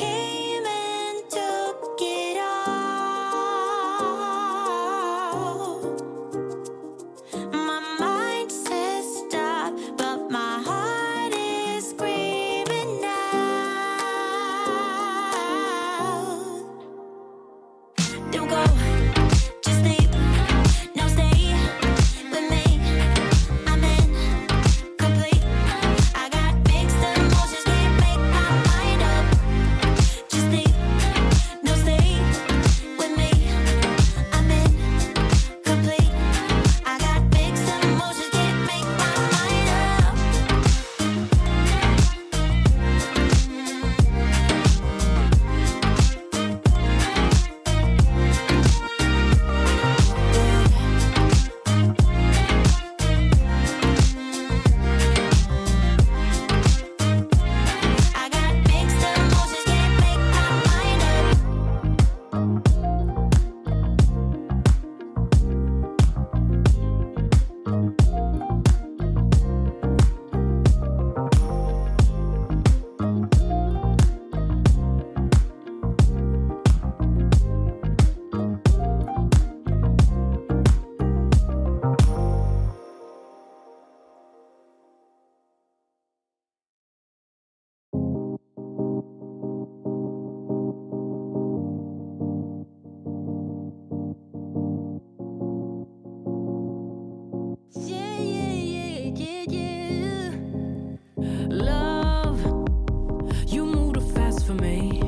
came and took it all. My mind says stop, but my heart is screaming out. Don't go, just leave, no stay with me. I'm incomplete. I got mixed emotions, can't make my mind up. Just leave, no stay with me. I'm incomplete. I got mixed emotions, can't make my mind up. I got mixed emotions, can't make my mind up. Yeah. Love, you move too fast for me.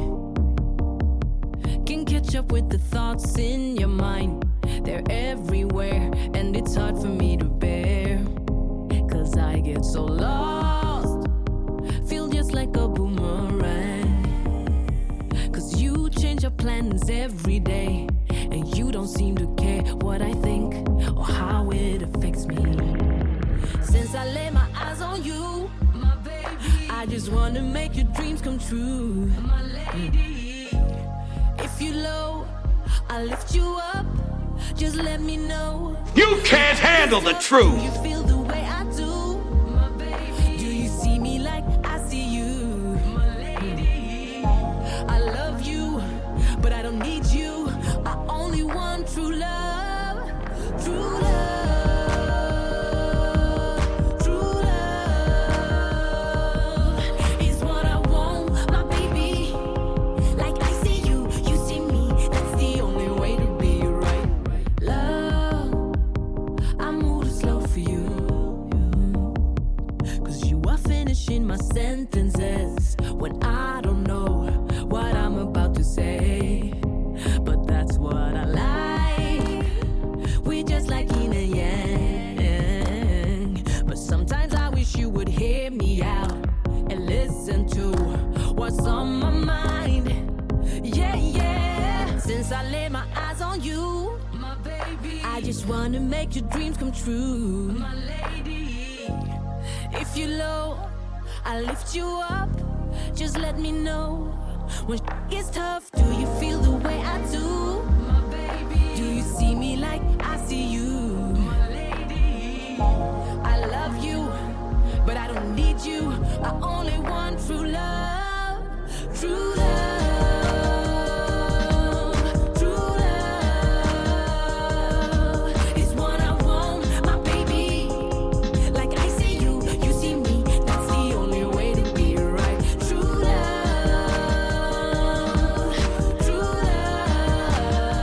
Can catch up with the thoughts in your mind. They're everywhere, and it's hard for me to bear. Cause I get so lost, feel just like a boomerang. Cause you change your plans every day, and you don't seem to care what I think or how it affects me. Since I lay my eyes on you, my baby, I just wanna make your dreams come true, my lady. If you low, I'll lift you up. Just let me know. You can't handle the Do truth. you feel the way I do, my baby? Do you see me like I see you, my lady? I love you, but I don't need you. I only want true love, true love. True love is what I want, my baby. Like I see you, you see me. That's the only way to be right. Love, I move slow for you. Cause you are finishing my sentences when I don't know what I'm about to say. But that's what I like. We're just like yin and yang. But sometimes I wish you would hear me out and listen to what's on my mind. Yeah. Since I lay my eyes on you, my baby, I just wanna make your dreams come true, my lady. If you're low, I'll lift you up. Just let me know when it's tough. Do you feel the way I do, my baby? Do you see me like I see you, my lady? I love you, but I don't need you. I only want true love, true love. True love is what I want, my baby. Like I see you, you see me. That's the only way to be right. True love, true love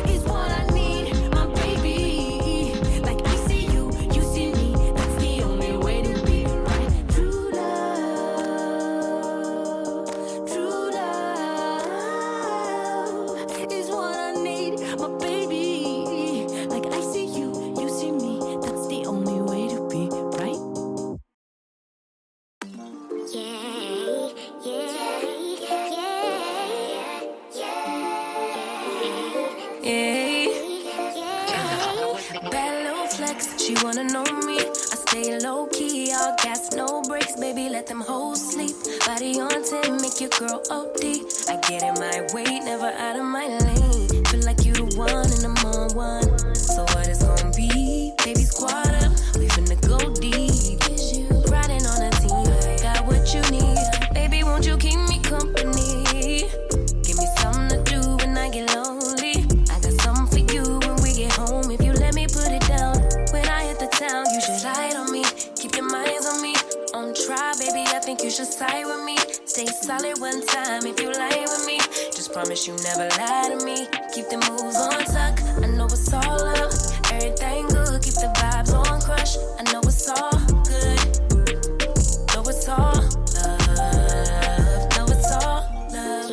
is what I need, my baby. Like I see you, you see me. That's the only way to be right. True love, true love is what I need, my baby. Like I see you, you see me. That's the only way to be right. Bad little flex, she wanna know me. I stay low key, all gas, no brakes, baby, let them hoes sleep. Body on 10, make your girl OD. I get in my way, never out of my lane. Feel like you the one and I'm on one. So what it's gonna be? Baby, squad up, we finna go deep. Riding on a team, got what you need. Baby, won't you keep me company? promise you never lie to me. Keep the moves on tuck. I know it's all up. Everything good. Keep the vibes on crush. I know it's all good. Know it's all love. Know it's all love.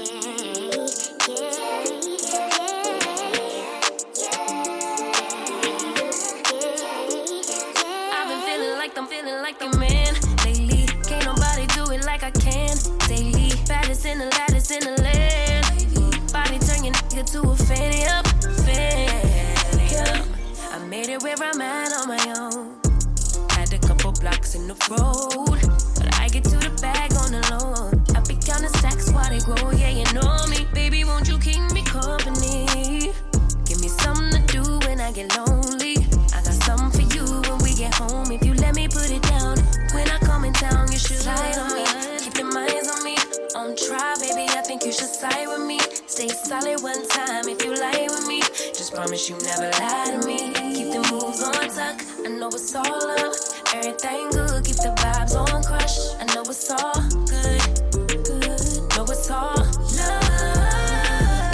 I've been feeling like I'm feeling like a man lately. Can't nobody do it like I can daily. Baddest in the lattice in the land. Body turn your nigga to a fanny up. I made it where I'm at on my own. Had a couple blocks in the road, but I get to the bag on the loan. I be counting stacks while they grow, yeah, you know me. Baby, won't you keep me company? Give me something to do when I get lonely. I got something for you when we get home. If you let me put it down, when I come in town, you should slide on me. Keep your minds on me. On trial, baby, I think you should side with me. Stay solid one time if you lie with me. Just promise you never lie to me. Keep the moves on tuck. I know it's all up. Everything good. Keep the vibes on crush. I know it's all good. Good. Know it's all love.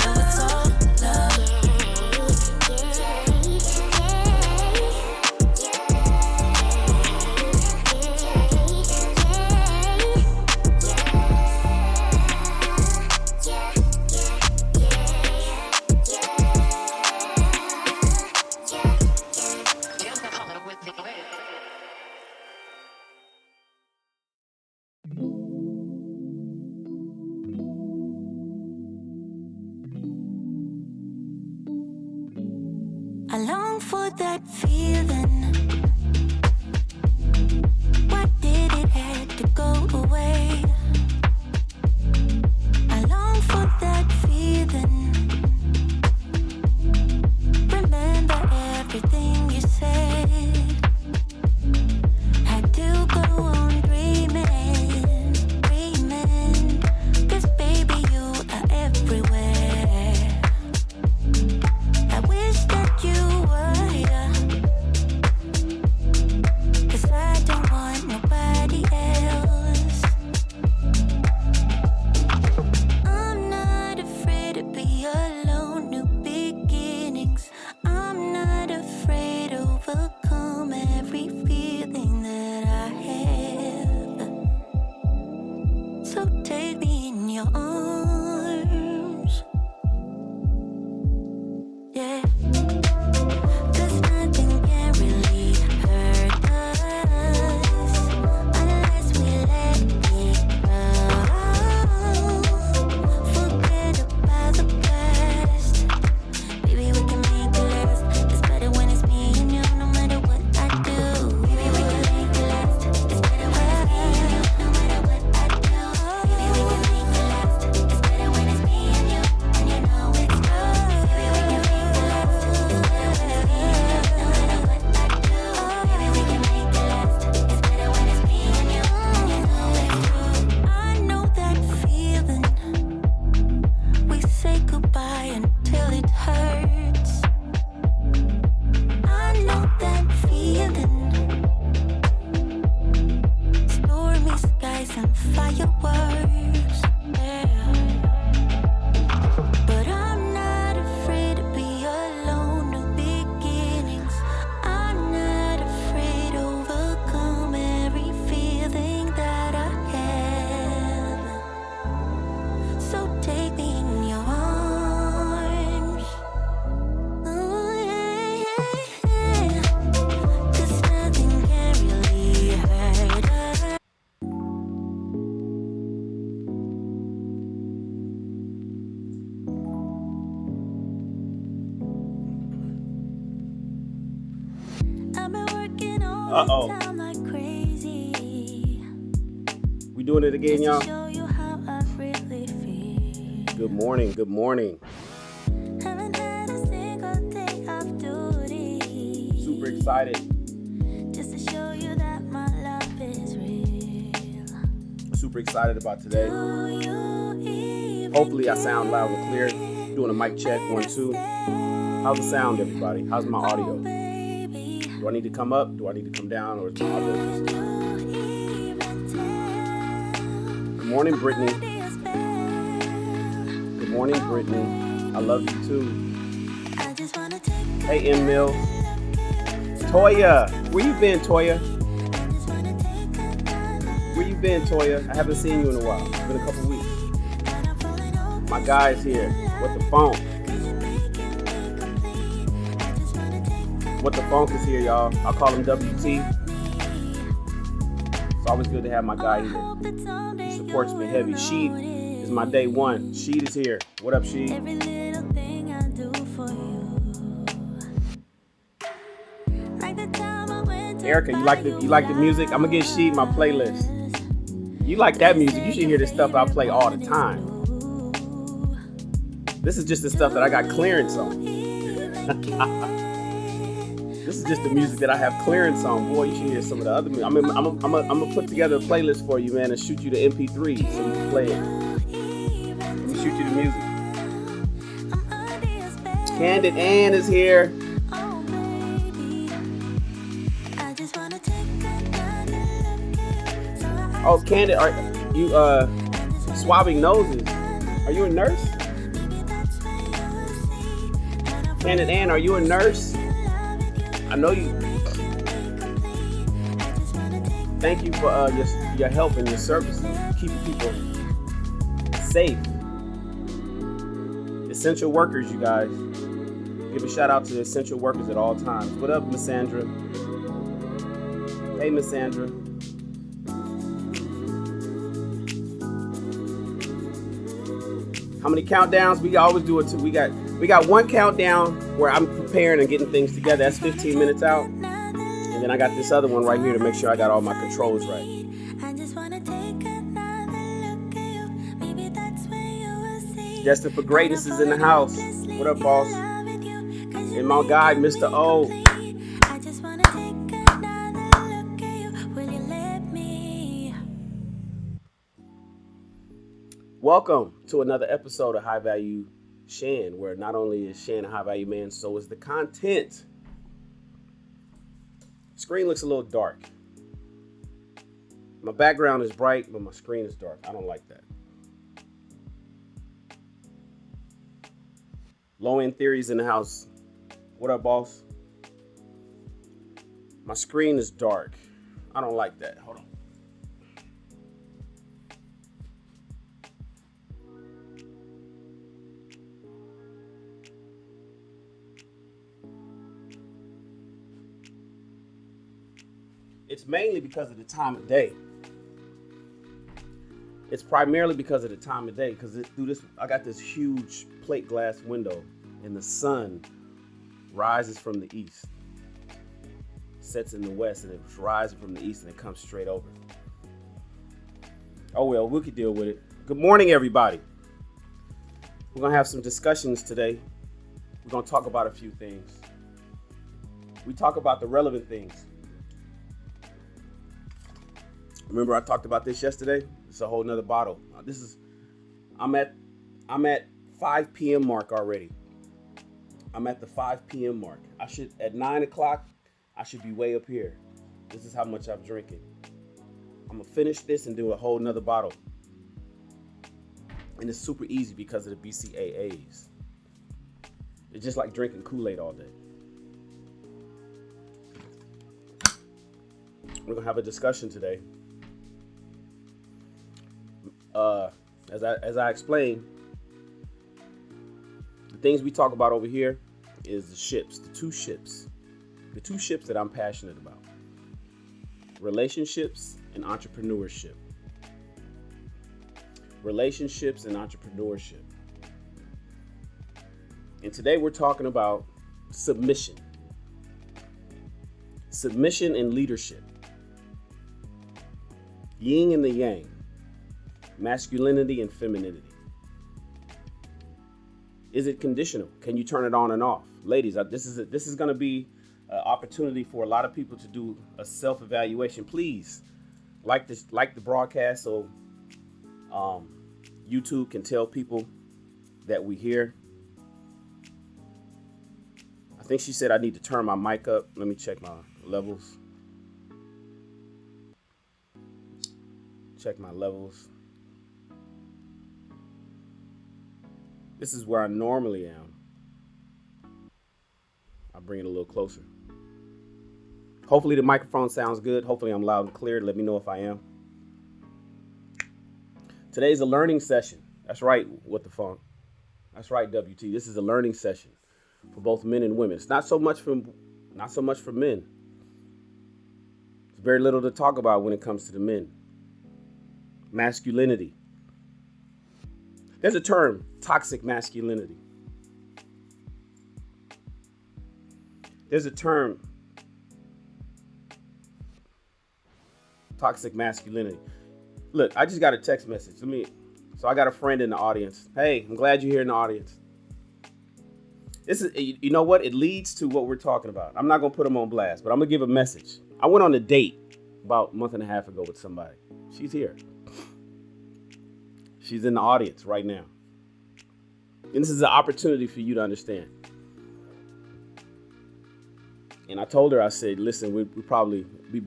Know it's all love. I long for that feeling. Why did it have to go away? I long for that feeling. Remember everything you said. Had to go on dreaming, dreaming. 'Cause baby, you are everywhere. I wish that you were here. 'Cause I don't want nobody else. I'm not afraid to be alone, new beginnings. I'm not afraid to overcome every feeling that I have. So take me in your arms. Yeah. 'Cause nothing can really hurt us unless we let it go. Forget about the past. Baby, we can make it last. It's better when it's me and you, no matter what I do. Baby, we can make it last. It's better when it's me and you, no matter what I do. Baby, we can make it last. It's better when it's me and you, and you know it's true. Baby, we can make it last. It's better when it's me and you, no matter what I do. Baby, we can make it last. It's better when it's me and you, and you know it's true. I know that feeling. We say goodbye until it hurts. I know that feeling. Stormy skies and fireworks. Yeah. But I'm not afraid to be alone, new beginnings. I'm not afraid to overcome every feeling that I have. So take me in your arms. Oh, yeah, yeah. 'Cause nothing can really hurt us. I've been working all the time like crazy. We doing it again, y'all. Show you how I really feel. Good morning. Good morning. Haven't had a single day of duty. Super excited. Just to show you that my love is real. Super excited about today. Do you even Hopefully I sound loud and clear. Doing a mic check, 1, 2. How's the sound, everybody? How's my audio? baby? Do I need to come up? Do I need to come down? Or is my audio just... Do you even tell? Good morning, Brittany. Be a spell. Good Good morning, Brittany. I love you too. Hey, M. Mills. Toya, where you been, Toya? Where you been, Toya? I haven't seen you in a while. It's been a couple weeks. My guy's here. What the funk? What the funk is here, y'all. I'll call him WT. It's always good to have my guy here. He supports me heavy. Sheet is my day one. Sheet is here. What up, Sheet? Erica, you like the music? I'm gonna get Sheet my playlist. You like that music? You should hear this stuff I play all the time. This is just the stuff that I got clearance on. This is just the music that I have clearance on. Boy, you should hear some of the other music. I'm gonna put together a playlist for you, man, and shoot you the MP3 so you can play it. Let me shoot you the music. Candid Ann is here. Oh, Candid, are you swabbing noses? Are you a nurse? Candid Ann, are you a nurse? I know you. Thank you for your help and your service, keeping people safe. Essential workers, you guys. Give a shout out to the essential workers at all times. What up, Miss Sandra? Hey, Miss Sandra. How many countdowns? We always do it too. We got one countdown where I'm preparing and getting things together. That's 15 minutes out. And then I got this other one right here to make sure I got all my controls right. Destined for Greatness is in the house. What up, boss? And my guy, Mr. O. Welcome to another episode of High Value SHAN, where not only is Shan a high value man, so is the content. Screen looks a little dark. My background is bright, but my screen is dark. I don't like that. Low end theories in the house. What up, boss? My screen is dark. I don't like that. Hold on. It's mainly because of the time of day. It's primarily because of the time of day. Because through this, I got this huge plate glass window, and the sun rises from the east, sets in the west, and it's rising from the east, and it comes straight over. Oh well, we could deal with it. Good morning, everybody. We're gonna have some discussions today. We're gonna talk about a few things. We talk about the relevant things. Remember I talked about this yesterday? It's a whole nother bottle. I'm at 5 p.m. mark already. I'm at the 5 p.m. mark. At 9 o'clock, I should be way up here. This is how much I'm drinking. I'm gonna finish this and do a whole nother bottle. And it's super easy because of the BCAAs. It's just like drinking Kool-Aid all day. We're gonna have a discussion today. As I explained, the things we talk about over here is the two ships that I'm passionate about: relationships and entrepreneurship. Relationships and entrepreneurship. And today we're talking about submission. Submission and leadership. Yin and the yang. Masculinity and femininity. Is it conditional? Can you turn it on and off? Ladies, this is going to be an opportunity for a lot of people to do a self-evaluation. Please like the broadcast so YouTube can tell people that we're here. I think she said I need to turn my mic up. Let me check my levels. Check my levels. This is where I normally am. I'll bring it a little closer. Hopefully the microphone sounds good. Hopefully I'm loud and clear. Let me know if I am. Today's a learning session. That's right, What the Funk. That's right, WT. This is a learning session for both men and women. It's not so much for men. There's very little to talk about when it comes to the men. Masculinity. There's a term, toxic masculinity. There's a term, toxic masculinity. Look, I just got a text message. So I got a friend in the audience. Hey, I'm glad you're here in the audience. This is, you know what? It leads to what we're talking about. I'm not going to put them on blast, but I'm going to give a message. I went on a date about a month and a half ago with somebody. She's here. She's in the audience right now. And this is an opportunity for you to understand. And I told her, I said, listen, we probably be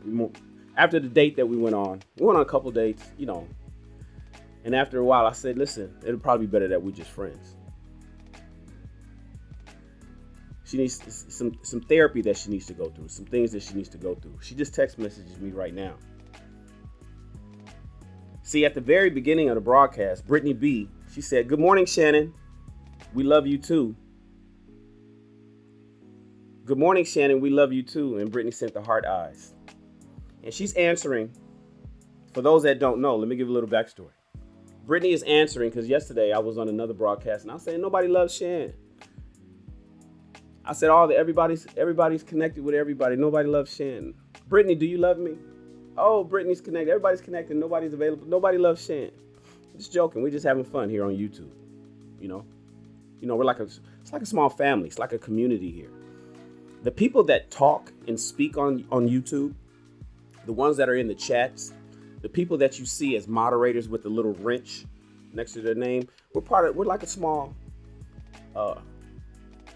more. After the date that we went on a couple dates, you know. And after a while, I said, listen, it'll probably be better that we're just friends. She needs some therapy that she needs to go through, some things that she needs to go through. She just text messages me right now. See, at the very beginning of the broadcast, Brittany B, she said, good morning, Shannon. We love you too. Good morning, Shannon. We love you too. And Brittany sent the heart eyes. And she's answering. For those that don't know, let me give a little backstory. Brittany is answering because yesterday I was on another broadcast and I was saying nobody loves Shan. I said everybody's connected with everybody. Nobody loves Shan. Brittany, do you love me? Oh, Brittany's connected. Everybody's connected. Nobody's available. Nobody loves Shan. Just joking. We're just having fun here on YouTube. You know, we're it's like a small family. It's like a community here. The people that talk and speak on YouTube, the ones that are in the chats, the people that you see as moderators with the little wrench next to their name, we're like a small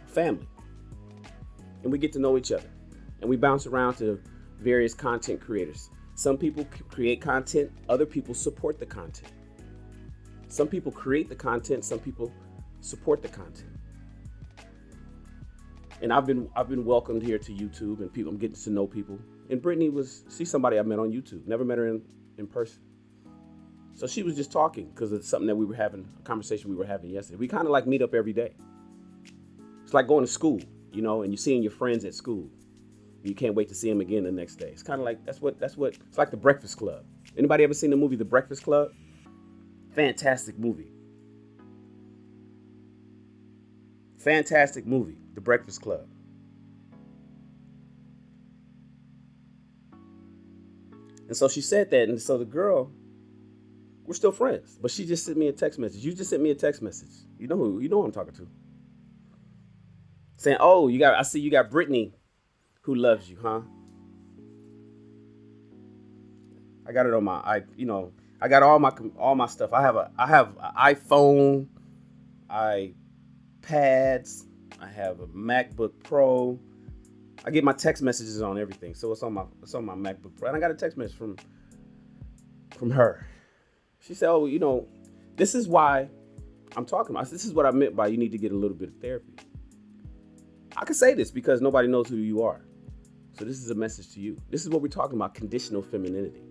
family. And we get to know each other. And we bounce around to various content creators. Some people create content, other people support the content. Some people create the content, some people support the content. And I've been welcomed here to YouTube, and I'm getting to know people. And Brittany she's somebody I met on YouTube, never met her in person. So she was just talking because it's something that a conversation we were having yesterday. We kind of like meet up every day. It's like going to school, and you're seeing your friends at school. You can't wait to see them again the next day. It's kind of like, that's what, it's like The Breakfast Club. Anybody ever seen the movie The Breakfast Club? Fantastic movie. Fantastic movie, The Breakfast Club. And so she said that, and so the girl, we're still friends, but she just sent me a text message. You just sent me a text message. You know who I'm talking to. Saying, oh, I see you got Brittany who loves you, huh? I got it on I got all my stuff. I have an iPhone, iPads, I have a MacBook Pro. I get my text messages on everything, so it's on my MacBook Pro. And I got a text message from her. She said, "Oh, this is why I'm talking about. This is what I meant by you need to get a little bit of therapy." I can say this because nobody knows who you are, so this is a message to you. This is what we're talking about: conditional femininity,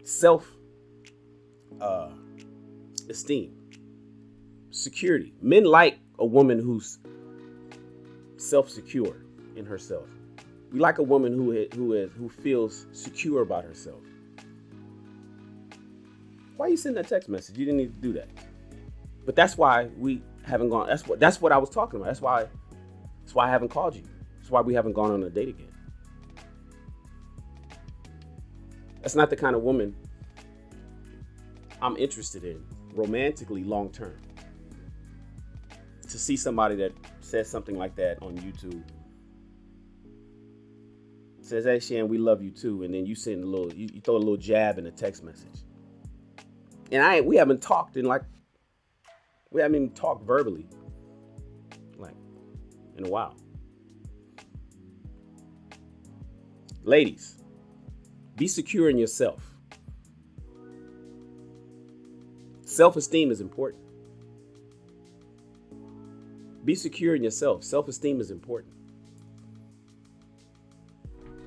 self-esteem, security. Men like a woman who's self-secure in herself. We like a woman who feels secure about herself. Why are you sending that text message? You didn't need to do that. But that's why we haven't gone. That's what I was talking about. That's why I haven't called you. That's why we haven't gone on a date again. That's not the kind of woman I'm interested in romantically long term. To see somebody that says something like that on YouTube, says, "Hey Shan, we love you too," and then you send you throw a little jab in a text message. And we haven't talked we haven't even talked verbally in a while. Ladies, be secure in yourself. Self-esteem is important. Be secure in yourself. Self-esteem is important.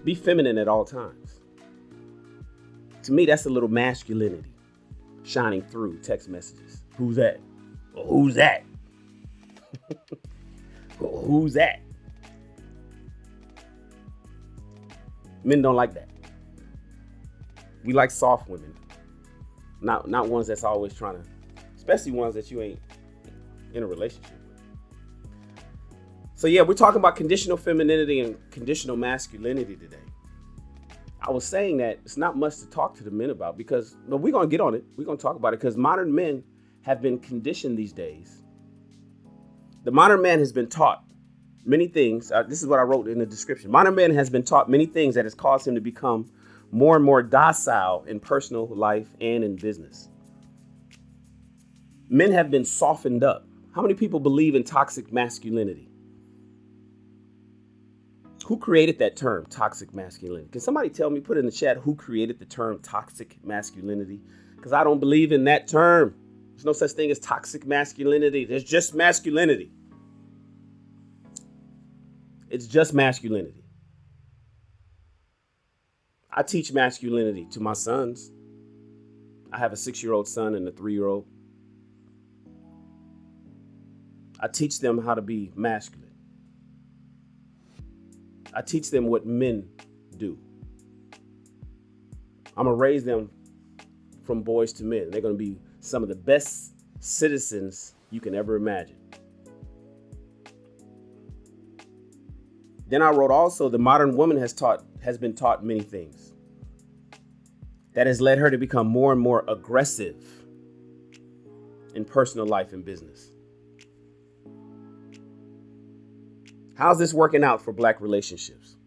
Be feminine at all times. To me, that's a little masculinity shining through text messages. Who's that? Well, who's that? Who's that? Men don't like that. We like soft women. Not ones that's always trying to, especially ones that you ain't in a relationship with. So yeah, we're talking about conditional femininity and conditional masculinity today. I was saying that it's not much to talk to the men about because, but we're going to get on it. We're going to talk about it because modern men have been conditioned these days. The modern man has been taught many things. This is what I wrote in the description. Modern man has been taught many things that has caused him to become more and more docile in personal life and in business. Men have been softened up. How many people believe in toxic masculinity? Who created that term, toxic masculinity? Can somebody tell me, put in the chat, who created the term toxic masculinity? Because I don't believe in that term. There's no such thing as toxic masculinity. There's just masculinity. It's just masculinity. I teach masculinity to my sons. I have a 6-year-old son and a 3-year-old. I teach them how to be masculine. I teach them what men do. I'm going to raise them from boys to men. They're going to be some of the best citizens you can ever imagine. Then I wrote also the modern woman has been taught many things that has led her to become more and more aggressive in personal life and business. How's this working out for Black relationships?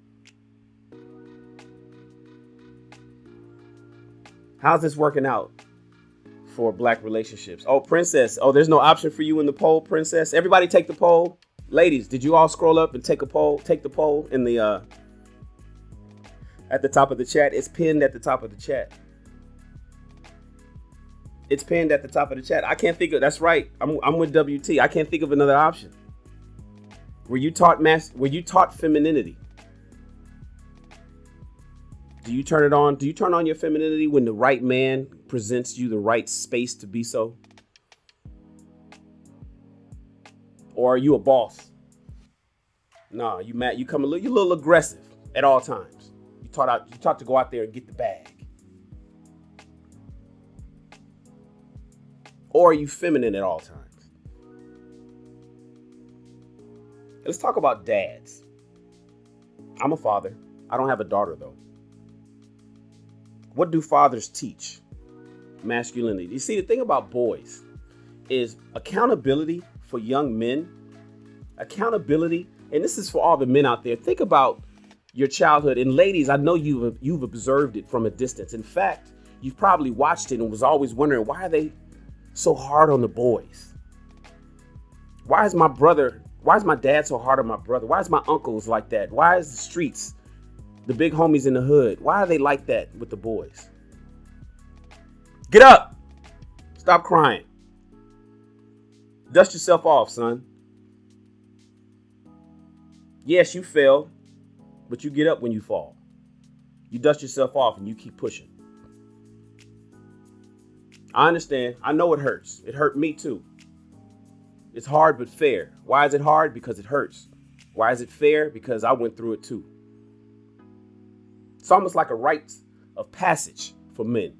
How's this working out for Black relationships? Oh, Princess. Oh, there's no option for you in the poll, Princess. Everybody take the poll. Ladies, did you all scroll up and take a poll? Take the poll in the at the top of the chat. It's pinned at the top of the chat. It's pinned at the top of the chat. I can't think of, that's right. I'm with WT. I can't think of another option. Were you taught femininity? Do you turn it on? Do you turn on your femininity when the right man presents you the right space to be so? Or are you a boss? No, you you're a little aggressive at all times. You taught to go out there and get the bag. Or are you feminine at all times? Let's talk about dads. I'm a father. I don't have a daughter, though. What do fathers teach? Masculinity. You see, the thing about boys is accountability for young men. Accountability, and this is for all the men out there. Think about your childhood. And ladies, I know you've observed it from a distance. In fact, you've probably watched it and was always wondering, why are they so hard on the boys? Why is my dad so hard on my brother? Why is my uncles like that? Why is the streets, the big homies in the hood, why are they like that with the boys? Get up. Stop crying. Dust yourself off, son. Yes, you fell, but you get up when you fall. You dust yourself off and you keep pushing. I understand. I know it hurts. It hurt me too. It's hard but fair. Why is it hard? Because it hurts. Why is it fair? Because I went through it too. It's almost like a rite of passage for men,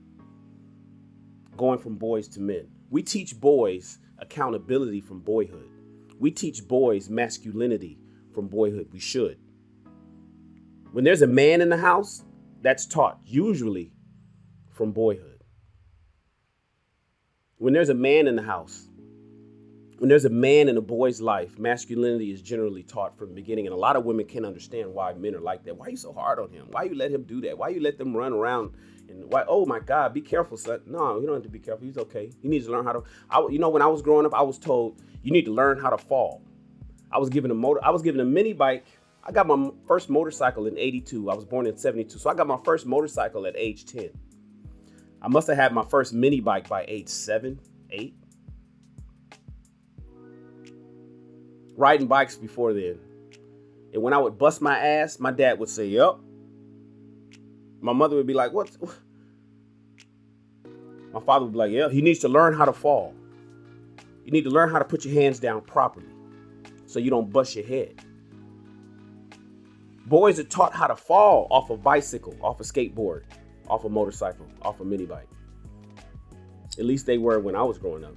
going from boys to men. We teach boys accountability from boyhood. We teach boys masculinity from boyhood. We should. When there's a man in the house, that's taught usually from boyhood. When there's a man in the house, when there's a man in a boy's life, masculinity is generally taught from the beginning. And a lot of women can't understand why men are like that. Why are you so hard on him? Why you let him do that? Why you let them run around? And why? Oh my God, be careful, son. No, you don't have to be careful. He's okay. He needs to learn how to. When I was growing up, I was told you need to learn how to fall. I was given a mini bike. I got my first motorcycle in '82. I was born in '72, so I got my first motorcycle at age 10. I must have had my first mini bike by age 7, 8. Riding bikes before then. And when I would bust my ass, my dad would say, yup. My mother would be like, what? My father would be like, yeah, he needs to learn how to fall. You need to learn how to put your hands down properly so you don't bust your head. Boys are taught how to fall off a bicycle, off a skateboard, off a motorcycle, off a mini bike. At least they were when I was growing up.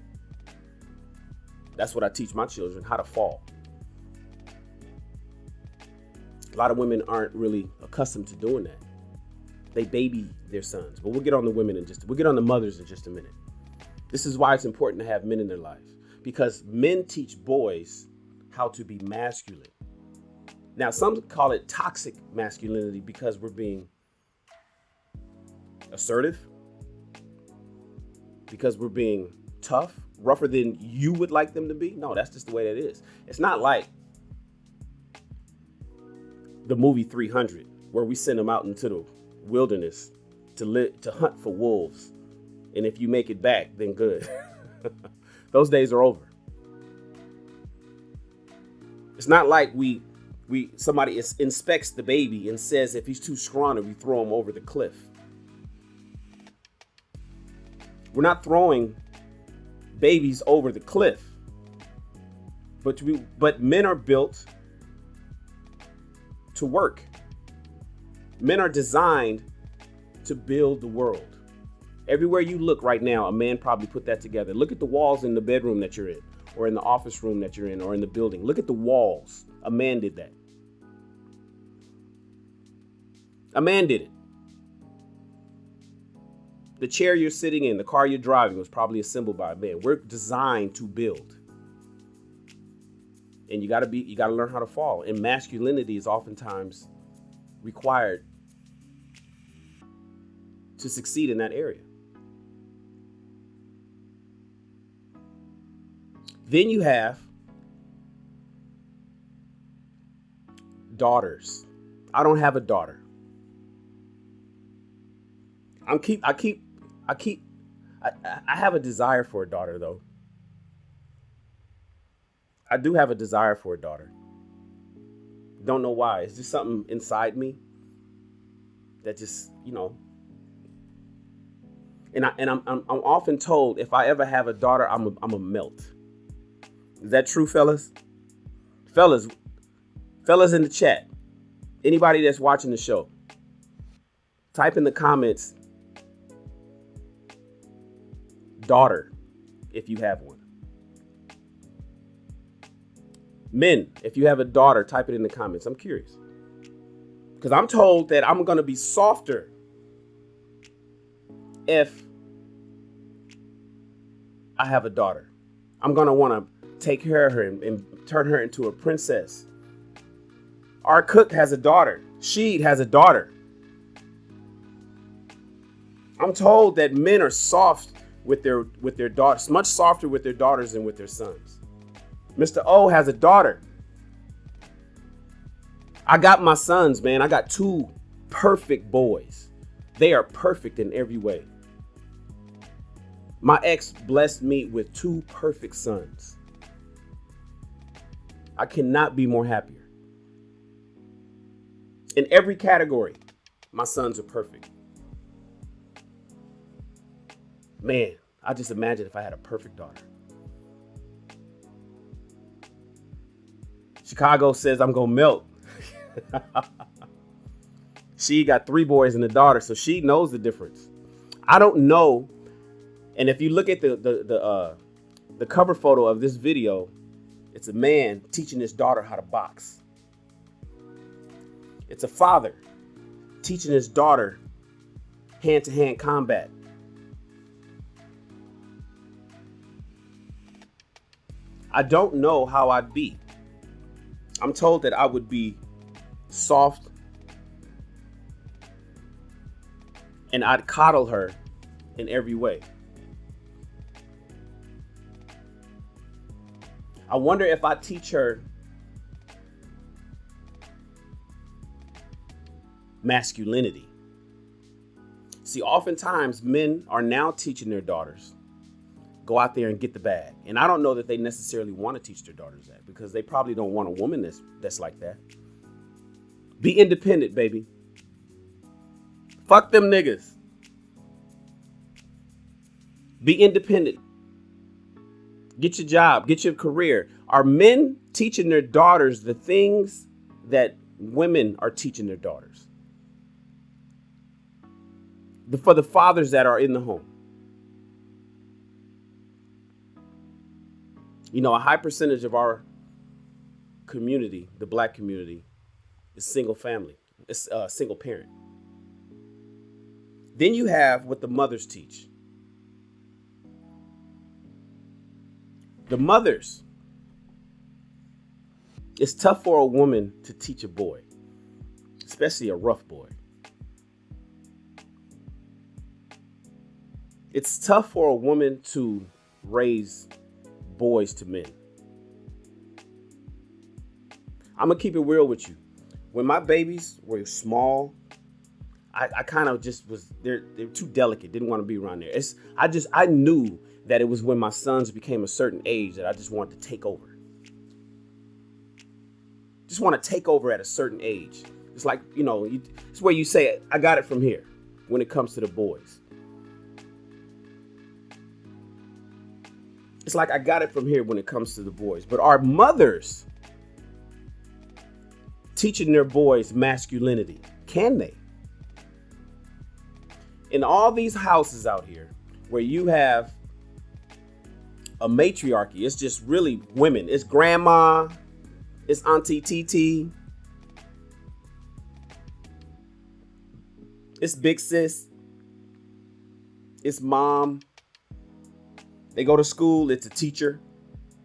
That's what I teach my children, how to fall. A lot of women aren't really accustomed to doing that. They baby their sons. But we'll get on the women we'll get on the mothers in just a minute. This is why it's important to have men in their life, because men teach boys how to be masculine. Now, some call it toxic masculinity because we're being assertive, because we're being tough, rougher than you would like them to be. No, that's just the way that is. It's not like the movie 300, where we send them out into the wilderness to hunt for wolves. And if you make it back, then good. Those days are over. It's not like somebody inspects the baby and says if he's too scrawny, we throw him over the cliff. We're not throwing babies over the cliff. But men are built to work. Men are designed to build the world. Everywhere you look right now, a man probably put that together. Look at the walls in the bedroom that you're in, or in the office room that you're in, or in the building. Look at the walls. A man did that. A man did it. The chair you're sitting in, the car you're driving was probably assembled by a man. We're designed to build. And you gotta learn how to fall. And masculinity is oftentimes required to succeed in that area. Then you have daughters. I don't have a daughter. I have a desire for a daughter, though. I do have a desire for a daughter. Don't know why. It's just something inside me that just, And I'm often told if I ever have a daughter, I'm a melt. Is that true, fellas? Fellas in the chat. Anybody that's watching the show, type in the comments, daughter, if you have one. Men, if you have a daughter, type it in the comments. I'm curious. Because I'm told that I'm going to be softer if I have a daughter. I'm going to want to take care of her and turn her into a princess. Our cook has a daughter. She has a daughter. I'm told that men are soft with their daughters, much softer with their daughters than with their sons. Mr. O has a daughter. I got my sons, man. I got 2 perfect boys. They are perfect in every way. My ex blessed me with 2 perfect sons. I cannot be more happier. In every category, my sons are perfect. Man, I just imagine if I had a perfect daughter. Chicago says I'm going to melt. She got 3 boys and a daughter, so she knows the difference. I don't know. And if you look at the cover photo of this video, it's a man teaching his daughter how to box. It's a father teaching his daughter hand-to-hand combat. I don't know how I'd be. I'm told that I would be soft and I'd coddle her in every way. I wonder if I teach her masculinity. See, oftentimes men are now teaching their daughters Go out there and get the bag. And I don't know that they necessarily want to teach their daughters that, because they probably don't want a woman that's like that. Be independent, baby. Fuck them niggas. Be independent. Get your job. Get your career. Are men teaching their daughters the things that women are teaching their daughters? For the fathers that are in the home. You know, a high percentage of our community, the black community, is single family. It's single parent. Then you have what the mothers teach. The mothers. It's tough for a woman to teach a boy, especially a rough boy. It's tough for a woman to raise boys to men. I'm gonna keep it real with you. When my babies were small, I kind of just was, they're too delicate, didn't want to be around there. I knew that it was when my sons became a certain age that I just wanted to take over. Just want to take over at a certain age. It's like, you know, it's where you say, I got it from here when it comes to the boys. It's like I got it from here when it comes to the boys. But our mothers teaching their boys masculinity, can they? In all these houses out here where you have a matriarchy, it's just really women. It's grandma, it's Auntie TT, it's big sis, it's mom. They go to school, it's a teacher.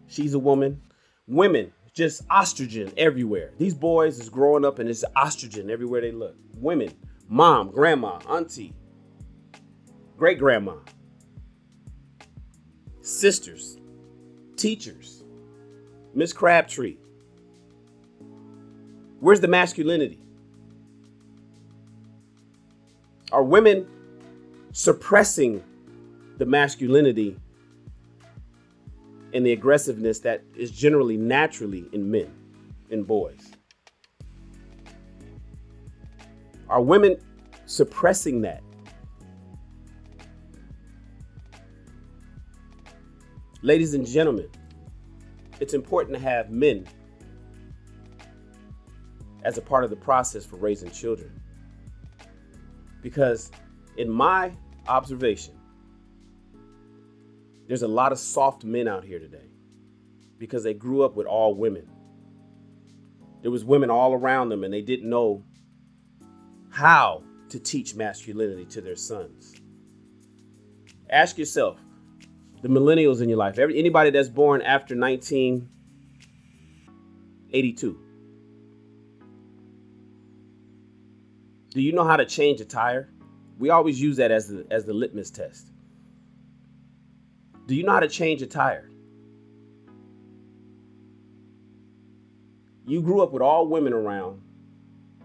She's a woman. Women, just estrogen everywhere. These boys is growing up and it's estrogen everywhere they look. Women, mom, grandma, auntie, great grandma, sisters, teachers, Miss Crabtree. Where's the masculinity? Are women suppressing the masculinity and the aggressiveness that is generally naturally in men, in boys? Are women suppressing that? Ladies and gentlemen, it's important to have men as a part of the process for raising children. Because in my observation, there's a lot of soft men out here today because they grew up with all women. There was women all around them and they didn't know how to teach masculinity to their sons. Ask yourself, the millennials in your life, anybody that's born after 1982, do you know how to change a tire? We always use that as the litmus test. Do you know how to change a tire? You grew up with all women around.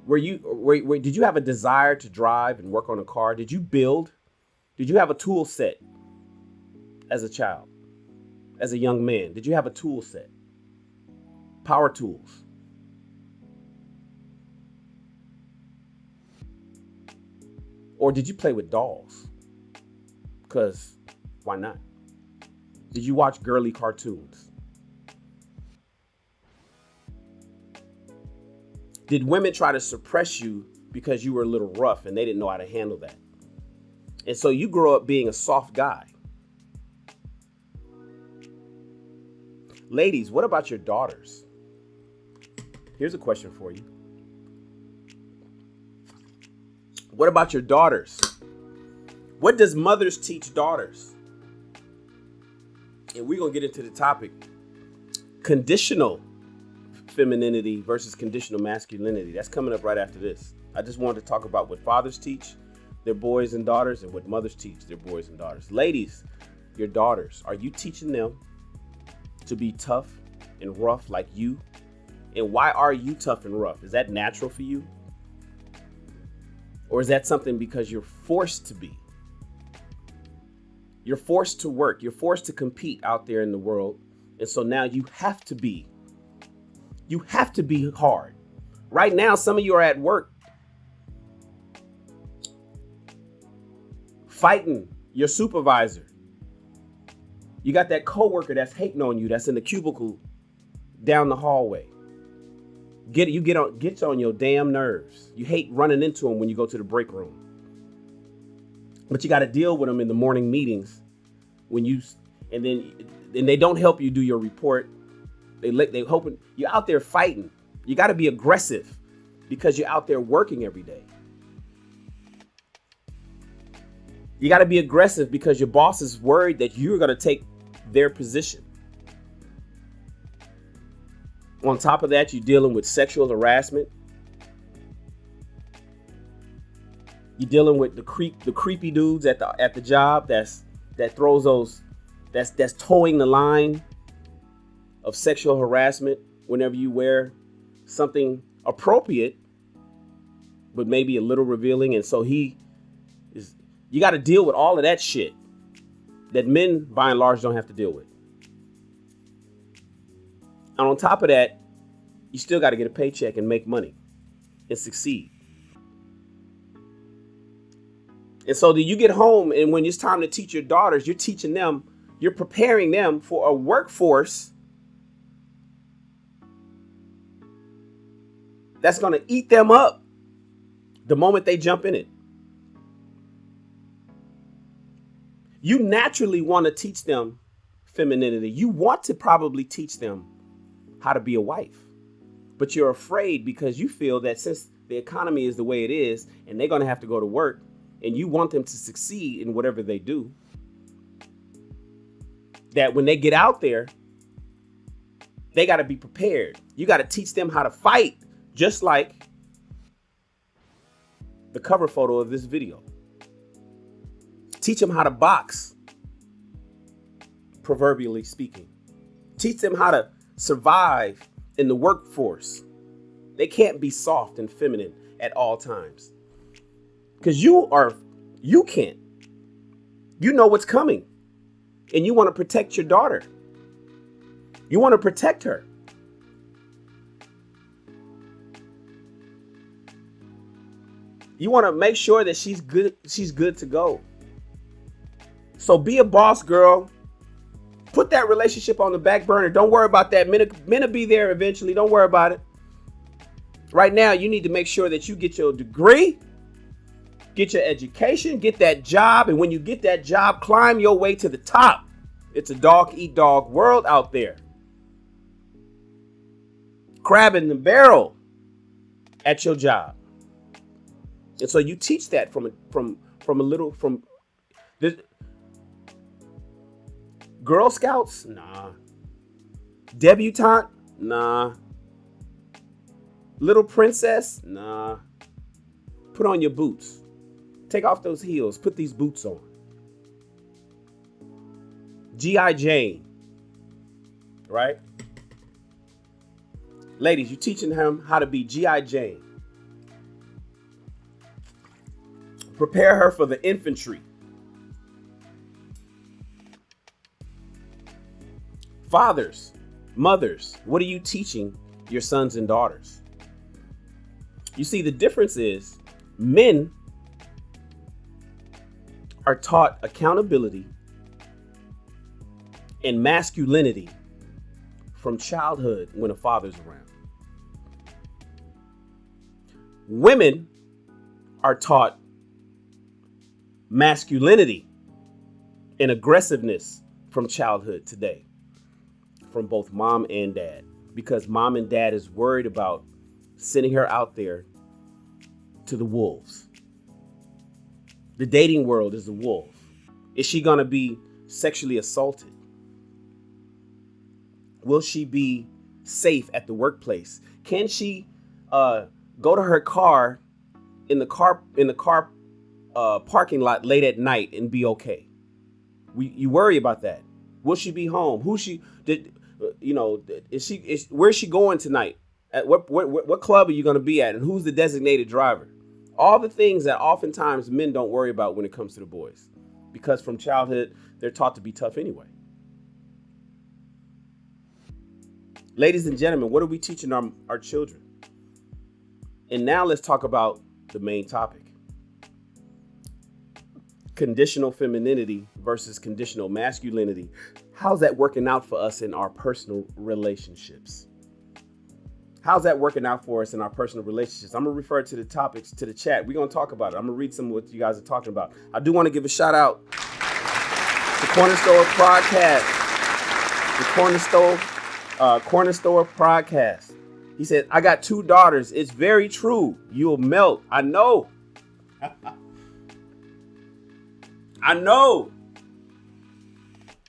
Did you have a desire to drive and work on a car? Did you build? Did you have a tool set as a child? As a young man, did you have a tool set? Power tools. Or did you play with dolls? Because why not? Did you watch girly cartoons? Did women try to suppress you because you were a little rough and they didn't know how to handle that? And so you grow up being a soft guy. Ladies, what about your daughters? Here's a question for you. What about your daughters? What does mothers teach daughters? And we're going to get into the topic, conditional femininity versus conditional masculinity. That's coming up right after this. I just wanted to talk about what fathers teach their boys and daughters and what mothers teach their boys and daughters. Ladies, your daughters, are you teaching them to be tough and rough like you? And why are you tough and rough? Is that natural for you? Or is that something because you're forced to be? You're forced to work. You're forced to compete out there in the world. And so now you have to be hard. Right now, some of you are at work fighting your supervisor. You got that coworker that's hating on you, that's in the cubicle down the hallway. Gets on your damn nerves. You hate running into them when you go to the break room. But you got to deal with them in the morning meetings and they don't help you do your report. They hoping you're out there fighting. You got to be aggressive because you're out there working every day. You got to be aggressive because your boss is worried that you're going to take their position. On top of that, you're dealing with sexual harassment. You're dealing with the creepy dudes at the job that's towing the line of sexual harassment whenever you wear something appropriate, but maybe a little revealing. And so you got to deal with all of that shit that men, by and large, don't have to deal with. And on top of that, you still got to get a paycheck and make money and succeed. And so you get home, and when it's time to teach your daughters, you're preparing them for a workforce that's going to eat them up the moment they jump in it. You naturally want to teach them femininity. You want to probably teach them how to be a wife. But you're afraid because you feel that since the economy is the way it is and they're going to have to go to work and you want them to succeed in whatever they do, that when they get out there, they got to be prepared. You got to teach them how to fight, just like the cover photo of this video. Teach them how to box, proverbially speaking. Teach them how to survive in the workforce. They can't be soft and feminine at all times. Because you can't. You know what's coming. And you want to protect your daughter. You want to protect her. You want to make sure that she's good to go. So be a boss, girl. Put that relationship on the back burner. Don't worry about that. Men will be there eventually. Don't worry about it. Right now, you need to make sure that you get your degree, get your education, get that job. And when you get that job, climb your way to the top. It's a dog-eat-dog world out there. Crab in the barrel at your job. And so you teach that from the Girl Scouts? Nah. Debutante? Nah. Little princess? Nah. Put on your boots. Take off those heels. Put these boots on. G.I. Jane. Right? Ladies, you're teaching him how to be G.I. Jane. Prepare her for the infantry. Fathers, mothers, what are you teaching your sons and daughters? You see, the difference is men are taught accountability and masculinity from childhood when a father's around. Women are taught masculinity and aggressiveness from childhood today, from both mom and dad, because mom and dad is worried about sending her out there to the wolves. The dating world is a wolf. Is she going to be sexually assaulted? Will she be safe at the workplace? Can she go to her car in the car parking lot late at night and be okay? You worry about that. Will she be home? Where's she going tonight? At what club are you going to be at? And who's the designated driver? All the things that oftentimes men don't worry about when it comes to the boys, because from childhood they're taught to be tough anyway. Ladies and gentlemen, what are we teaching our children? And now let's talk about the main topic. Conditional femininity versus conditional masculinity. How's that working out for us in our personal relationships? How's that working out for us in our personal relationships? I'm going to refer to the topics, to the chat. We're going to talk about it. I'm going to read some of what you guys are talking about. I do want to give a shout out to Corner Store Podcast. The Corner Store Podcast. He said, I got 2 daughters. It's very true. You'll melt. I know. I know.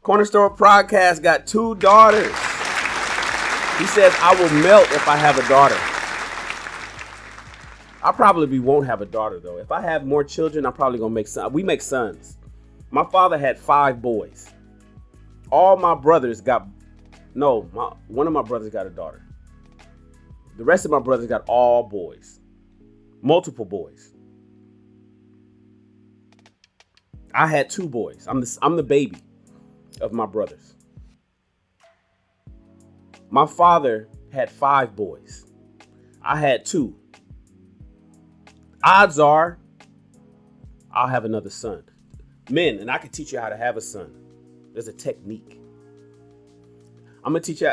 Corner Store Podcast got 2 daughters. He says, I will melt if I have a daughter. I probably won't have a daughter, though. If I have more children, I'm probably going to make sons. We make sons. My father had 5 boys. All my brothers got, one of my brothers got a daughter. The rest of my brothers got all boys. Multiple boys. I had 2 boys. I'm the baby of my brothers. My father had 5 boys. I had 2. Odds are I'll have another son. Men, and I can teach you how to have a son. There's a technique. I'm gonna teach you.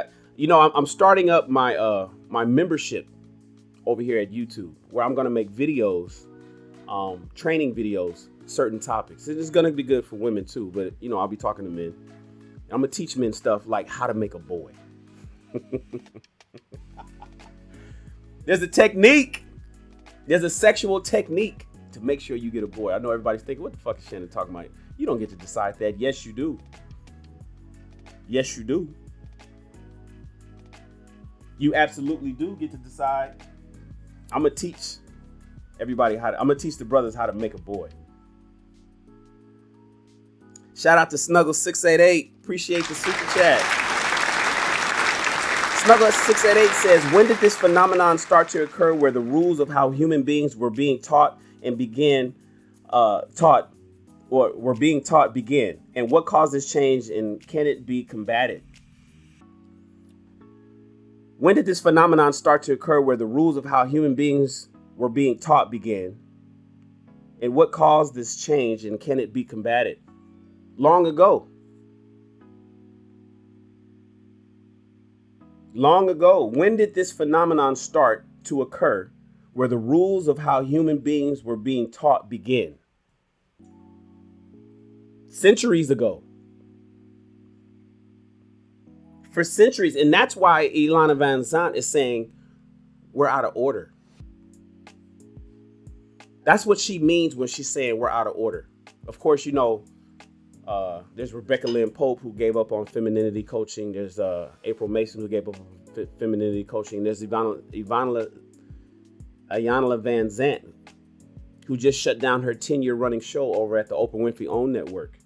I'm starting up my my membership over here at YouTube, where I'm gonna make videos, training videos, certain topics. It's gonna be good for women too, but I'll be talking to men. I'm gonna teach men stuff like how to make a boy. There's a technique. There's a sexual technique to make sure you get a boy. I know everybody's thinking, what the fuck is Shannon talking about? You don't get to decide that. Yes, you do. Yes, you do. You absolutely do get to decide. I'm going to teach everybody I'm going to teach the brothers how to make a boy. Shout out to Snuggle688. Appreciate the super chat. Snuggle688 says, when did this phenomenon start to occur where the rules of how human beings were being taught and begin? And what caused this change, and can it be combated? When did this phenomenon start to occur where the rules of how human beings were being taught began? And what caused this change, and can it be combated? Long ago. Long ago. When did this phenomenon start to occur where the rules of how human beings were being taught begin? Centuries ago. For centuries. And that's why Iyanla Vanzant is saying we're out of order. That's what she means when she's saying we're out of order. Of course, there's Rebecca Lynn Pope, who gave up on femininity coaching. There's April Mason, who gave up on femininity coaching. There's Iyanla Vanzant, who just shut down her 10-year running show over at the Oprah Winfrey Own Network.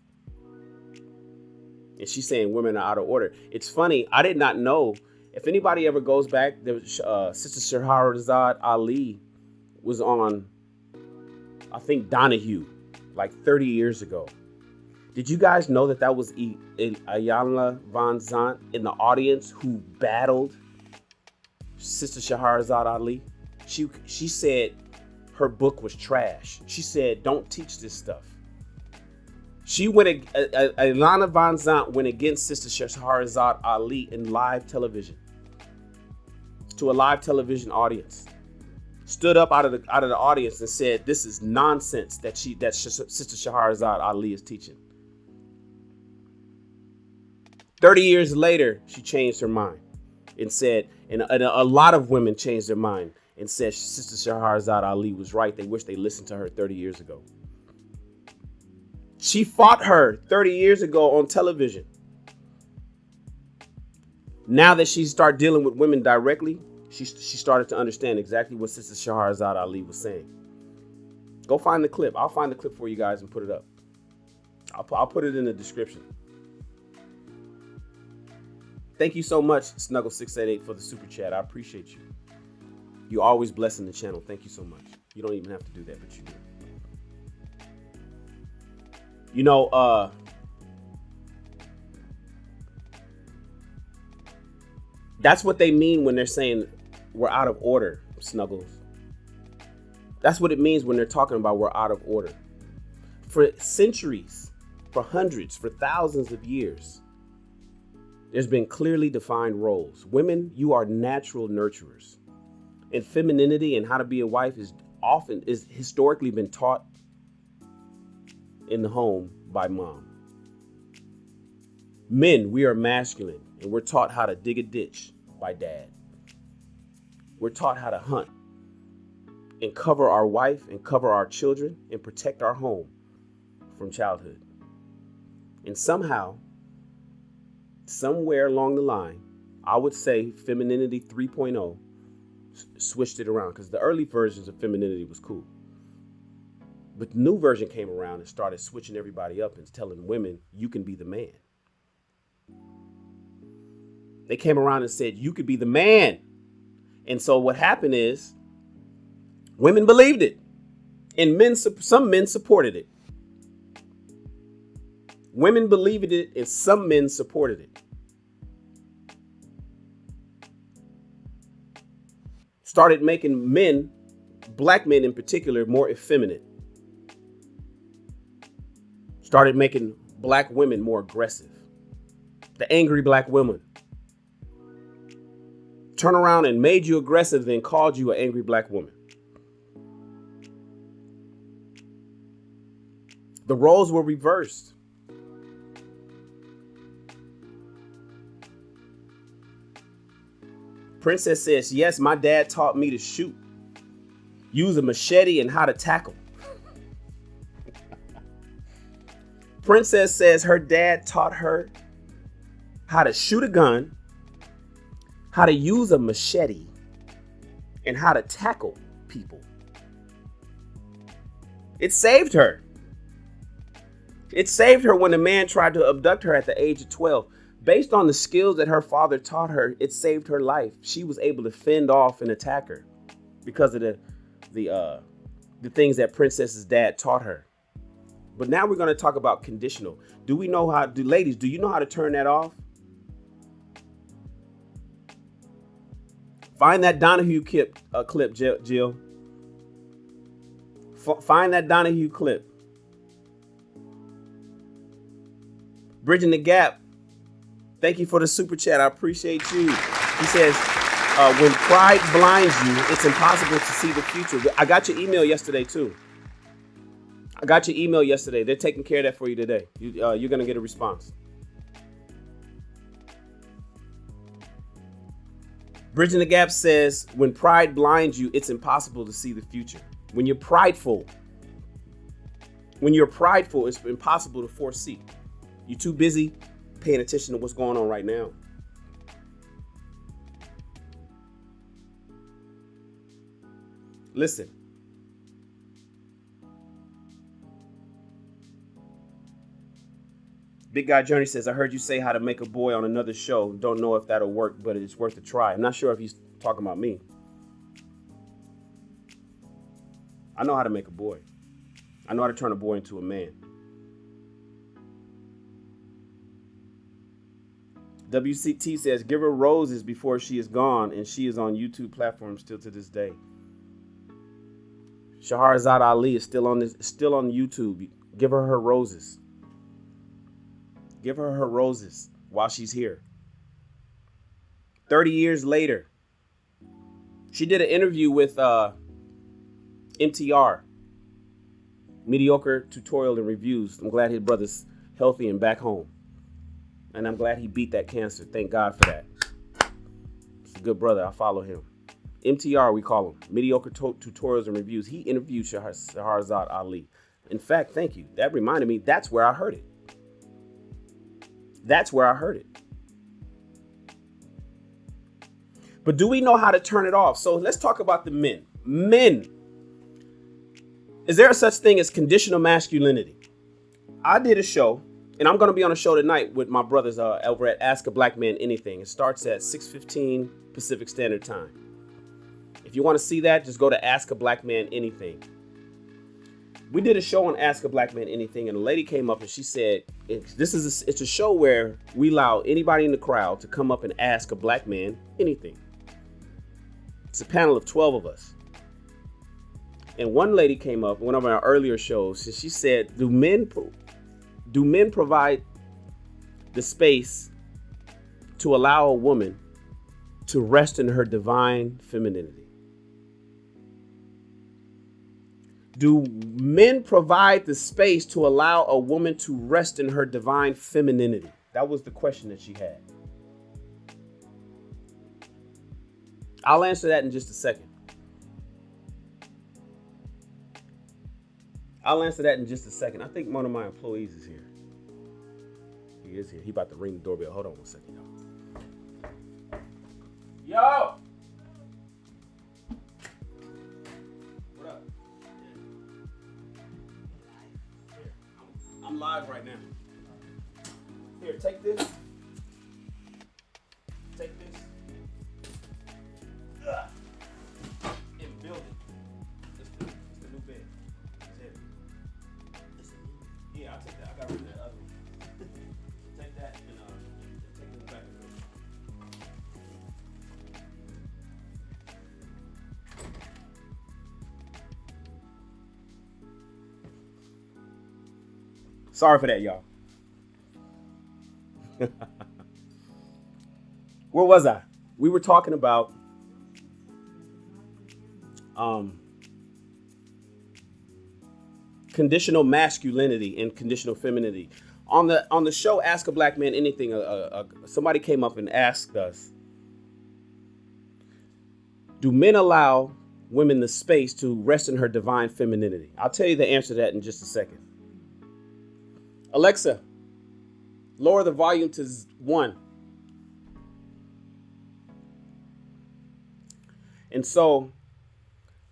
And she's saying women are out of order. It's funny. I did not know. If anybody ever goes back, there was Sister Shahrazad Ali was on, I think, Donahue, like 30 years ago. Did you guys know that was Iyanla Vanzant in the audience who battled Sister Shahrazad Ali? She said her book was trash. She said, don't teach this stuff. Iyanla Vanzant went against Sister Shahrazad Ali in live television, to a live television audience. Stood up out of the audience and said, this is nonsense that Sister Shahrazad Ali is teaching. 30 years later, she changed her mind and said, and a lot of women changed their mind and said Sister Shahrazad Ali was right. They wish they listened to her 30 years ago. She fought her 30 years ago on television. Now that she started dealing with women directly, she started to understand exactly what Sister Shahrazad Ali was saying. Go find the clip. I'll find the clip for you guys and put it up. I'll put it in the description. Thank you so much, Snuggle688, for the super chat. I appreciate you. You're always blessing the channel. Thank you so much. You don't even have to do that, but you do. That's what they mean when they're saying we're out of order, Snuggles. That's what it means when they're talking about we're out of order. For centuries, for hundreds, for thousands of years, there's been clearly defined roles. Women, you are natural nurturers. And femininity and how to be a wife is historically been taught in the home by mom. Men, we are masculine, and we're taught how to dig a ditch by dad. We're taught how to hunt and cover our wife and cover our children and protect our home from childhood. And somehow, somewhere along the line, I would say Femininity 3.0 switched it around, because the early versions of femininity was cool. But the new version came around and started switching everybody up and telling women, you can be the man. They came around and said, you could be the man. And so what happened is women believed it, and some men supported it. Women believed it, and some men supported it. Started making men, black men in particular, more effeminate. Started making black women more aggressive. The angry black woman. Turn around and made you aggressive, then called you an angry black woman. The roles were reversed. Princess says, yes, my dad taught me to shoot, use a machete, and how to tackle. Princess says her dad taught her how to shoot a gun, how to use a machete, and how to tackle people. It saved her. It saved her when a man tried to abduct her at the age of 12. Based on the skills that her father taught her, it saved her life. She was able to fend off an attacker because of the things that Princess's dad taught her. But now we're going to talk about conditional. Ladies, do you know how to turn that off? Find that Donahue clip, Jill. Find that Donahue clip. Bridging the Gap. Thank you for the super chat. I appreciate you. He says, when pride blinds you, it's impossible to see the future. I got your email yesterday, too. They're taking care of that for you today. You're going to get a response. Bridging the Gap says, when pride blinds you, it's impossible to see the future. When you're prideful, it's impossible to foresee. You're too busy paying attention to what's going on right now. Listen. Big Guy Journey says, I heard you say how to make a boy on another show. Don't know if that'll work, but it's worth a try. I'm not sure if he's talking about me. I know how to make a boy. I know how to turn a boy into a man. WCT says, give her roses before she is gone, and she is on YouTube platforms still to this day. Shahrazad Ali is still on YouTube. Give her roses. Give her roses while she's here. 30 years later, she did an interview with MTR, Mediocre Tutorial and Reviews. I'm glad his brother's healthy and back home. And I'm glad he beat that cancer. Thank God for that. He's a good brother. I follow him. MTR, we call him. Mediocre Tutorials and Reviews. He interviewed Shahrazad Ali. In fact, thank you. That reminded me, that's where I heard it. But do we know how to turn it off? So let's talk about the men. Men. Is there a such thing as conditional masculinity? I did a show. And I'm going to be on a show tonight with my brothers over at Ask a Black Man Anything. It starts at 6:15 Pacific Standard Time. If you want to see that, just go to Ask a Black Man Anything. We did a show on Ask a Black Man Anything, and a lady came up and she said, it's a show where we allow anybody in the crowd to come up and ask a black man anything. It's a panel of 12 of us. And one lady came up, one of our earlier shows, and she said, do men provide the space to allow a woman to rest in her divine femininity? Do men provide the space to allow a woman to rest in her divine femininity? That was the question that she had. I'll answer that in just a second. I think one of my employees is here. He is here. He about to ring the doorbell. Hold on one second, y'all. Yo! What up? Here. I'm live right now. Here, take this. Take this. And build it. It's the new bed. It's heavy. Yeah, I'll take that. I got rid of that other one. Take that and take it back. Sorry for that, y'all. Where was I? We were talking about conditional masculinity and conditional femininity. On the show Ask a Black Man Anything, somebody came up and asked us, do men allow women the space to rest in her divine femininity? I'll tell you the answer to that in just a second. Alexa, lower the volume to 1. And so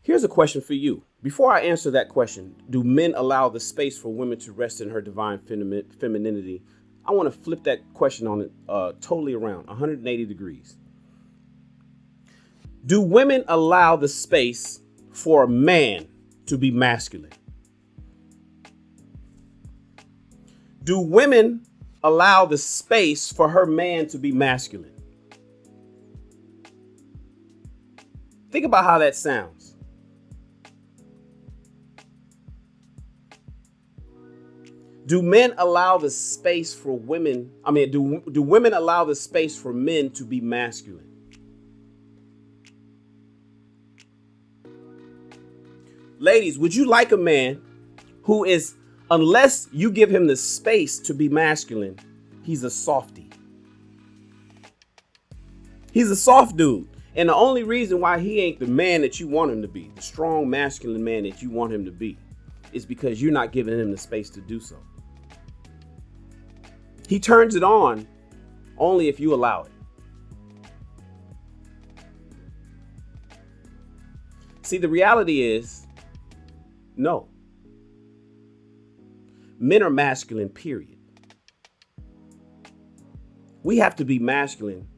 here's a question for you. Before I answer that question, do men allow the space for women to rest in her divine femininity? I want to flip that question on it totally around, 180 degrees. Do women allow the space for a man to be masculine? Do women allow the space for her man to be masculine? Think about how that sounds. Do men allow the space for women? Do women allow the space for men to be masculine? Ladies, would you like a man who is, unless you give him the space to be masculine, he's a softie? He's a soft dude. And the only reason why he ain't the man that you want him to be, the strong masculine man that you want him to be, is because you're not giving him the space to do so. He turns it on only if you allow it. See, the reality is, no. Men are masculine, period. We have to be masculine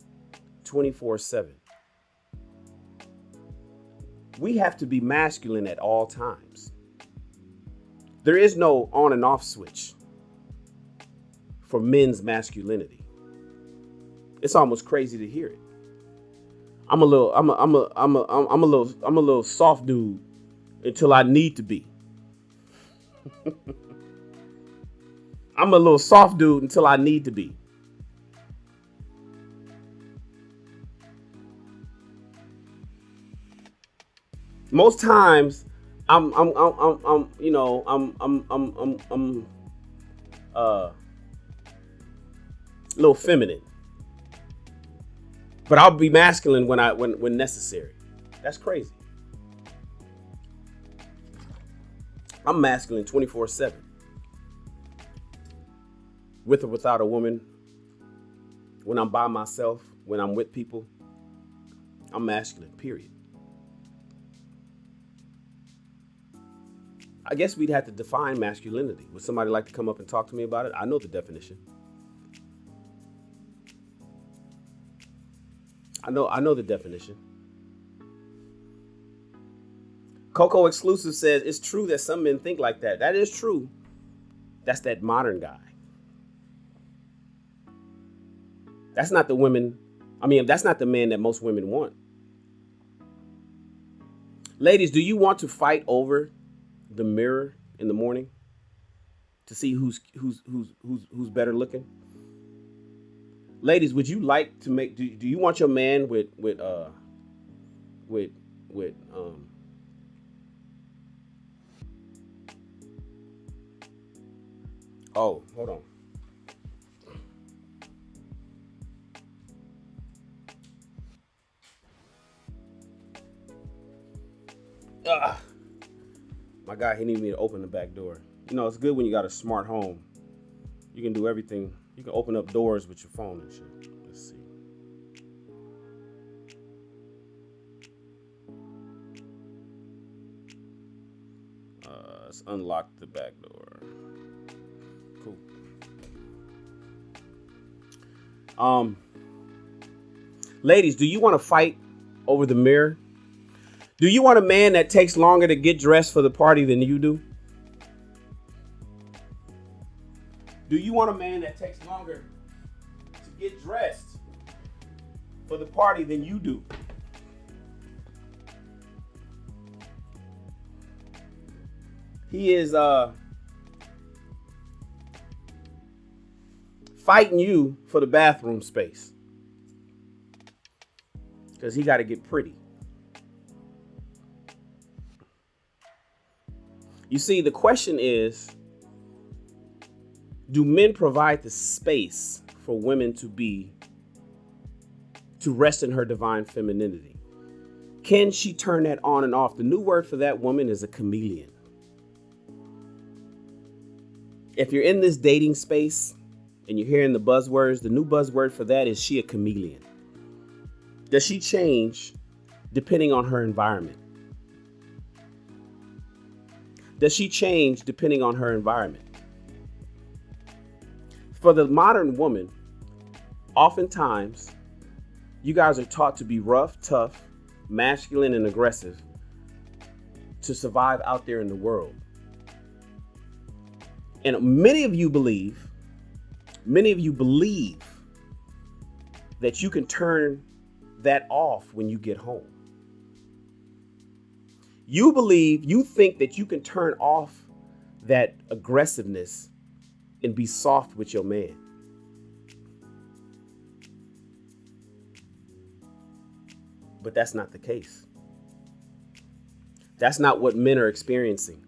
24/7. We have to be masculine at all times. There is no on and off switch for men's masculinity. It's almost crazy to hear it. I'm a little soft dude until I need to be. I'm a little soft dude until I need to be. Most times I'm a little feminine, but I'll be masculine when necessary. That's crazy. I'm masculine 24/7. With or without a woman, when I'm by myself, when I'm with people, I'm masculine, period. I guess we'd have to define masculinity. Would somebody like to come up and talk to me about it? I know the definition. I know the definition. Coco Exclusive says, it's true that some men think like that. That is true. That's that modern guy. That's not the women. I mean, that's not the man that most women want. Ladies, do you want to fight over the mirror in the morning to see who's better looking? Ladies, would you like to make? Do you want your man with Oh, hold on. My guy, he needed me to open the back door. You know, it's good when you got a smart home. You can do everything. You can open up doors with your phone and shit. Let's see. Let's unlock the back door. Cool. Ladies, do you want to fight over the mirror? Do you want a man that takes longer to get dressed for the party than you do? Do you want a man that takes longer to get dressed for the party than you do? He is fighting you for the bathroom space because he got to get pretty. You see, the question is, do men provide the space for women to rest in her divine femininity? Can she turn that on and off? The new word for that woman is a chameleon. If you're in this dating space and you're hearing the buzzwords, the new buzzword for that is she a chameleon. Does she change depending on her environment? Does she change depending on her environment? For the modern woman, oftentimes, you guys are taught to be rough, tough, masculine, and aggressive to survive out there in the world. And many of you believe that you can turn that off when you get home. You think that you can turn off that aggressiveness and be soft with your man. But that's not the case. That's not what men are experiencing.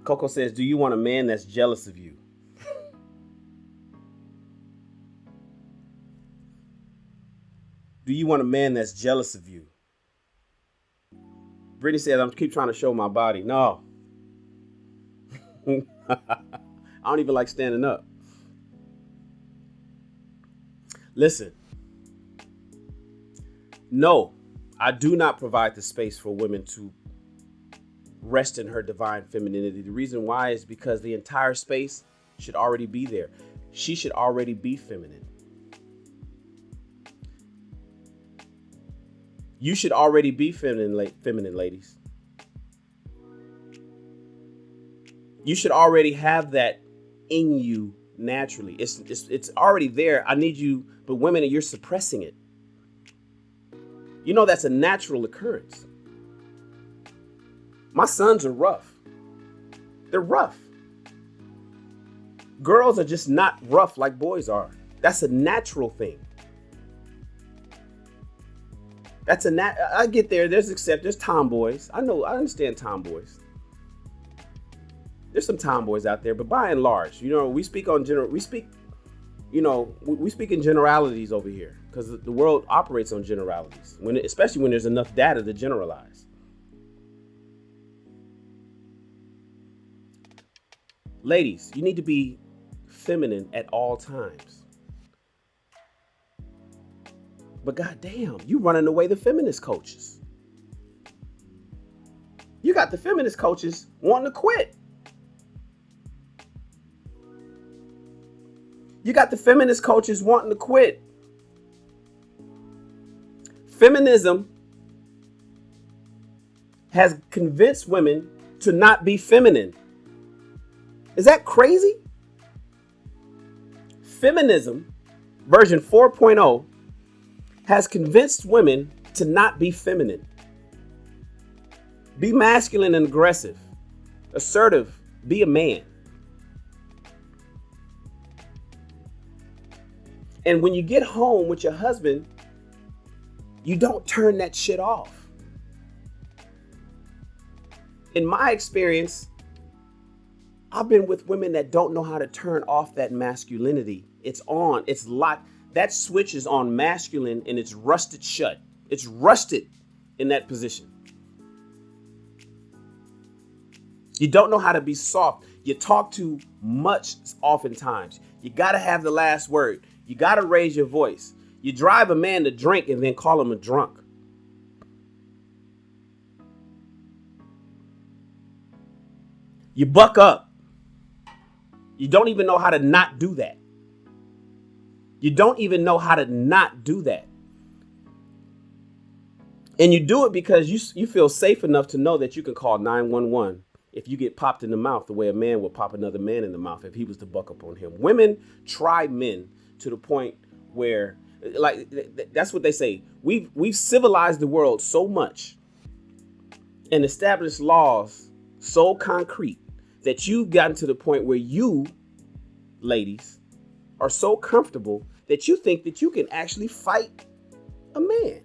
Coco says, do you want a man that's jealous of you? Do you want a man that's jealous of you? Brittany says, I keep trying to show my body. No. I don't even like standing up. Listen. No, I do not provide the space for women to rest in her divine femininity. The reason why is because the entire space should already be there. She should already be feminine. You should already be feminine, ladies. You should already have that in you naturally. It's already there. I need you, but women, you're suppressing it. You know that's a natural occurrence. My sons are rough. They're rough. Girls are just not rough like boys are. That's a natural thing. I get there. There's tomboys. I understand tomboys. There's some tomboys out there, but by and large, we speak in generalities over here because the world operates on generalities. Especially when there's enough data to generalize. Ladies, you need to be feminine at all times. But goddamn, you running away the feminist coaches. You got the feminist coaches wanting to quit. You got the feminist coaches wanting to quit. Feminism has convinced women to not be feminine. Is that crazy? Feminism, version 4.0, has convinced women to not be feminine. Be masculine and aggressive, assertive, be a man. And when you get home with your husband, you don't turn that shit off. In my experience, I've been with women that don't know how to turn off that masculinity. It's on, it's locked. That switch is on masculine and it's rusted shut. It's rusted in that position. You don't know how to be soft. You talk too much oftentimes. You got to have the last word. You got to raise your voice. You drive a man to drink and then call him a drunk. You buck up. You don't even know how to not do that. You don't even know how to not do that. And you do it because you feel safe enough to know that you can call 911 if you get popped in the mouth the way a man would pop another man in the mouth if he was to buck up on him. Women try men to the point where, like, that's what they say. We've civilized the world so much and established laws so concrete that you've gotten to the point where you, ladies, are so comfortable that you think that you can actually fight a man.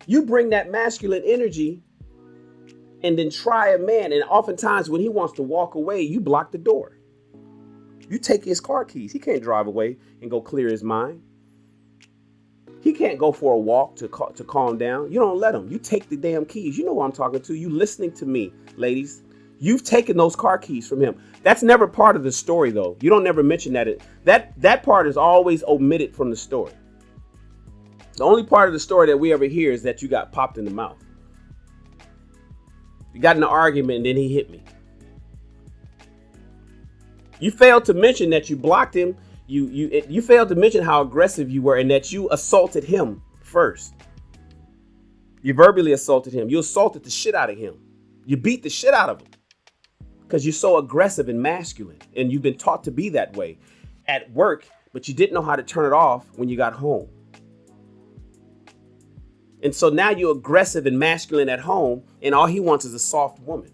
You bring that masculine energy and then try a man. And oftentimes when he wants to walk away, you block the door. You take his car keys. He can't drive away and go clear his mind. He can't go for a walk to calm down. You don't let him. You take the damn keys. You know who I'm talking to. You listening to me, ladies. You've taken those car keys from him. That's never part of the story, though. You don't never mention that. That part is always omitted from the story. The only part of the story that we ever hear is that you got popped in the mouth. You got in an argument and then he hit me. You failed to mention that you blocked him. You failed to mention how aggressive you were and that you assaulted him first. You verbally assaulted him. You assaulted the shit out of him. You beat the shit out of him because you're so aggressive and masculine and you've been taught to be that way at work, but you didn't know how to turn it off when you got home. And so now you're aggressive and masculine at home and all he wants is a soft woman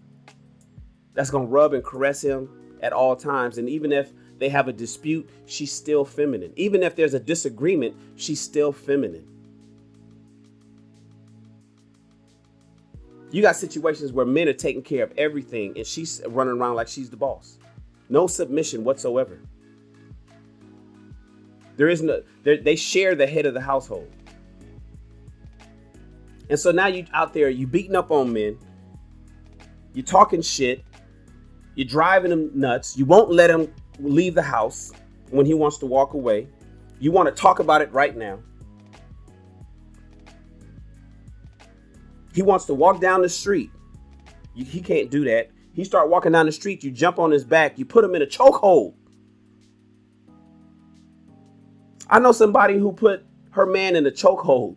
that's going to rub and caress him at all times. And even if they have a dispute, she's still feminine. Even if there's a disagreement, she's still feminine. You got situations where men are taking care of everything and she's running around like she's the boss. No submission whatsoever. There is no, they share the head of the household. And so now you out there, you beating up on men, you're talking shit, you're driving him nuts, you won't let him leave the house when he wants to walk away. You want to talk about it right now. He wants to walk down the street. He can't do that. He start walking down the street, you jump on his back, you put him in a chokehold. I know somebody who put her man in a chokehold.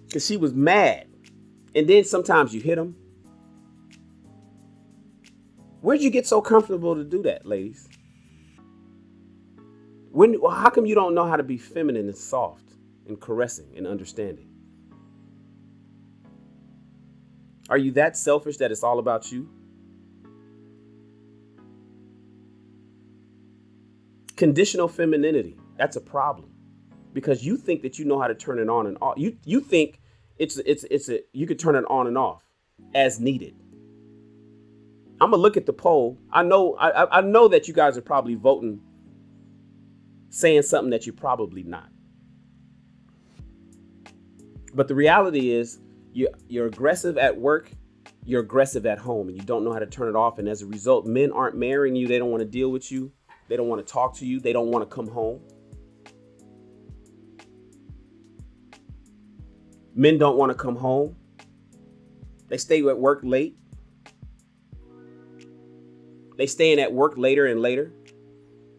Because she was mad. And then sometimes you hit him. Where'd you get so comfortable to do that, ladies? How come you don't know how to be feminine and soft and caressing and understanding? Are you that selfish that it's all about you? Conditional femininity, that's a problem. Because you think that you know how to turn it on and off. You think you could turn it on and off as needed. I'm gonna look at the poll. I know that you guys are probably voting, saying something that you're probably not. But the reality is, you're aggressive at work, you're aggressive at home, and you don't know how to turn it off. And as a result, men aren't marrying you. They don't want to deal with you. They don't want to talk to you. They don't want to come home. Men don't want to come home. They stay at work late. They staying at work later and later.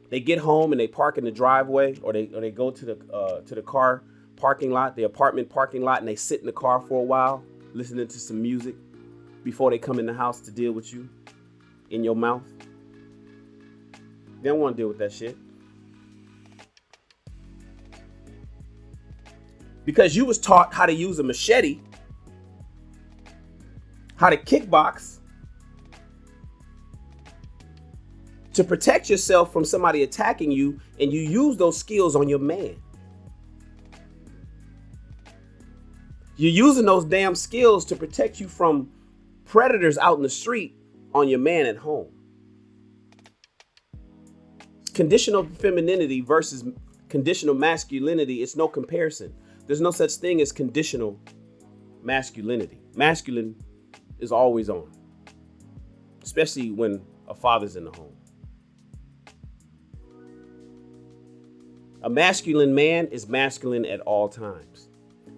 They get home and they park in the driveway, or they go to the car parking lot, the apartment parking lot, and they sit in the car for a while, listening to some music before they come in the house to deal with you in your mouth. They don't want to deal with that shit. Because you was taught how to use a machete, how to kickbox, to protect yourself from somebody attacking you, and you use those skills on your man. You're using those damn skills to protect you from predators out in the street on your man at home. Conditional femininity versus conditional masculinity, it's no comparison. There's no such thing as conditional masculinity. Masculine is always on, especially when a father's in the home. A masculine man is masculine at all times.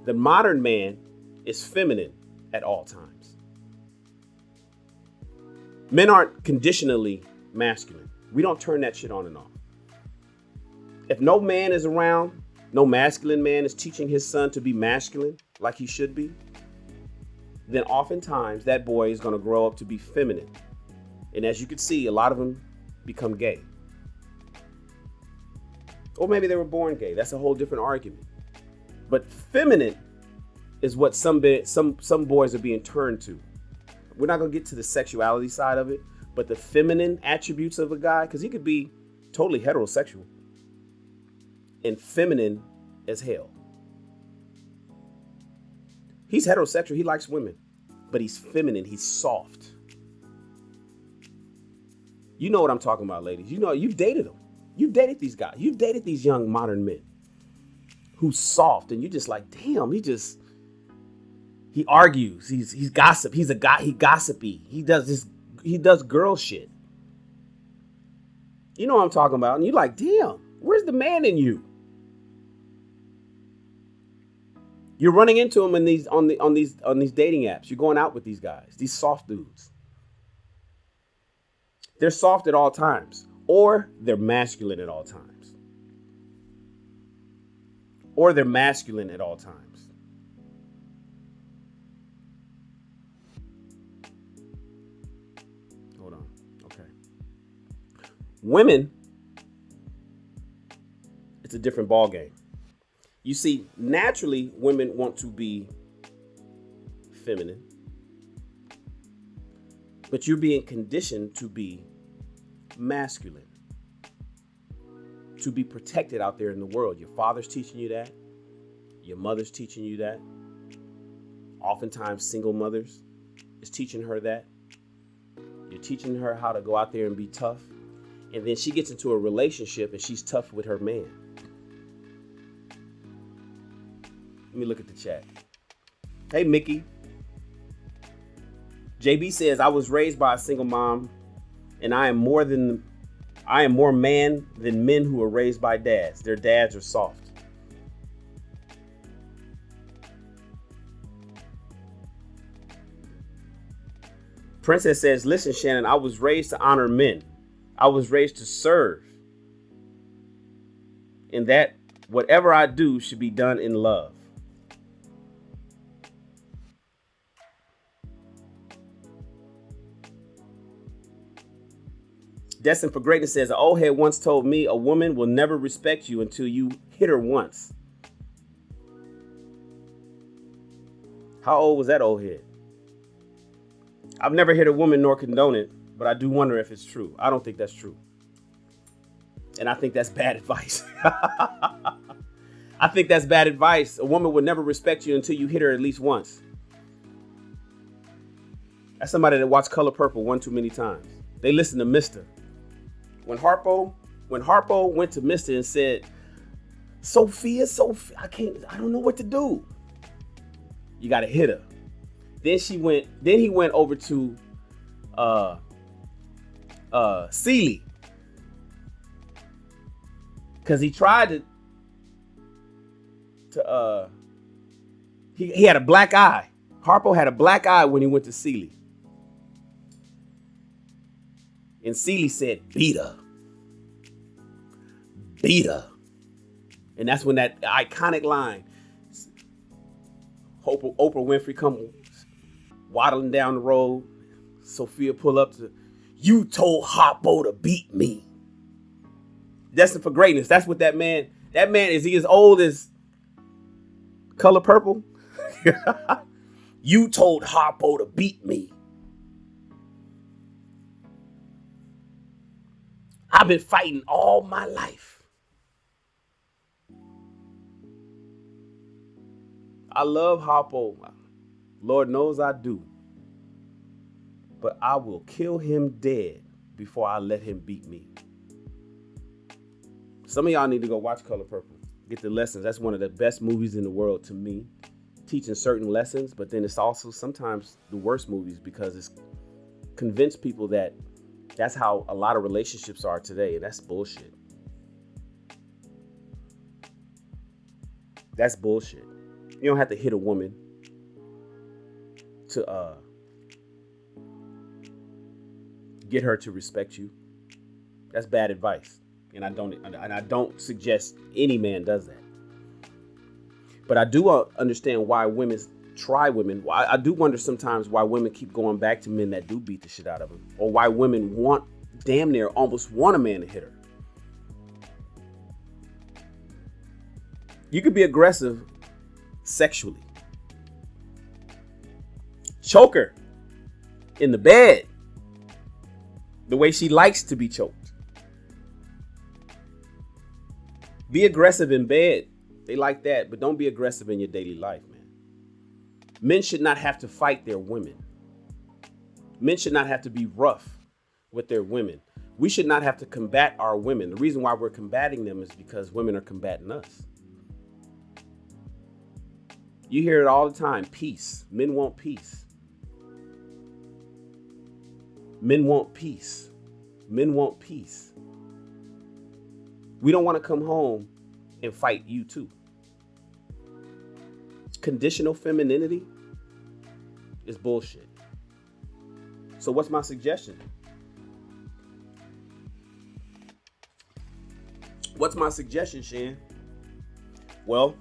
The modern man is feminine at all times. Men aren't conditionally masculine. We don't turn that shit on and off. If no man is around, no masculine man is teaching his son to be masculine like he should be, then oftentimes that boy is going to grow up to be feminine. And as you can see, a lot of them become gay. Or maybe they were born gay. That's a whole different argument. But feminine is what some boys are being turned to. We're not going to get to the sexuality side of it, but the feminine attributes of a guy, because he could be totally heterosexual and feminine as hell. He's heterosexual. He likes women, but he's feminine. He's soft. You know what I'm talking about, ladies. You know, you've dated them. You've dated these guys. You've dated these young modern men who's soft, and you're just like, damn, he argues. He's gossip. He's a guy. He gossipy. He does girl shit. You know what I'm talking about. And you're like, damn, where's the man in you? You're running into them on these dating apps. You're going out with these guys, these soft dudes. They're soft at all times, or they're masculine at all times. Or they're masculine at all times. Hold on. Okay. Women, it's a different ball game. You see, naturally, women want to be feminine, but you're being conditioned to be masculine, to be protected out there in the world. Your father's teaching you that. Your mother's teaching you that. Oftentimes, single mothers is teaching her that. You're teaching her how to go out there and be tough. And then she gets into a relationship and she's tough with her man. Let me look at the chat. Hey, Mickey. JB says, I was raised by a single mom, and I am more man than men who are raised by dads. Their dads are soft. Princess says, listen, Shannon, I was raised to honor men. I was raised to serve. And that whatever I do should be done in love. Destined for Greatness says, an old head once told me a woman will never respect you until you hit her once. How old was that old head? I've never hit a woman nor condone it, but I do wonder if it's true. I don't think that's true. And I think that's bad advice. I think that's bad advice. A woman would never respect you until you hit her at least once. That's somebody that watched Color Purple one too many times. They listen to Mr. When Harpo went to Mr. and said, Sophia, I don't know what to do. You got to hit her. Then he went over to Celie. Cause he tried to he had a black eye. Harpo had a black eye when he went to Celie. And Celie said, beat her. Beat her. And that's when that iconic line, Oprah Winfrey come waddling down the road. Sophia pull up to, you told Harpo to beat me. Destined for greatness. That's what that man, is he as old as Color Purple? You told Harpo to beat me. I've been fighting all my life. I love Harpo. Lord knows I do. But I will kill him dead before I let him beat me. Some of y'all need to go watch Color Purple. Get the lessons. That's one of the best movies in the world to me. Teaching certain lessons, but then it's also sometimes the worst movies because it's convinced people that that's how a lot of relationships are today. And that's bullshit. That's bullshit. You don't have to hit a woman to get her to respect you. That's bad advice. And I don't suggest any man does that. But I do understand why women try women. I do wonder sometimes why women keep going back to men that do beat the shit out of them. Or why women damn near almost want a man to hit her. You could be aggressive sexually. Choke her in the bed the way she likes to be choked. Be aggressive in bed. They like that, but don't be aggressive in your daily life, man. Men should not have to fight their women. Men should not have to be rough with their women. We should not have to combat our women. The reason why we're combating them is because women are combating us. You hear it all the time. Peace. Men want peace. Men want peace. Men want peace. We don't want to come home and fight you too. Conditional femininity is bullshit. So what's my suggestion? What's my suggestion, Shan? Well,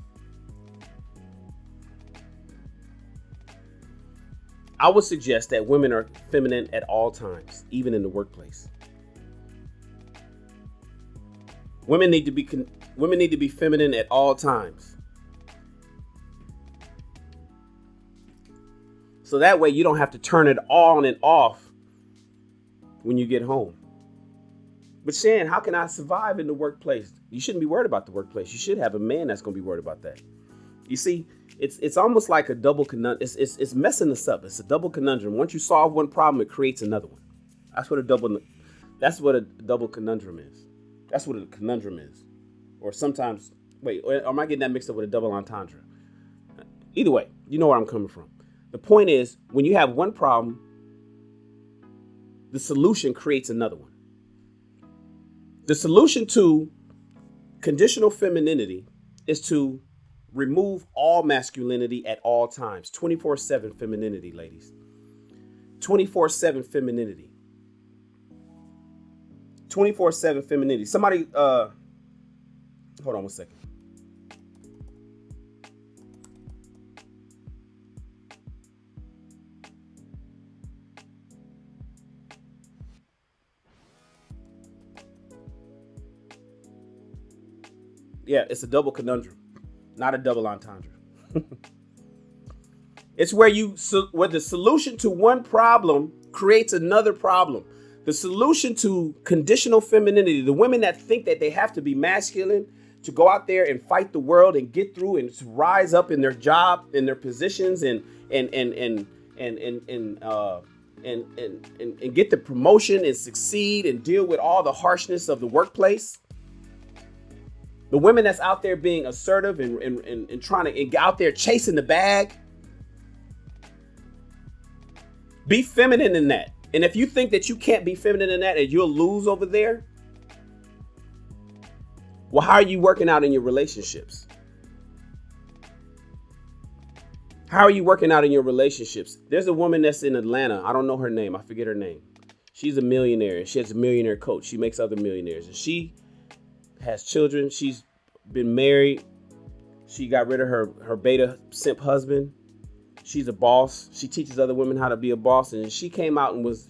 I would suggest that women are feminine at all times, even in the workplace. Women need to be feminine at all times. So that way you don't have to turn it on and off when you get home. But Shan, how can I survive in the workplace? You shouldn't be worried about the workplace. You should have a man that's going to be worried about that. You see, it's almost like a double conundrum. It's messing us up. It's a double conundrum. Once you solve one problem, it creates another one. That's what a double conundrum is. That's what a conundrum is. Or sometimes, or am I getting that mixed up with a double entendre? Either way, you know where I'm coming from. The point is, when you have one problem, the solution creates another one. The solution to conditional femininity is to remove all masculinity at all times. 24/7 femininity, ladies. 24/7 femininity. 24/7 femininity. Somebody, hold on one second. Yeah, it's a double conundrum, not a double entendre. It's where the solution to one problem creates another problem. The solution to conditional femininity, the women that think that they have to be masculine to go out there and fight the world and get through and to rise up in their job, in their positions, and get the promotion and succeed and deal with all the harshness of the workplace. The women that's out there being assertive and trying to get out there chasing the bag. Be feminine in that. And if you think that you can't be feminine in that and you'll lose over there, well, how are you working out in your relationships? How are you working out in your relationships? There's a woman that's in Atlanta. I don't know her name. I forget her name. She's a millionaire. She has a millionaire coach. She makes other millionaires. And she has children. She's been married. She got rid of her beta simp husband. She's a boss. She teaches other women how to be a boss. And she came out and was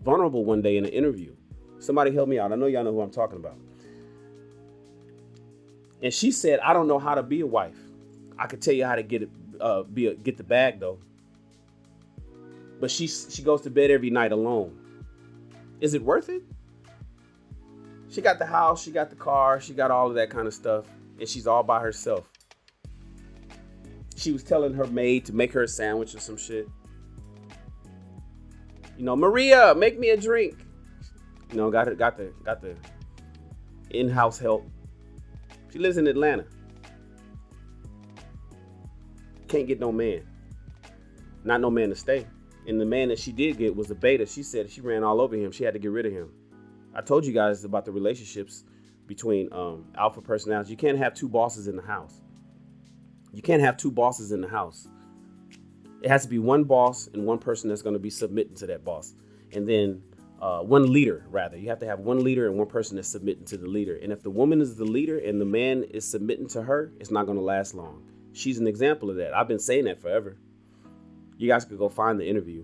vulnerable one day in an interview. Somebody help me out. I know y'all know who I'm talking about. And she said, I don't know how to be a wife. I could tell you how to get the bag though. But she goes to bed every night alone. Is it worth it? She got the house, she got the car, she got all of that kind of stuff, and she's all by herself. She was telling her maid to make her a sandwich or some shit. You know, Maria, make me a drink. You know, got the in-house help. She lives in Atlanta. Can't get no man. Not no man to stay. And the man that she did get was a beta. She said she ran all over him. She had to get rid of him. I told you guys about the relationships between alpha personalities. You can't have two bosses in the house. You can't have two bosses in the house. It has to be one boss and one person that's going to be submitting to that boss. And then one leader, rather. You have to have one leader and one person that's submitting to the leader. And if the woman is the leader and the man is submitting to her, it's not going to last long. She's an example of that. I've been saying that forever. You guys could go find the interview.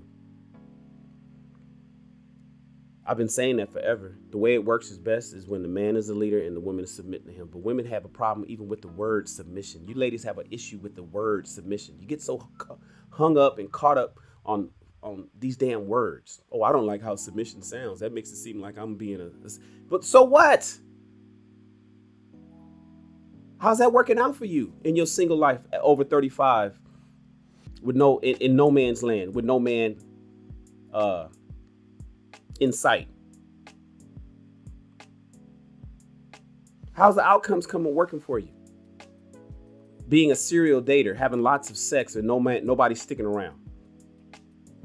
I've been saying that forever. The way it works is best is when the man is the leader and the woman is submitting to him. But women have a problem even with the word submission. You ladies have an issue with the word submission. You get so hung up and caught up on these damn words. Oh, I don't like how submission sounds. That makes it seem like I'm being but so what? How's that working out for you in your single life at over 35 with in no man's land, with no man in sight? How's the outcomes coming working for you? Being a serial dater, having lots of sex and nobody sticking around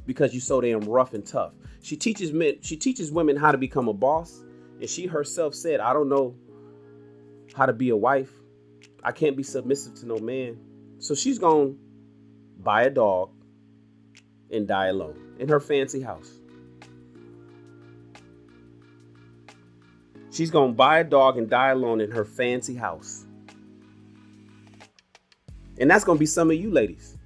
because you so damn rough and tough. She teaches women how to become a boss, and she herself said, I don't know how to be a wife. I can't be submissive to no man. So she's gonna buy a dog and die alone in her fancy house. She's gonna buy a dog and die alone in her fancy house. And that's gonna be some of you ladies,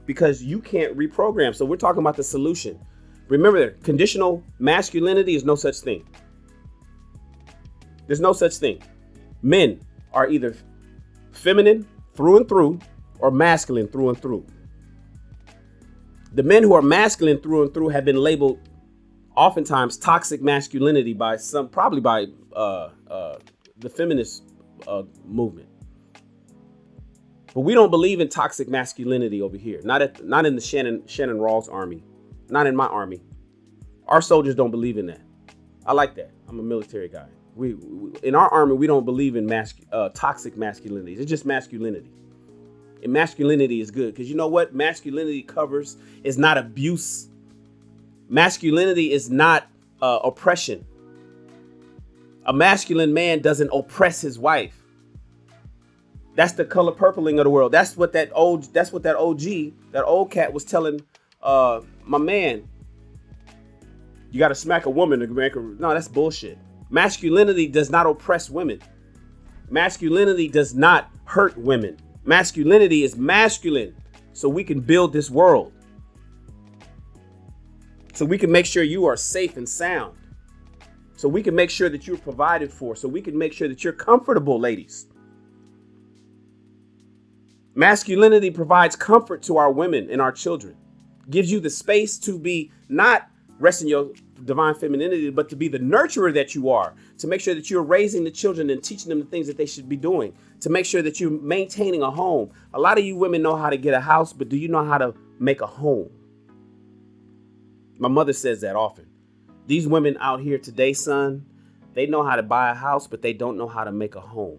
because you can't reprogram. So we're talking about the solution. Remember, conditional masculinity is no such thing. There's no such thing. Men are either feminine through and through or masculine through and through. The men who are masculine through and through have been labeled oftentimes toxic masculinity by the feminist movement. But we don't believe in toxic masculinity over here. Not in the Shannon Rawls army. Not in my army. Our soldiers don't believe in that. I like that. I'm a military guy. We in our army, we don't believe in toxic masculinity. It's just masculinity. And masculinity is good because you know what? Masculinity is not abuse. Masculinity is not oppression. A masculine man doesn't oppress his wife. That's the color purpling of the world. That's what that old cat was telling my man. You got to smack a woman to make her. No, that's bullshit. Masculinity does not oppress women. Masculinity does not hurt women. Masculinity is masculine so we can build this world. So we can make sure you are safe and sound. So we can make sure that you're provided for. So we can make sure that you're comfortable, ladies. Masculinity provides comfort to our women and our children. Gives you the space to be not resting your divine femininity, but to be the nurturer that you are, to make sure that you're raising the children and teaching them the things that they should be doing, to make sure that you're maintaining a home. A lot of you women know how to get a house, but do you know how to make a home? My mother says that often. These women out here today, son, they know how to buy a house, but they don't know how to make a home.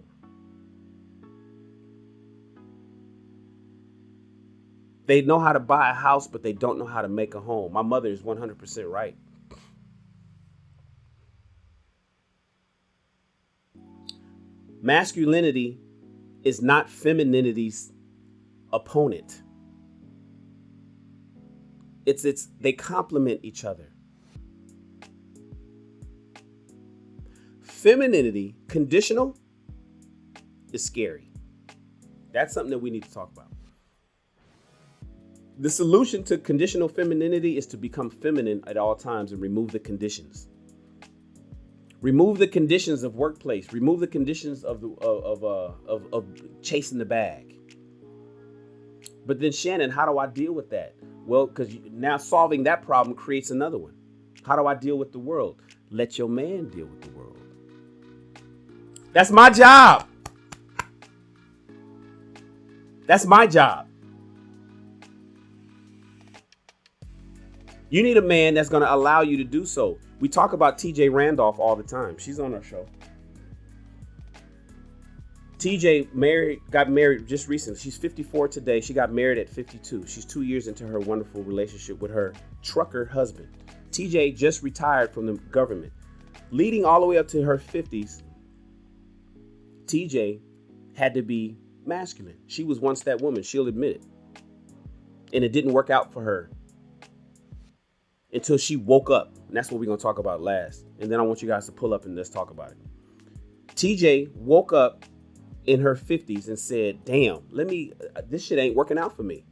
They know how to buy a house, but they don't know how to make a home. My mother is 100% right. Masculinity is not femininity's opponent. They complement each other. Femininity, conditional, is scary. That's something that we need to talk about. The solution to conditional femininity is to become feminine at all times and remove the conditions. Remove the conditions of workplace. Remove the conditions of chasing the bag. But then, Shannon, how do I deal with that? Well, because now solving that problem creates another one. How do I deal with the world? Let your man deal with the world. That's my job. That's my job. You need a man that's going to allow you to do so. We talk about TJ Randolph all the time. She's on our show. TJ got married just recently. She's 54 today. She got married at 52. She's 2 years into her wonderful relationship with her trucker husband. TJ just retired from the government. Leading all the way up to her 50s, TJ had to be masculine. She was once that woman. She'll admit it. And it didn't work out for her until she woke up. And that's what we're going to talk about last. And then I want you guys to pull up and let's talk about it. TJ woke up in her 50s and said, damn, this shit ain't working out for me.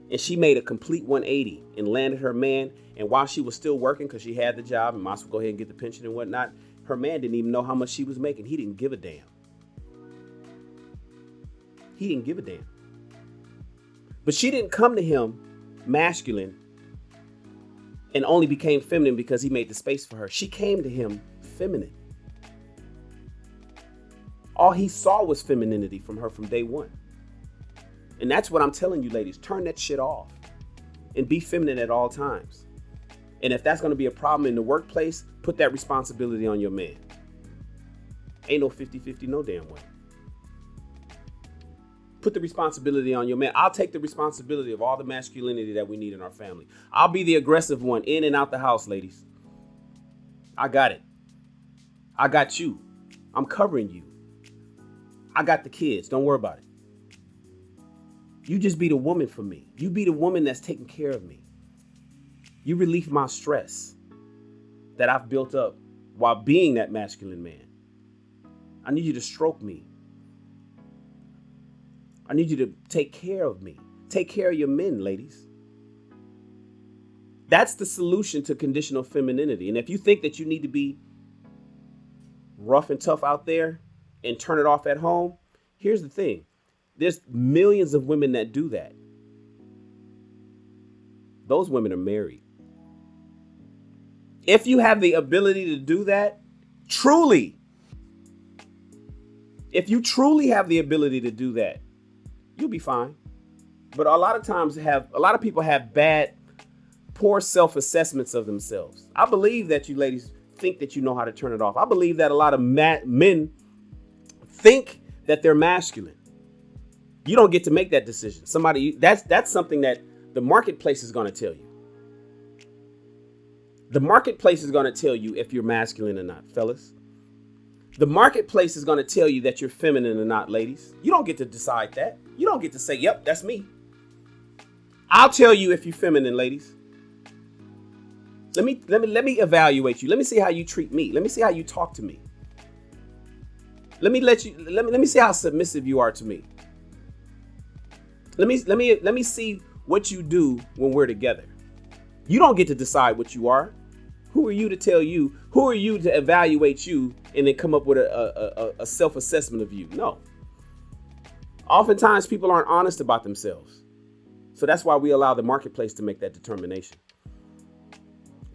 And she made a complete 180 and landed her man. And while she was still working, because she had the job and might as well go ahead and get the pension and whatnot, her man didn't even know how much she was making. He didn't give a damn. He didn't give a damn. But she didn't come to him masculine and only became feminine because he made the space for her. She came to him feminine. All he saw was femininity from her from day one. And that's what I'm telling you, ladies. Turn that shit off and be feminine at all times. And if that's going to be a problem in the workplace, put that responsibility on your man. Ain't no 50-50 no damn way. Put the responsibility on your man. I'll take the responsibility of all the masculinity that we need in our family. I'll be the aggressive one in and out the house, ladies. I got it. I got you. I'm covering you. I got the kids. Don't worry about it. You just be the woman for me. You be the woman that's taking care of me. You relieve my stress that I've built up while being that masculine man. I need you to stroke me. I need you to take care of me. Take care of your men, ladies. That's the solution to conditional femininity. And if you think that you need to be rough and tough out there and turn it off at home, here's the thing. There's millions of women that do that. Those women are married. If you have the ability to do that, truly, if you truly have the ability to do that, you'll be fine. But a lot of people have poor self-assessments of themselves. I believe that you ladies think that you know how to turn it off. I believe that a lot of men think that they're masculine. You don't get to make that decision. That's something that the marketplace is going to tell you. The marketplace is going to tell you if you're masculine or not, fellas. The marketplace is going to tell you that you're feminine or not, ladies. You don't get to decide that. You don't get to say, yep, that's me. I'll tell you if you're feminine, ladies. Let me evaluate you. Let me see how you treat me. Let me see how you talk to me. Let me see how submissive you are to me. Let me see what you do when we're together. You don't get to decide what you are. Who are you to tell you? Who are you to evaluate you and then come up with a self-assessment of you? No. Oftentimes people aren't honest about themselves. So that's why we allow the marketplace to make that determination.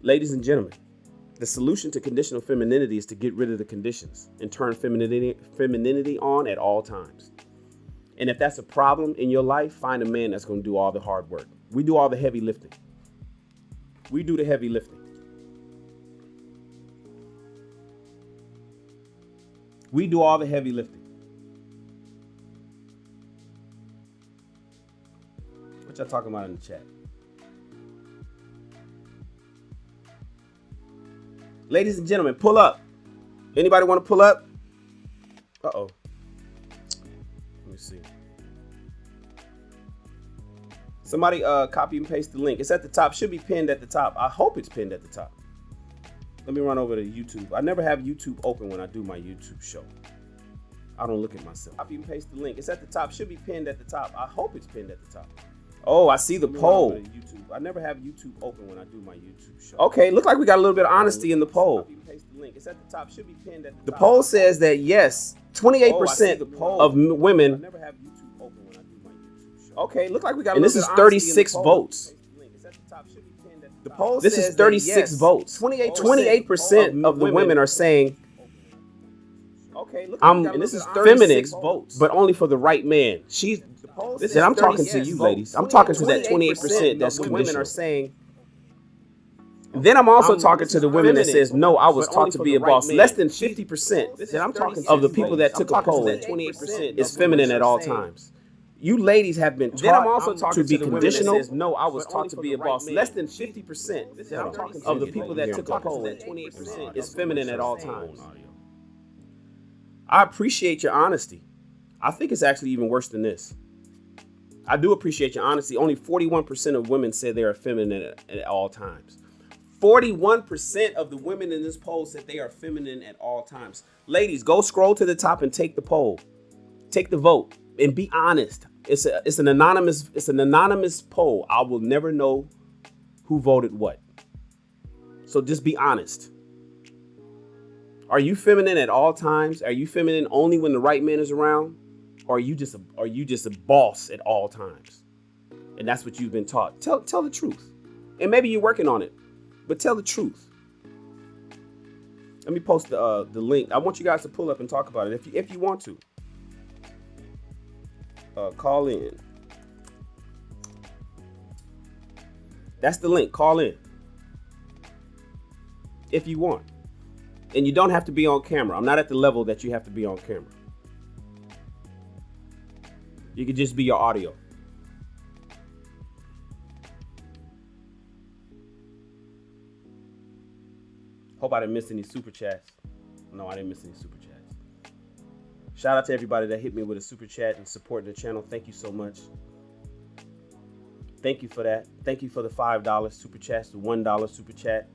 Ladies and gentlemen, the solution to conditional femininity is to get rid of the conditions and turn femininity on at all times. And if that's a problem in your life, find a man that's going to do all the hard work. We do all the heavy lifting. We do the heavy lifting. We do all the heavy lifting. What y'all talking about in the chat? Ladies and gentlemen, pull up. Anybody want to pull up? Uh-oh. Let me see. Somebody copy and paste the link. It's at the top. Should be pinned at the top. I hope it's pinned at the top. Let me run over to YouTube. I never have YouTube open when I do my YouTube show. I don't look at myself. Copy and paste the link. It's at the top. Should be pinned at the top. I hope it's pinned at the top. Oh, I see the poll. YouTube. I never have YouTube open when I do my YouTube show. Okay, look like we got a little bit of honesty in the poll. Copy and paste the link. It's at the top. Should be pinned at the top. The poll says that yes, 28% of women. I never have YouTube open when I do my YouTube show. Okay, look like we got a little bit of honesty in the poll. And this is 36 votes. The poll says this is 36 votes. 28% of the women are saying, okay, look, and this is feminine votes, but only for the right man. Listen, I'm talking to you, ladies. I'm talking to that 28% that's women are saying. Then I'm also talking to the women that says, no, I was taught to be a boss. Less than 50% I'm talking of the people that took a poll, that 28% is feminine at all times. You ladies have been taught to be conditional. No, I was taught to be a boss. Less than 50% of the people that took a poll, that 28% is feminine at all times. I appreciate your honesty. I think it's actually even worse than this. I do appreciate your honesty. Only 41% of women say they are feminine at all times. 41% of the women in this poll said they are feminine at all times. Ladies, go scroll to the top and take the poll. Take the vote and be honest. It's an anonymous poll. I will never know who voted what. So just be honest. Are you feminine at all times? Are you feminine only when the right man is around? Or are you just a boss at all times? And that's what you've been taught. Tell the truth. And maybe you're working on it, but tell the truth. Let me post the link. I want you guys to pull up and talk about it if you want to. Call in. That's the link. Call in if you want. And you don't have to be on camera. I'm not at the level that you have to be on camera. You could just be your audio. Hope I didn't miss any super chats. No, I didn't miss any super chats. Shout out to everybody that hit me with a super chat and supporting the channel. Thank you so much. Thank you for that. Thank you for the $5 super chats, the $1 super chat,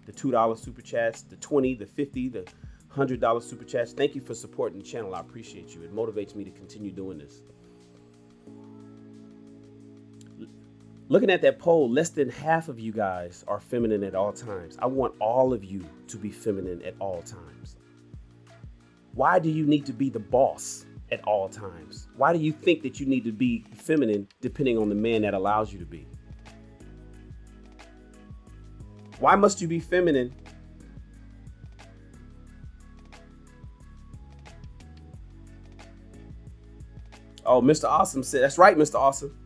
the $2 super chats, the $20, the $50, the $100 super chats. Thank you for supporting the channel. I appreciate you. It motivates me to continue doing this. Looking at that poll, less than half of you guys are feminine at all times. I want all of you to be feminine at all times. Why do you need to be the boss at all times? Why do you think that you need to be feminine depending on the man that allows you to be? Why must you be feminine? Oh, Mr. Awesome said, that's right, Mr. Awesome.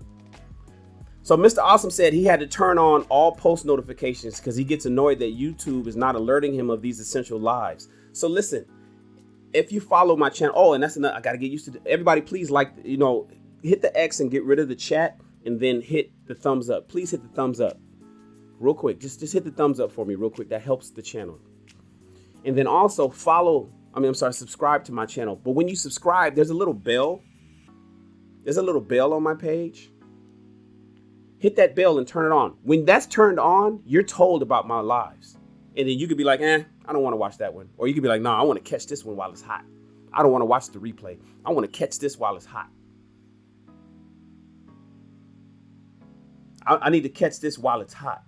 So Mr. Awesome said he had to turn on all post notifications because he gets annoyed that YouTube is not alerting him of these essential lives. So listen, if you follow my channel, oh, and that's another, I got to get used to everybody. Please hit the X and get rid of the chat and then hit the thumbs up. Please hit the thumbs up real quick. Just hit the thumbs up for me real quick. That helps the channel. And then also subscribe to my channel. But when you subscribe, there's a little bell. There's a little bell on my page. Hit that bell and turn it on. When that's turned on, you're told about my lives. And then you could be like, I don't want to watch that one. Or you could be like, no, I want to catch this one while it's hot. I don't want to watch the replay. I want to catch this while it's hot. I need to catch this while it's hot.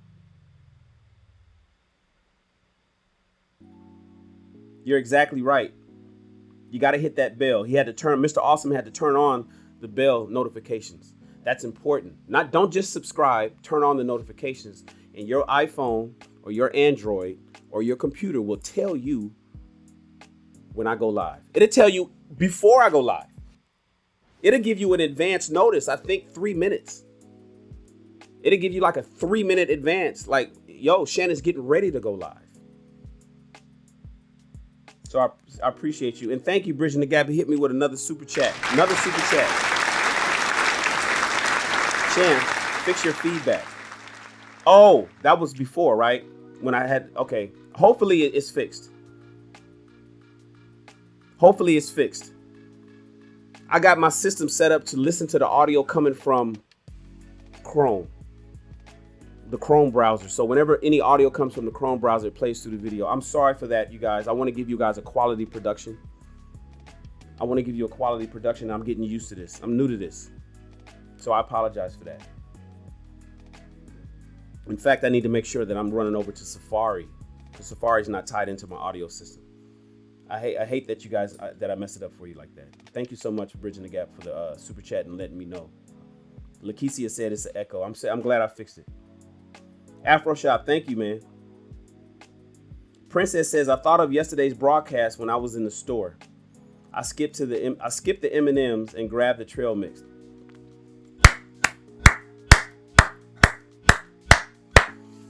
You're exactly right. You got to hit that bell. Mr. Awesome had to turn on the bell notifications. That's important. Don't just subscribe, turn on the notifications, and your iPhone or your Android or your computer will tell you when I go live. It'll tell you before I go live. It'll give you an advance notice, I think 3 minutes. It'll give you like a 3-minute advance, like, yo, Shannon's getting ready to go live. So I appreciate you. And thank you, Bridging the Gap. He hit me with another super chat. Shan, fix your feedback. Oh, that was before, right? When I had, okay. Hopefully it's fixed. I got my system set up to listen to the audio coming from Chrome. The Chrome browser. So whenever any audio comes from the Chrome browser, it plays through the video. I'm sorry for that, you guys. I want to give you guys a quality production. I'm getting used to this. I'm new to this. So I apologize for that. In fact, I need to make sure that I'm running over to Safari, because Safari's not tied into my audio system. I hate that you guys, that I messed it up for you like that. Thank you so much for bridging the gap for the super chat and letting me know. Lakeisha said it's an echo. I'm glad I fixed it. Afro Shop, thank you, man. Princess says, I thought of yesterday's broadcast when I was in the store. I skipped the M&Ms and grabbed the trail mix.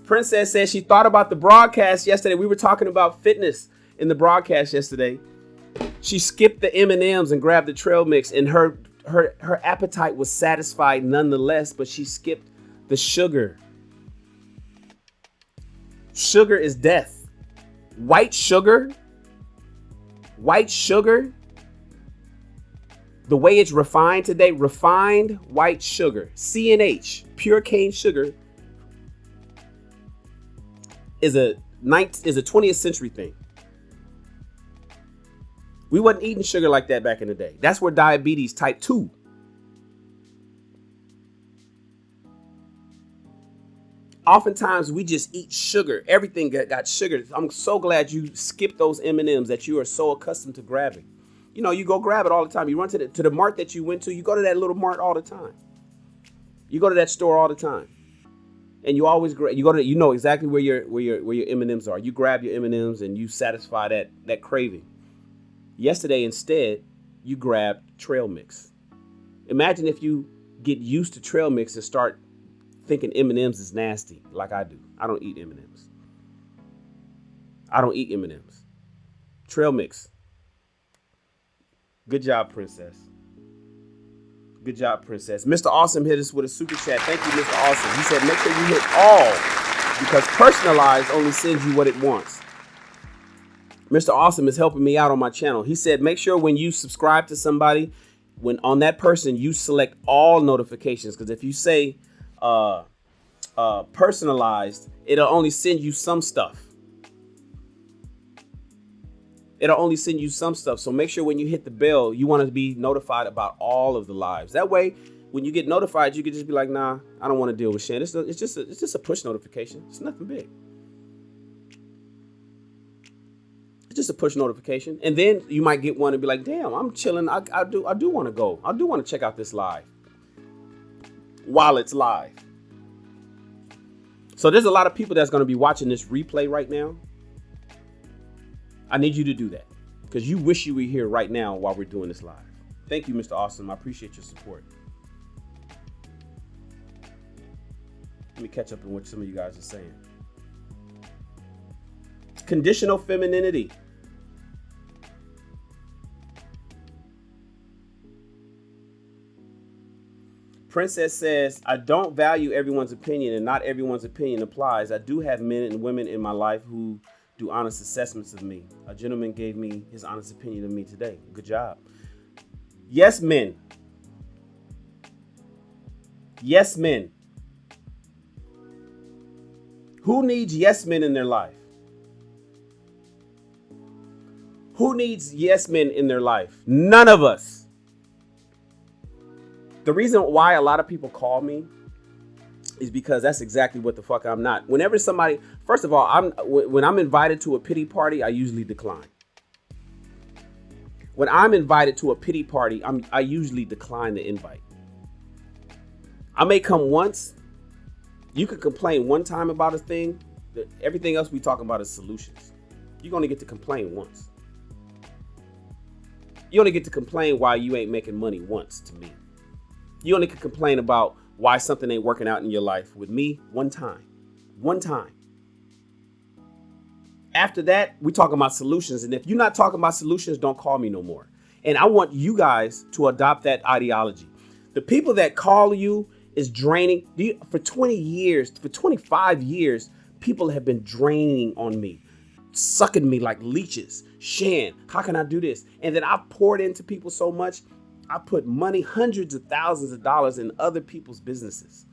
Princess says she thought about the broadcast yesterday. We were talking about fitness in the broadcast yesterday. She skipped the M&Ms and grabbed the trail mix, and her appetite was satisfied nonetheless, but she skipped the sugar. Sugar is death. White sugar, the way it's refined today, refined white sugar, CNH, pure cane sugar, is a 20th century thing. We wasn't eating sugar like that back in the day. That's where diabetes type 2. Oftentimes we just eat sugar. Everything got sugar. I'm so glad you skipped those M&Ms that you are so accustomed to grabbing. You know, you go grab it all the time. You run to the mart that you went to. You go to that little mart all the time. You go to that store all the time. And you always you know exactly where your M&Ms are. You grab your M&Ms and you satisfy that craving. Yesterday, instead, you grabbed trail mix. Imagine if you get used to trail mix and start thinking M&Ms is nasty, like I do. I don't eat M&Ms. Trail mix. Good job, Princess. Mr. Awesome hit us with a super chat. Thank you, Mr. Awesome. He said, make sure you hit all, because personalized only sends you what it wants. Mr. Awesome is helping me out on my channel. He said, make sure when you subscribe to somebody, when on that person, you select all notifications. Because if you say personalized, it'll only send you some stuff. So make sure when you hit the bell, you want to be notified about all of the lives. That way, when you get notified, you can just be like, nah, I don't want to deal with Shan. It's just a push notification. It's nothing big. It's just a push notification. And then you might get one and be like, damn, I'm chilling. I do want to go. I do want to check out this live while it's live. So there's a lot of people that's going to be watching this replay right now. I need you to do that because you wish you were here right now while we're doing this live. Thank you, Mr. Awesome. I appreciate your support. Let me catch up on what some of you guys are saying. Conditional femininity. Princess says, I don't value everyone's opinion and not everyone's opinion applies. I do have men and women in my life who do honest assessments of me. A gentleman gave me his honest opinion of me today. Good job. Yes, men. Yes, men. Who needs yes men in their life? Who needs yes men in their life? None of us. The reason why a lot of people call me is because that's exactly what the fuck I'm not. Whenever somebody, first of all, when I'm invited to a pity party, I usually decline. When I'm invited to a pity party, I usually decline the invite. I may come once. You could complain one time about a thing. Everything else we talk about is solutions. You're going to get to complain once. You only get to complain why you ain't making money once to me. You only can complain about why something ain't working out in your life with me one time. One time. After that, we talking about solutions. And if you're not talking about solutions, don't call me no more. And I want you guys to adopt that ideology. The people that call you is draining. For 20 years, for 25 years, people have been draining on me, sucking me like leeches. Shan, how can I do this? And then I poured into people so much. I put money, hundreds of thousands of dollars in other people's businesses.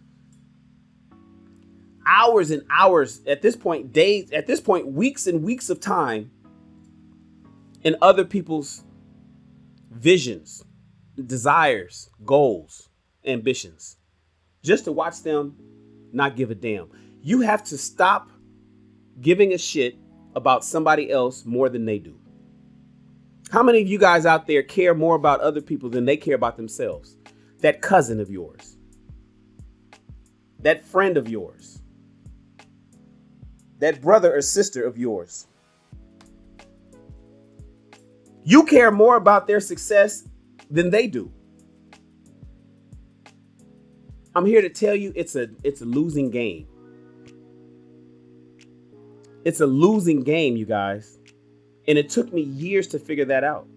hours and hours, at this point, days, at this point, weeks and weeks of time in other people's visions, desires, goals, ambitions, just to watch them not give a damn. You have to stop giving a shit about somebody else more than they do. How many of you guys out there care more about other people than they care about themselves? That cousin of yours, that friend of yours, that brother or sister of yours. You care more about their success than they do. I'm here to tell you it's a losing game. It's a losing game, you guys. And it took me years to figure that out.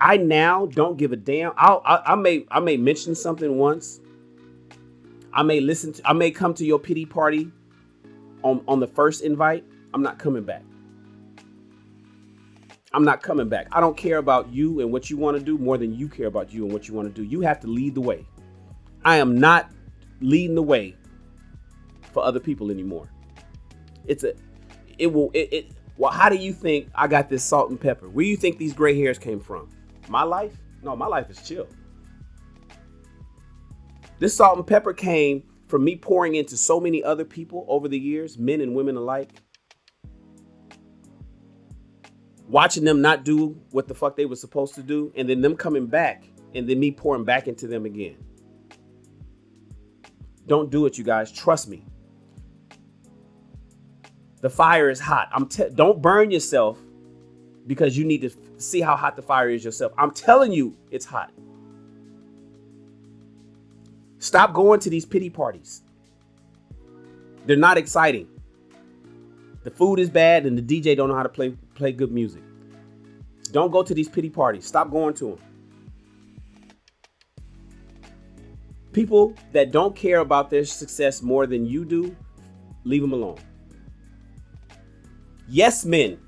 I now don't give a damn. I may mention something once. I may come to your pity party on the first invite. I'm not coming back. I'm not coming back. I don't care about you and what you want to do more than you care about you and what you want to do. You have to lead the way. I am not leading the way for other people anymore. Well, how do you think I got this salt and pepper? Where do you think these gray hairs came from? My life? No, my life is chill. This salt and pepper came from me pouring into so many other people over the years, men and women alike. Watching them not do what the fuck they were supposed to do, and then them coming back, and then me pouring back into them again. Don't do it, you guys. Trust me. The fire is hot. Don't burn yourself because you need to see how hot the fire is yourself. I'm telling you, it's hot. Stop going to these pity parties. They're not exciting. The food is bad and the DJ don't know how to play good music. Don't go to these pity parties. Stop going to them. People that don't care about their success more than you do, leave them alone. Yes, men.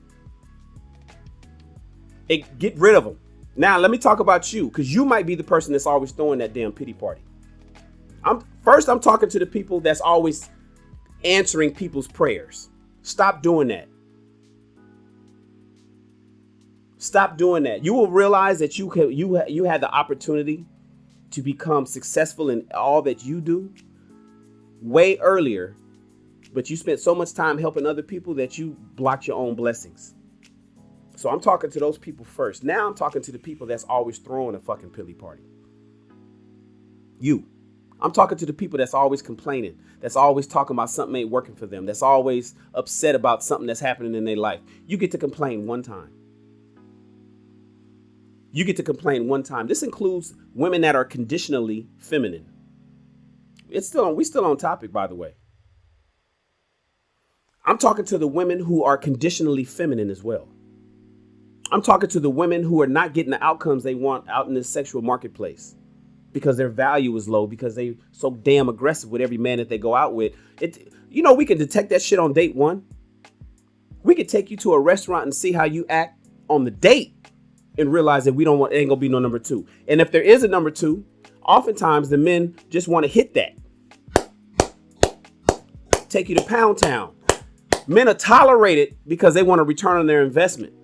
Get rid of them. Now, let me talk about you, because you might be the person that's always throwing that damn pity party. I'm talking to the people that's always answering people's prayers. Stop doing that. Stop doing that. You will realize that you had the opportunity to become successful in all that you do way earlier, but you spent so much time helping other people that you blocked your own blessings. So I'm talking to those people first. Now I'm talking to the people that's always throwing a fucking pity party. I'm talking to the people that's always complaining, that's always talking about something ain't working for them, that's always upset about something that's happening in their life. You get to complain one time. You get to complain one time. This includes women that are conditionally feminine. We still on topic, by the way. I'm talking to the women who are conditionally feminine as well. I'm talking to the women who are not getting the outcomes they want out in this sexual marketplace because their value is low, because they so damn aggressive with every man that they go out with. We can detect that shit on date one. We could take you to a restaurant and see how you act on the date and realize that ain't gonna be no number two. And if there is a number two, oftentimes the men just want to hit that. Take you to Pound Town. Men are tolerated because they want to return on their investment.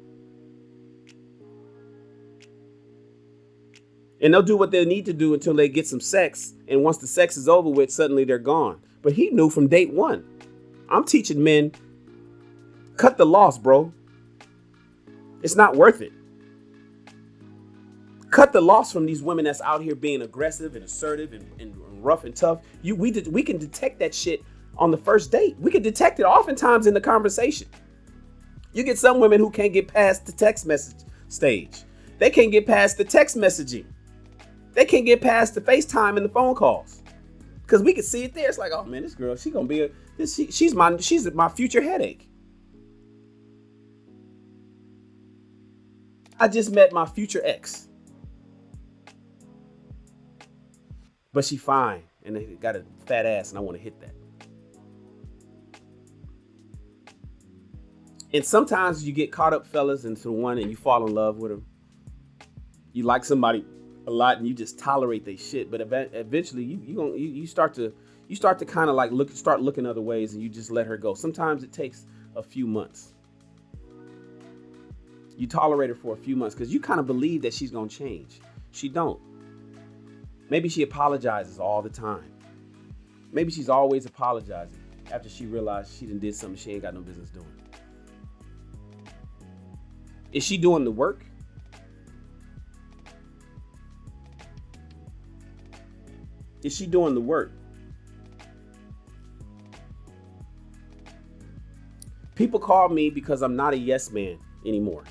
And they'll do what they need to do until they get some sex. And once the sex is over with, suddenly they're gone. But he knew from date one. I'm teaching men, cut the loss, bro. It's not worth it. Cut the loss from these women that's out here being aggressive and assertive and rough and tough. We can detect that shit on the first date. We can detect it oftentimes in the conversation. You get some women who can't get past the text message stage. They can't get past the text messaging. They can't get past the FaceTime and the phone calls. Because we can see it there. It's like, oh man, this girl, she's gonna be she's my future headache. I just met my future ex. But she fine and they got a fat ass and I want to hit that. And sometimes you get caught up, fellas, into one and you fall in love with them. You like somebody a lot and you just tolerate their shit, but eventually you start to You start to kind of like start looking other ways, and you just let her go. Sometimes it takes a few months. You tolerate her for a few months because you kind of believe that she's going to change. She don't. Maybe she apologizes all the time. Maybe she's always apologizing after she realized she done did something she ain't got no business doing. Is she doing the work? Is she doing the work? People call me because I'm not a yes man anymore.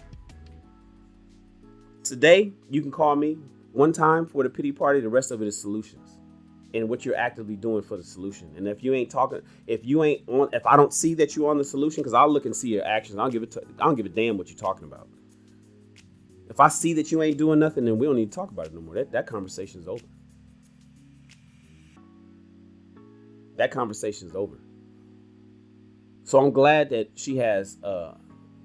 Today, you can call me one time for the pity party. The rest of it is solutions and what you're actively doing for the solution. And if you ain't talking, if I don't see that you're on the solution, because I'll look and see your actions. I don't give a damn what you're talking about. If I see that you ain't doing nothing, then we don't need to talk about it no more. That conversation is over. That conversation is over. So I'm glad that she has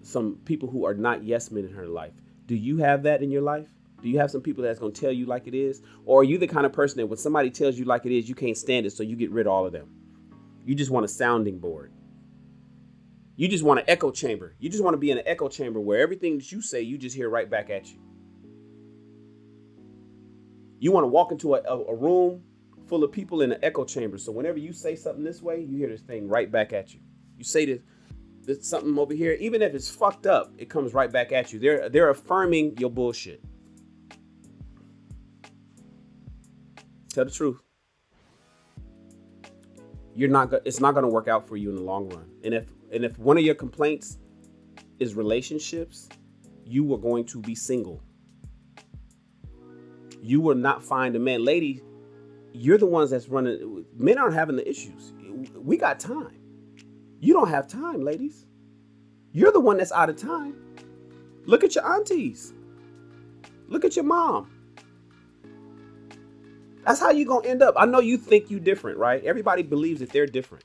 some people who are not yes men in her life. Do you have that in your life? Do you have some people that's going to tell you like it is? Or are you the kind of person that when somebody tells you like it is, you can't stand it, so you get rid of all of them? You just want a sounding board. You just want an echo chamber. You just want to be in an echo chamber where everything that you say, you just hear right back at you. You want to walk into a room full of people in an echo chamber. So whenever you say something this way, you hear this thing right back at you. You say this something over here, even if it's fucked up, it comes right back at you. They're affirming your bullshit. Tell the truth. It's not going to work out for you in the long run. And if one of your complaints is relationships, you are going to be single. You will not find a man. Lady, you're the ones that's running. Men aren't having the issues. We got time. You don't have time, ladies. You're the one that's out of time. Look at your aunties. Look at your mom. That's how you're going to end up. I know you think you're different, right? Everybody believes that they're different.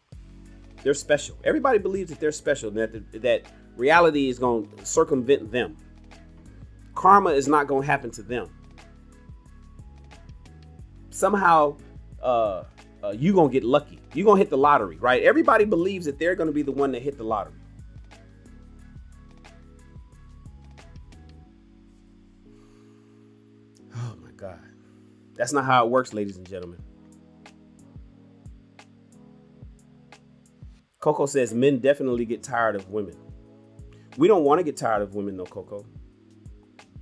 They're special. Everybody believes that they're special, that reality is going to circumvent them. Karma is not going to happen to them. Somehow, you're going to get lucky. You're going to hit the lottery, right? Everybody believes that they're going to be the one that hit the lottery. Oh, my God. That's not how it works, ladies and gentlemen. Coco says men definitely get tired of women. We don't want to get tired of women, though, Coco.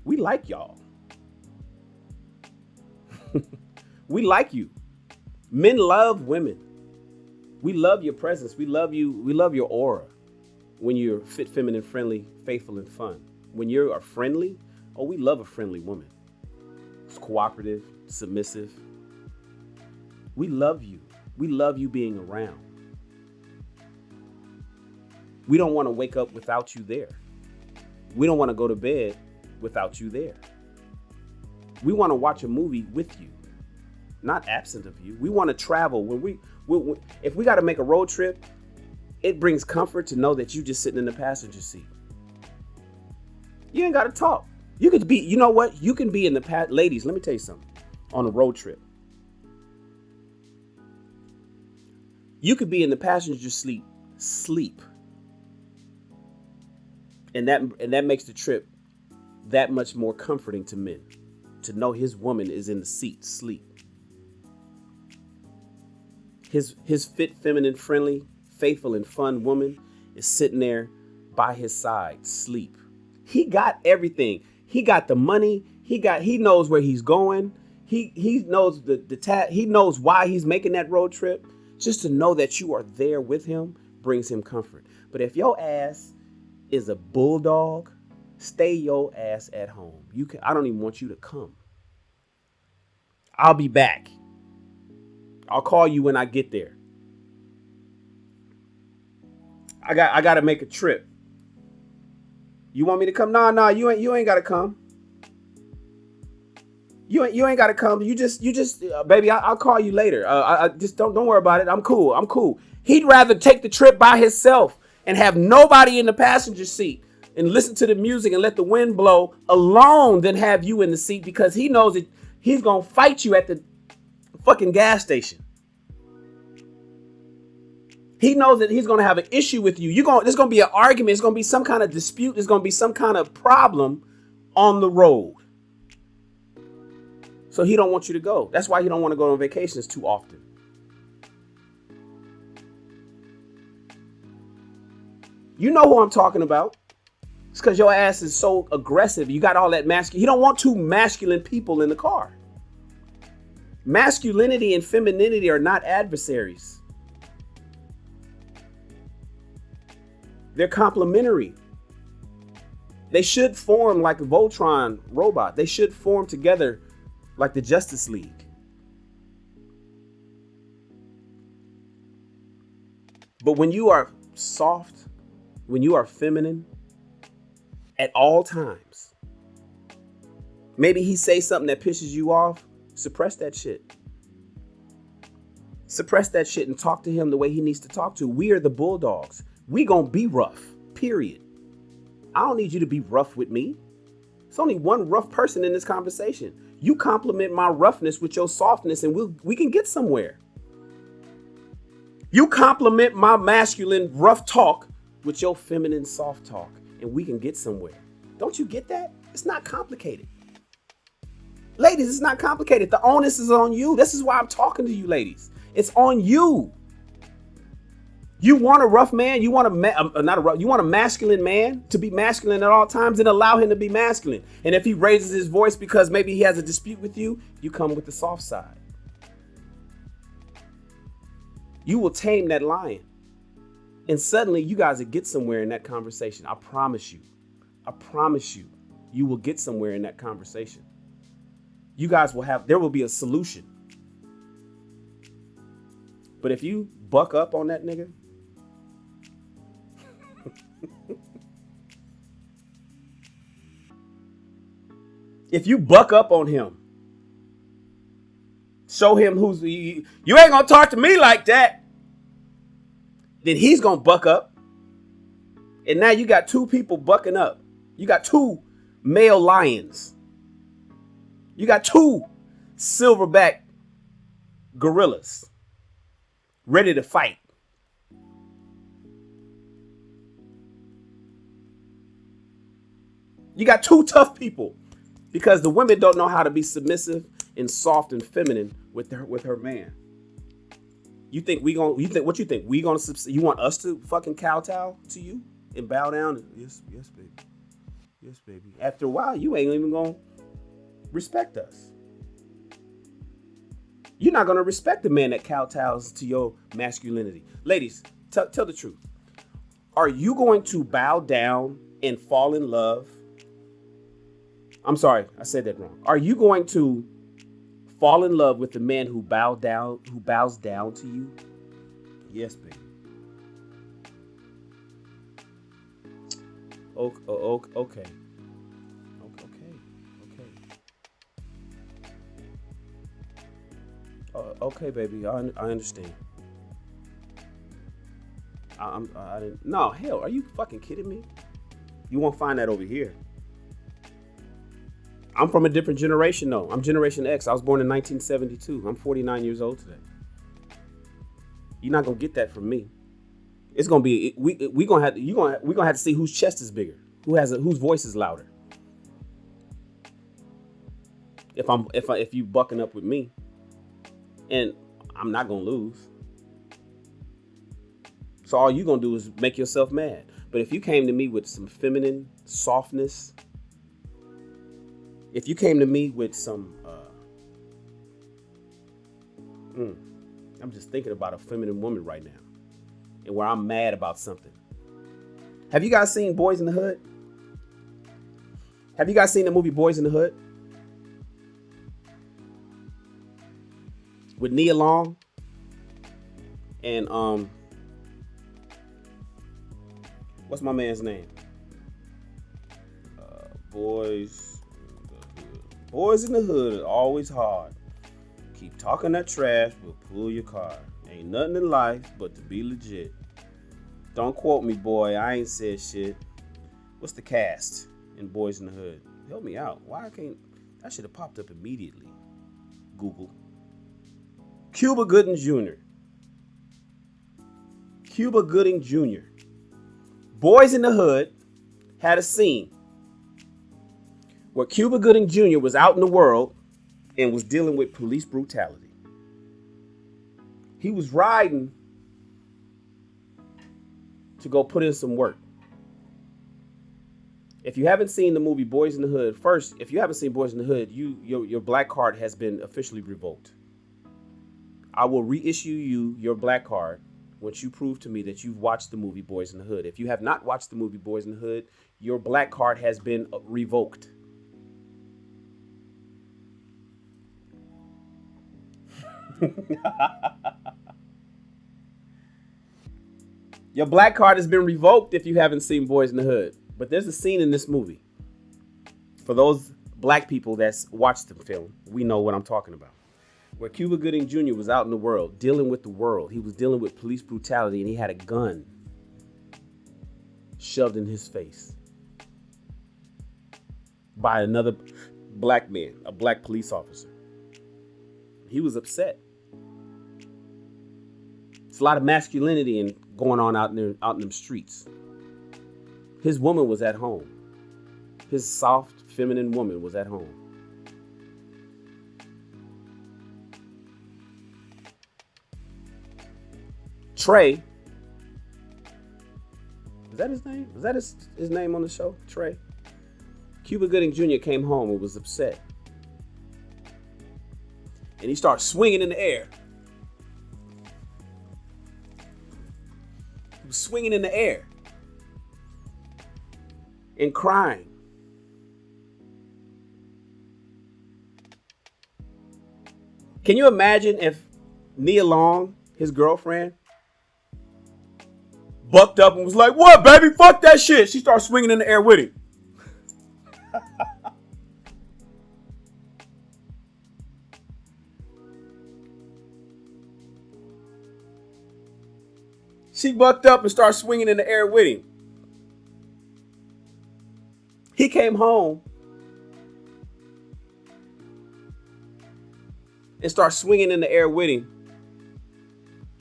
We like y'all. We like you. Men love women. We love your presence. We love you. We love your aura. When you're fit, feminine, friendly, faithful, and fun. When you are friendly, oh, we love a friendly woman. It's cooperative, submissive. We love you. We love you being around. We don't want to wake up without you there. We don't want to go to bed without you there. We want to watch a movie with you, not absent of you. We want to travel. If we got to make a road trip, it brings comfort to know that you just sitting in the passenger seat. You ain't got to talk. You could be, you know what? You can be in the ladies, let me tell you something. On a road trip, you could be in the passenger seat, sleep. And that makes the trip that much more comforting to men, to know his woman is in the seat, sleep. His fit, feminine, friendly, faithful, and fun woman is sitting there by his side, sleep. He got everything. He got the money. He knows where he's going. He knows he knows why he's making that road trip. Just to know that you are there with him brings him comfort. But if your ass is a bulldog, stay your ass at home. I don't even want you to come. I'll be back. I'll call you when I get there. I got to make a trip. You want me to come? No, you ain't got to come. You ain't got to come. You just, baby, I'll call you later. I just don't worry about it. I'm cool. He'd rather take the trip by himself and have nobody in the passenger seat and listen to the music and let the wind blow alone than have you in the seat, because he knows that he's going to fight you at the fucking gas station. He knows that he's going to have an issue with you. There's going to be an argument. There's going to be some kind of dispute. There's going to be some kind of problem on the road. So he don't want you to go. That's why he don't want to go on vacations too often. You know who I'm talking about. It's because your ass is so aggressive. You got all that masculine. He don't want two masculine people in the car. Masculinity and femininity are not adversaries. They're complementary. They should form like a Voltron robot. They should form together like the Justice League. But when you are soft, when you are feminine at all times, maybe he says something that pisses you off, suppress that shit. Suppress that shit and talk to him the way he needs to talk to. We are the bulldogs. We gonna be rough, period. I don't need you to be rough with me. It's only one rough person in this conversation. You compliment my roughness with your softness and we can get somewhere. You compliment my masculine rough talk with your feminine soft talk and we can get somewhere. Don't you get that? It's not complicated. Ladies, it's not complicated. The onus is on you. This is why I'm talking to you, ladies. It's on you. You want a rough man? You want you want a masculine man to be masculine at all times, and allow him to be masculine. And if he raises his voice because maybe he has a dispute with you, you come with the soft side. You will tame that lion. And suddenly you guys will get somewhere in that conversation. I promise you. I promise you, you will get somewhere in that conversation. You guys there will be a solution. But if you buck up on that nigga, if you buck up on him, show him you ain't gonna talk to me like that, then he's gonna buck up. And now you got two people bucking up. You got two male lions. You got two silverback gorillas ready to fight. You got two tough people because the women don't know how to be submissive and soft and feminine with her man. You want us to fucking kowtow to you and bow down? Yes, baby. Yes, baby. After a while, you ain't even gonna respect us. You're not gonna respect the man that kowtows to your masculinity. Ladies, tell the truth. Are you going to bow down and fall in love? I'm sorry, I said that wrong. Are you going to fall in love with the man who bows down to you? Yes, baby. Okay. Okay, baby. I understand. I didn't. No, hell, are you fucking kidding me? You won't find that over here. I'm from a different generation, though. I'm Generation X. I was born in 1972. I'm 49 years old today. You're not gonna get that from me. It's gonna be we're gonna have to see whose chest is bigger, whose voice is louder. If you bucking up with me, and I'm not gonna lose. So all you gonna do is make yourself mad. But if you came to me with some feminine softness, if you came to me with some, I'm just thinking about a feminine woman right now, and where I'm mad about something. Have you guys seen Boys in the Hood? Have you guys seen the movie Boys in the Hood? With Nia Long and what's my man's name? Boys in the Hood are always hard. Keep talking that trash, we'll pull your car. Ain't nothing in life but to be legit. Don't quote me, boy. I ain't said shit. What's the cast in Boys in the Hood? Help me out. Why I can't? That should have popped up immediately. Google. Cuba Gooding Jr. Cuba Gooding Jr. Boys in the Hood had a scene where Cuba Gooding Jr. was out in the world and was dealing with police brutality. He was riding to go put in some work. If you haven't seen the movie Boys in the Hood, first, if you haven't seen Boys in the Hood, your black card has been officially revoked. I will reissue you your black card once you prove to me that you've watched the movie Boys in the Hood. If you have not watched the movie Boys in the Hood, your black card has been revoked. Your black card has been revoked if you haven't seen Boys in the Hood. But there's a scene in this movie. For those black people that's watched the film, we know what I'm talking about. Where Cuba Gooding Jr. was out in the world, dealing with the world. He was dealing with police brutality, and he had a gun shoved in his face by another black man, a black police officer. He was upset. It's a lot of masculinity and going on out in them streets. His woman was at home. His soft, feminine woman was at home. Trey, is that his name? Is that his name on the show? Trey? Cuba Gooding Jr. came home and was upset. And he started swinging in the air. He was swinging in the air and crying. Can you imagine if Nia Long, his girlfriend, bucked up and was like, "What, baby? Fuck that shit." She started swinging in the air with him. She bucked up and started swinging in the air with him. He came home and started swinging in the air with him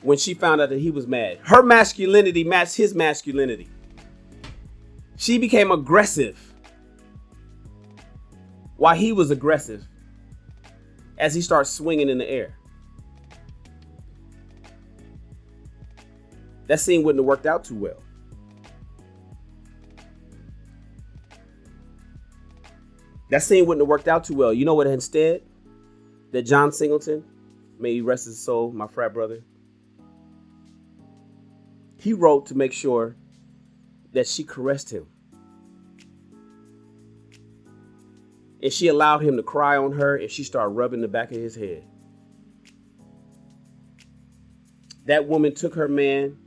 when she found out that he was mad. Her masculinity matched his masculinity. She became aggressive while he was aggressive as he started swinging in the air. That scene wouldn't have worked out too well. That scene wouldn't have worked out too well. You know what instead? That John Singleton, may he rest his soul, my frat brother, he wrote to make sure that she caressed him. And she allowed him to cry on her, and she started rubbing the back of his head. That woman took her man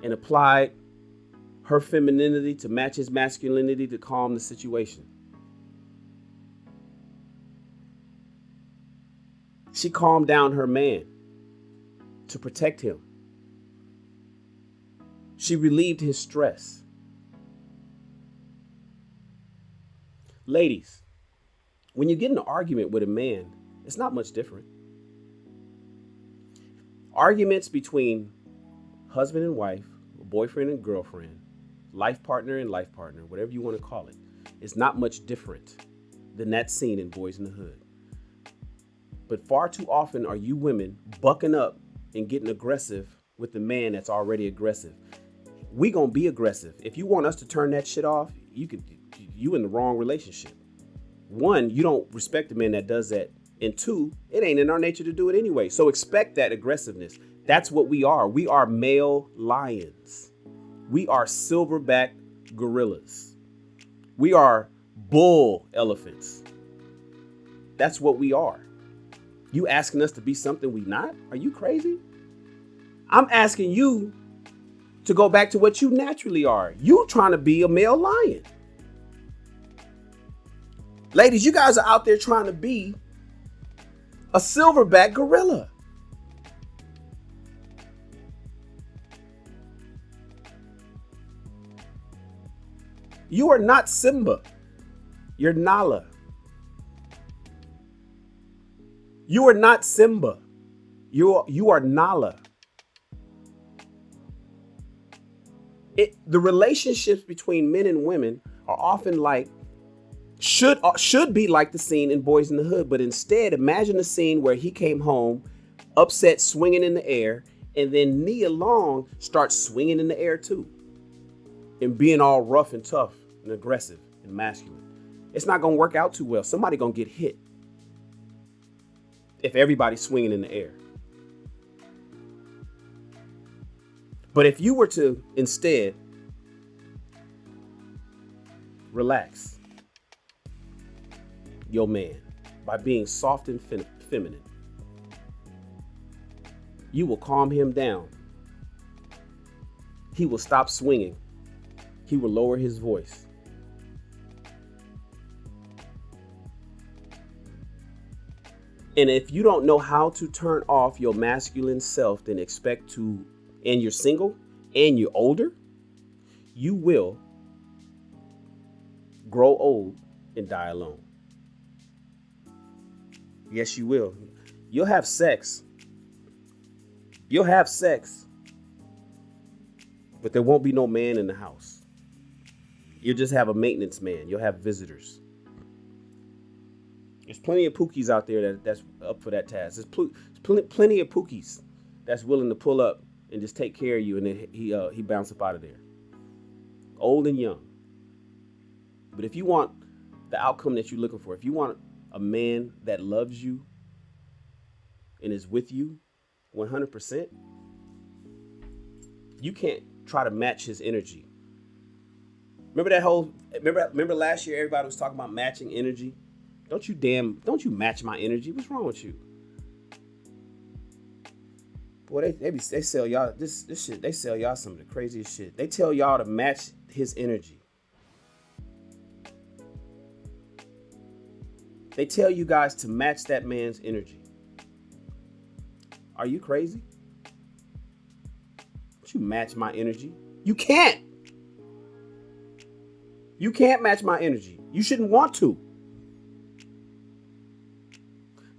and applied her femininity to match his masculinity to calm the situation. She calmed down her man to protect him. She relieved his stress. Ladies, when you get in an argument with a man, it's not much different. Arguments between husband and wife, boyfriend and girlfriend, life partner and life partner, whatever you want to call it, is not much different than that scene in Boys in the Hood. But far too often are you women bucking up and getting aggressive with the man that's already aggressive. We gonna be aggressive. If you want us to turn that shit off, you in the wrong relationship. One, you don't respect the man that does that. And two, it ain't in our nature to do it anyway. So expect that aggressiveness. That's what we are. We are male lions. We are silverback gorillas. We are bull elephants. That's what we are. You asking us to be something we not? Are you crazy? I'm asking you to go back to what you naturally are. You trying to be a male lion. Ladies, you guys are out there trying to be a silverback gorilla. You are not Simba. You're Nala. You are not Simba. You are Nala. The relationships between men and women are often like, should be like the scene in Boys in the Hood, but instead imagine a scene where he came home upset, swinging in the air, and then Nia Long starts swinging in the air too, and being all rough and tough and aggressive and masculine. It's not gonna work out too well. Somebody gonna get hit if everybody's swinging in the air. But if you were to instead relax your man by being soft and feminine, you will calm him down. He will stop swinging. He will lower his voice. And if you don't know how to turn off your masculine self, then expect to, and you're single and you're older, you will grow old and die alone. Yes, you will. You'll have sex. You'll have sex, but there won't be no man in the house. You'll just have a maintenance man. You'll have visitors. There's plenty of pookies out there that's up for that task. There's plenty of pookies that's willing to pull up and just take care of you, and then he bounce up out of there, old and young. But if you want the outcome that you're looking for, if you want a man that loves you and is with you 100%, you can't try to match his energy. Remember last year everybody was talking about matching energy? Don't you match my energy. What's wrong with you? Boy, they sell y'all this shit. They sell y'all some of the craziest shit. They tell y'all to match his energy. They tell you guys to match that man's energy. Are you crazy? Don't you match my energy? You can't. You can't match my energy. You shouldn't want to.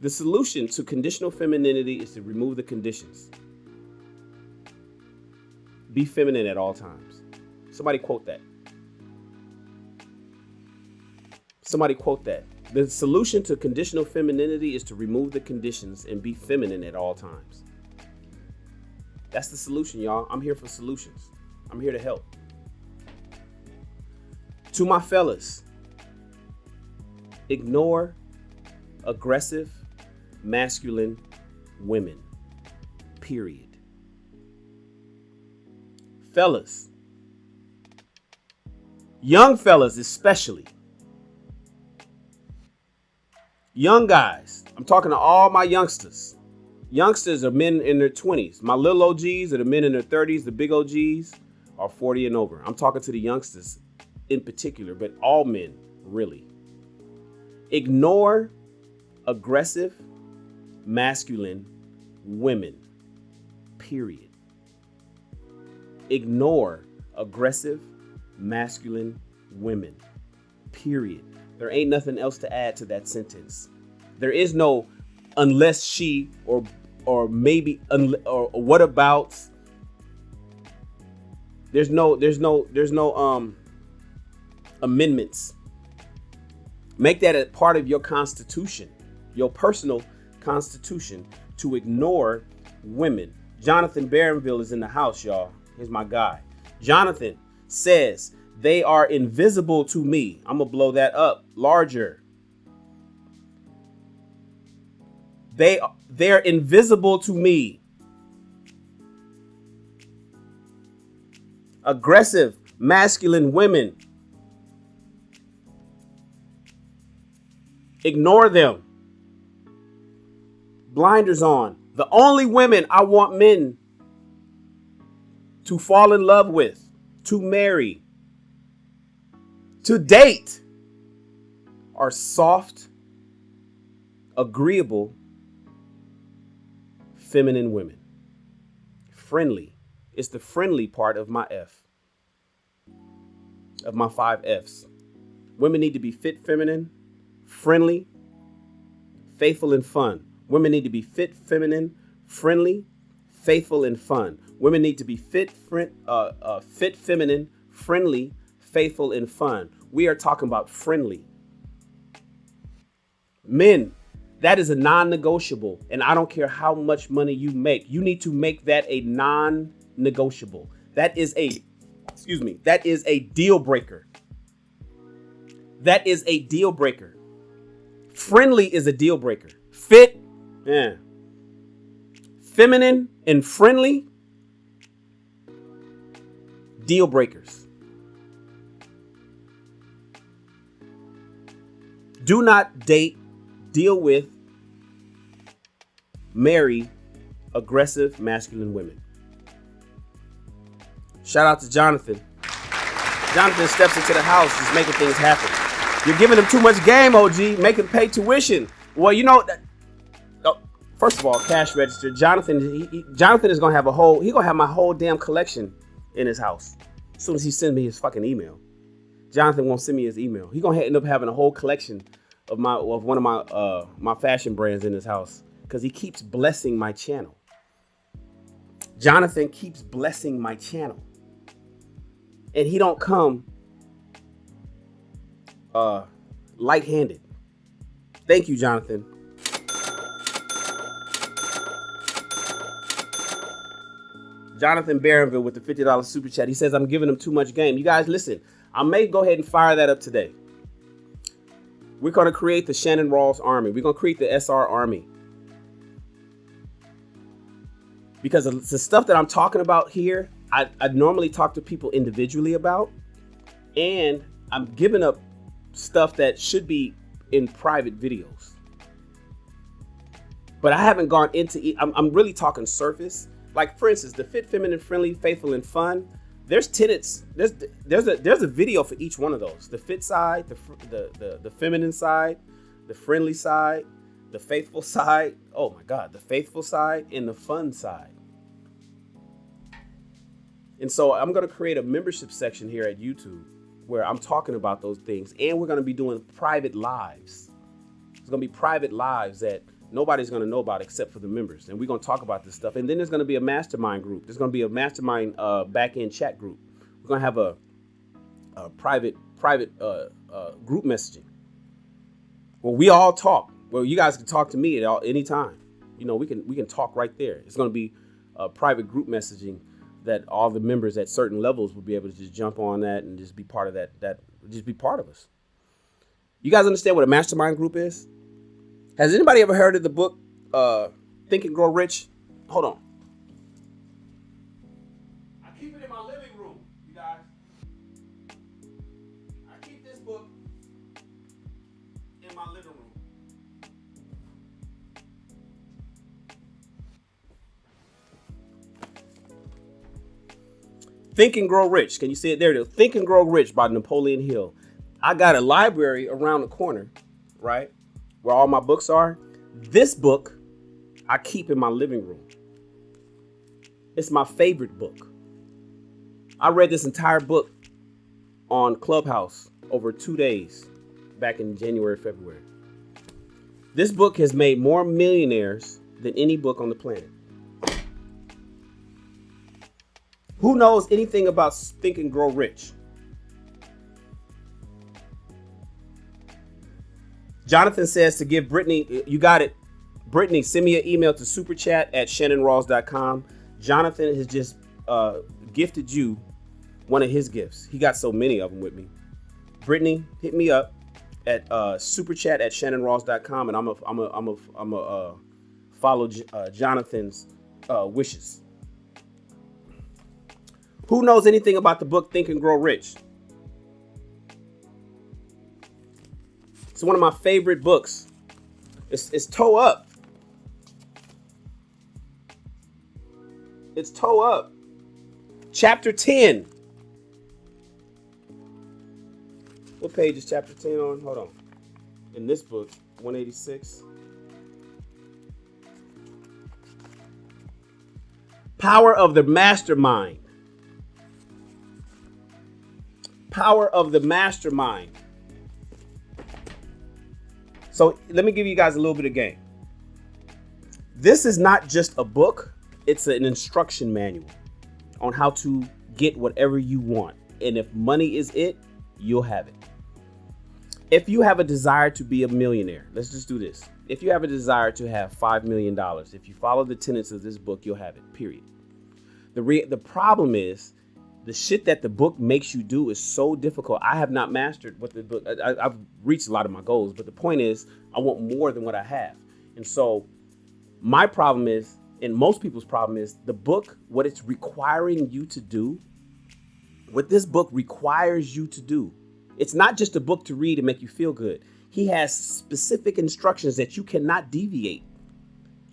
The solution to conditional femininity is to remove the conditions. Be feminine at all times. Somebody quote that. Somebody quote that. The solution to conditional femininity is to remove the conditions and be feminine at all times. That's the solution, y'all. I'm here for solutions. I'm here to help. To my fellas, ignore aggressive, masculine women. Period. Fellas, young fellas especially, young guys, I'm talking to all my youngsters. Youngsters are men in their 20s. My little OGs are the men in their 30s. The big OGs are 40 and over. I'm talking to the youngsters in particular, but all men, really. Ignore aggressive, masculine women. Period. Ignore aggressive, masculine women. Period. There ain't nothing else to add to that sentence. There is no unless she or maybe or what about. There's no amendments. Make that a part of your constitution, your personal constitution, to ignore women. Jonathan Barronville is in the house, y'all. Here's my guy. Jonathan says they are invisible to me. I'm gonna blow that up larger. They're invisible to me. Aggressive, masculine women. Ignore them. Blinders on. The only women I want men to fall in love with, to marry, to date are soft, agreeable, feminine women. Friendly. It's the friendly part of my F. Of my 5 Fs. Women need to be fit, feminine, friendly, faithful, and fun. Women need to be fit, feminine, friendly, faithful, and fun. Women need to be fit, feminine, friendly, faithful, and fun. We are talking about friendly. Men, that is a non-negotiable. And I don't care how much money you make. You need to make that a non-negotiable. That is a deal breaker. That is a deal breaker. Friendly is a deal breaker. Fit, yeah. Feminine and friendly, deal breakers. Do not date, deal with, marry aggressive masculine women. Shout out to Jonathan. Jonathan steps into the house, just making things happen. You're giving him too much game, OG. Make him pay tuition. Well, you know, first of all, cash register. Jonathan is gonna have he's gonna have my whole damn collection in his house. As soon as he sends me his fucking email. Jonathan won't send me his email. He's gonna end up having a whole collection of one of my fashion brands in his house. Because he keeps blessing my channel. Jonathan keeps blessing my channel. And he don't come light-handed. Thank you, Jonathan. Jonathan Barronville with the $50 super chat. He says, I'm giving him too much game. You guys, listen, I may go ahead and fire that up today. We're going to create the Shannon Rawls army. We're going to create the SR army. Because the stuff that I'm talking about here, I normally talk to people individually about. And I'm giving up stuff that should be in private videos. But I haven't gone into it. I'm really talking surface. Like, for instance, the fit, feminine, friendly, faithful, and fun. There's tenets. There's a video for each one of those. The fit side, the feminine side, the friendly side, the faithful side. Oh my God, the faithful side and the fun side. And so I'm going to create a membership section here at YouTube where I'm talking about those things. And we're going to be doing private lives. It's going to be private lives that nobody's going to know about except for the members. And we're going to talk about this stuff. And then there's going to be a mastermind group. There's going to be a mastermind back-end chat group. We're going to have a private group messaging where we all talk. Well, you guys can talk to me at any time. You know, we can talk right there. It's going to be a private group messaging that all the members at certain levels will be able to just jump on that and just be part of that just be part of us. You guys understand what a mastermind group is? Has anybody ever heard of the book Think and Grow Rich? Hold on. I keep it in my living room, you guys. I keep this book in my living room. Think and Grow Rich. Can you see it? There it is. Think and Grow Rich by Napoleon Hill. I got a library around the corner, right? Where all my books are. This book I keep in my living room. It's my favorite book. I read this entire book on Clubhouse over 2 days back in January, February. This book has made more millionaires than any book on the planet. Who knows anything about Think and Grow Rich? Jonathan says to give Brittany, you got it. Brittany, send me an email to SuperChat at ShannonRawls.com. Jonathan has just gifted you one of his gifts. He got so many of them with me. Brittany, hit me up at SuperChat at ShannonRawls.com, and I'm a follow Jonathan's wishes. Who knows anything about the book Think and Grow Rich? It's one of my favorite books. It's toe up. It's toe up. Chapter 10. What page is chapter 10 on? Hold on. In this book, 186. Power of the Mastermind. Power of the Mastermind. So let me give you guys a little bit of game. This is not just a book. It's an instruction manual on how to get whatever you want. if money is it, you'll have it. If you have a desire to be a millionaire, let's just do this. If you have a desire to have $5 million, if you follow the tenets of this book, you'll have it, period. The problem is the shit that the book makes you do is so difficult. I have not mastered what the book, I've reached a lot of my goals, but the point is I want more than what I have. And so my problem is, and most people's problem is, the book, what it's requiring you to do, what this book requires you to do. It's not just a book to read and make you feel good. He has specific instructions that you cannot deviate.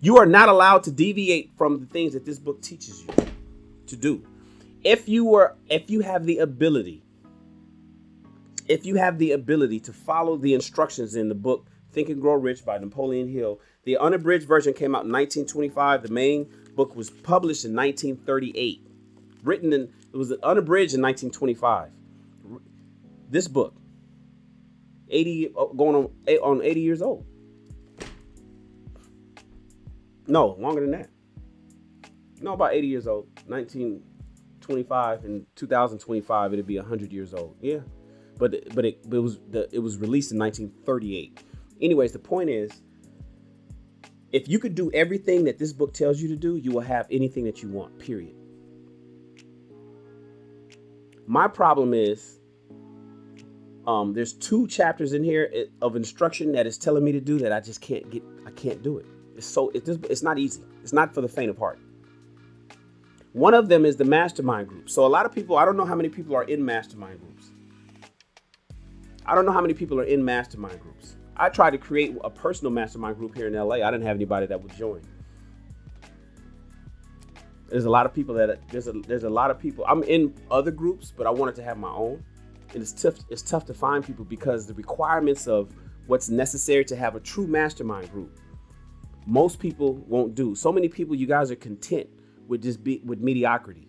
You are not allowed to deviate from the things that this book teaches you to do. If you have the ability to follow the instructions in the book Think and Grow Rich by Napoleon Hill, the unabridged version came out in 1925. The main book was published in 1938. It was unabridged in 1925. This book, 80 going on 80 years old. No, longer than that. No, about 80 years old. 1925 and 2025, it'd be 100 years old. Yeah, but it was released in 1938. Anyways, the point is, if you could do everything that this book tells you to do, you will have anything that you want. Period. My problem is, there's 2 chapters in here of instruction that is telling me to do that I just can't get. I can't do it. It's not easy. It's not for the faint of heart. One of them is the mastermind group. So a lot of people, I don't know how many people are in mastermind groups. I tried to create a personal mastermind group here in LA. I didn't have anybody that would join. There's a lot of people there's a lot of people. I'm in other groups, but I wanted to have my own. And it's tough to find people because the requirements of what's necessary to have a true mastermind group, most people won't do. So many people, you guys are content with with mediocrity.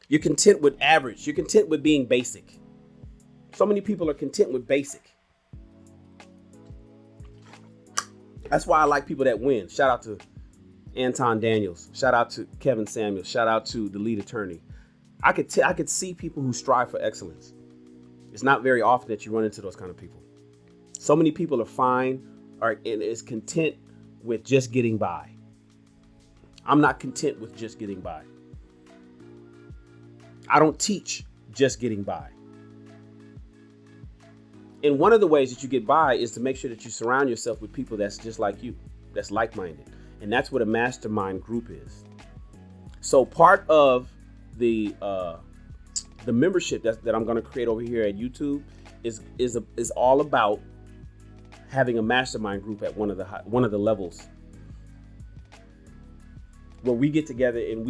You're content with average. You're content with being basic. So many people are content with basic. That's why I like people that win. Shout out to Anton Daniels. Shout out to Kevin Samuels. Shout out to the lead attorney. I could see people who strive for excellence. It's not very often that you run into those kind of people. So many people are fine and is content with just getting by. I'm not content with just getting by. I don't teach just getting by. And one of the ways that you get by is to make sure that you surround yourself with people that's just like you, that's like-minded. And that's what a mastermind group is. So part of the membership that I'm going to create over here at YouTube is all about having a mastermind group at one of the levels where we get together and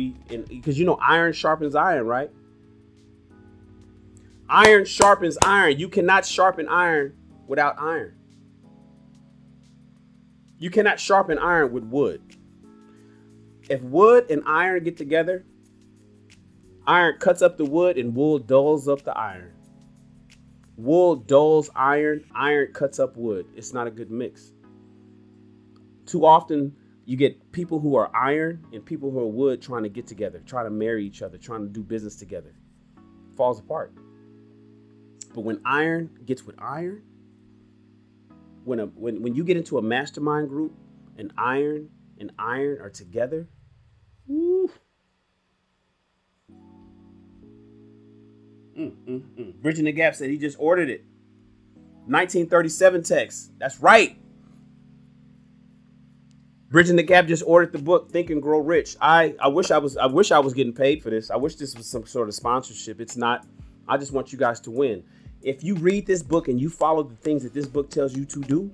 because iron sharpens iron, right? Iron sharpens iron. You cannot sharpen iron without iron. You cannot sharpen iron with wood. If wood and iron get together, iron cuts up the wood and wool dulls up the iron. Wool dulls iron, iron cuts up wood. It's not a good mix. Too often you get people who are iron and people who are wood trying to get together, trying to marry each other, trying to do business together. It falls apart. But when iron gets with iron, when you get into a mastermind group and iron are together, woo. Bridging the Gap said he just ordered it. 1937 text. That's right. Bridging the Gap just ordered the book Think and Grow Rich. I wish I was getting paid for this. I wish this was some sort of sponsorship. It's not. I just want you guys to win. If you read this book and you follow the things that this book tells you to do,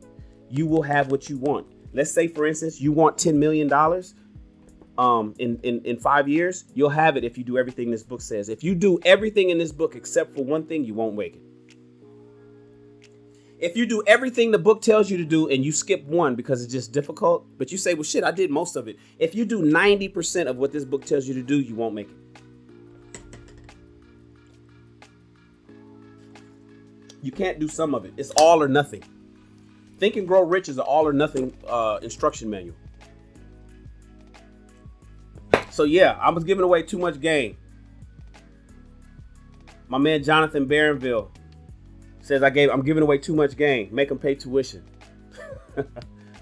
you will have what you want. Let's say, for instance, you want $10 million in 5 years. You'll have it if you do everything this book says. If you do everything in this book except for one thing, you won't make it. If you do everything the book tells you to do and you skip one because it's just difficult, but you say, well, shit, I did most of it. If you do 90% of what this book tells you to do, you won't make it. You can't do some of it. It's all or nothing. Think and Grow Rich is an all or nothing instruction manual. So yeah, I was giving away too much game. My man Jonathan Barronville says I'm giving away too much game. Make them pay tuition.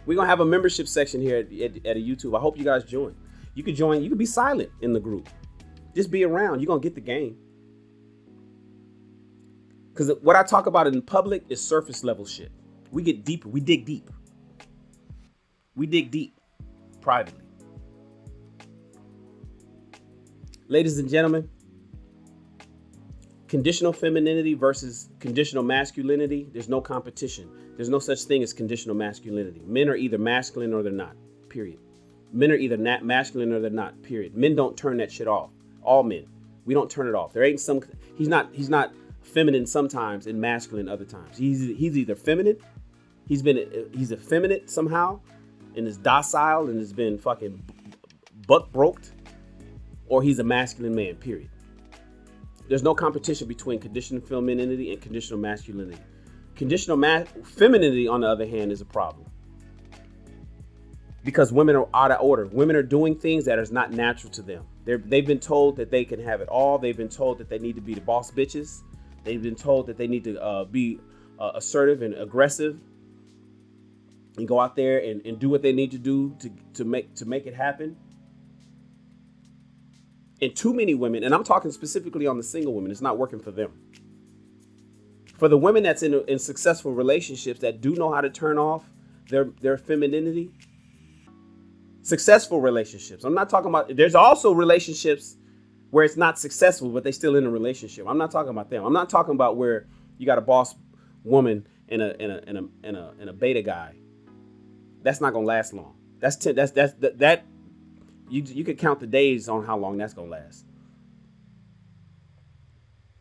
We're gonna have a membership section here at a YouTube. I hope you guys join. You can join. You can be silent in the group. Just be around. You're gonna get the game. Because what I talk about in public is surface level shit. We get deeper. We dig deep. We dig deep privately. Ladies and gentlemen, conditional femininity versus conditional masculinity, there's no competition. There's no such thing as conditional masculinity. Men are either masculine or they're not, period. Men are either not masculine or they're not, period. Men don't turn that shit off. All men. We don't turn it off. There ain't some, he's not feminine sometimes and masculine other times. He's either feminine, he's effeminate somehow and is docile and has been fucking buck broked, or he's a masculine man, period. There's no competition between conditional femininity and conditional masculinity. Conditional femininity, on the other hand, is a problem. Because women are out of order. Women are doing things that is not natural to them. They've been told that they can have it all. They've been told that they need to be the boss bitches. They've been told that they need to be assertive and aggressive and go out there and do what they need to do to make it happen. And too many women, and I'm talking specifically on the single women, it's not working for them. For the women that's in successful relationships that do know how to turn off their femininity, successful relationships. I'm not talking about, there's also relationships where it's not successful, but they still in a relationship. I'm not talking about them. I'm not talking about where you got a boss woman and a beta guy. That's not gonna last long. That you could count the days on how long that's gonna last.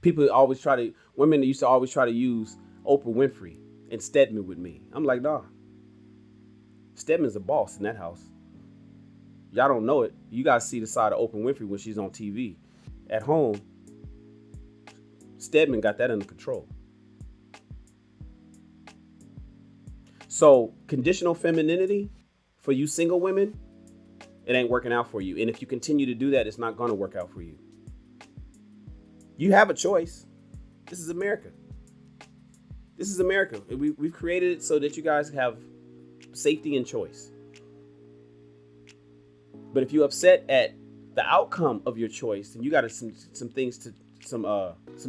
Women used to always try to use Oprah Winfrey and Stedman with me. I'm like, nah. Stedman's a boss in that house. Y'all don't know it. You guys see the side of Oprah Winfrey when she's on TV. At home, Stedman got that under control. So conditional femininity for you single women, it ain't working out for you. And if you continue to do that, it's not going to work out for you. You have a choice. This is America. This is America. We've created it so that you guys have safety and choice. But if you're upset at the outcome of your choice, then you got some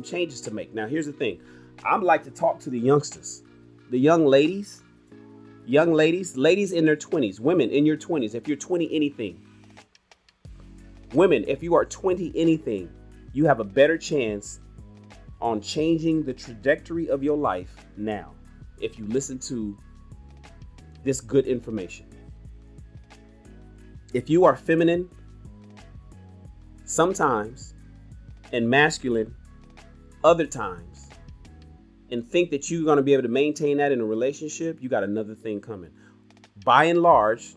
changes to make. Now, here's the thing. I'd like to talk to the youngsters, the young ladies ladies in their 20s, women in your 20s. If you're 20 anything, women, if you are 20 anything, you have a better chance on changing the trajectory of your life now if you listen to this good information. If you are feminine sometimes and masculine other times and think that you're going to be able to maintain that in a relationship, you got another thing coming. By and large,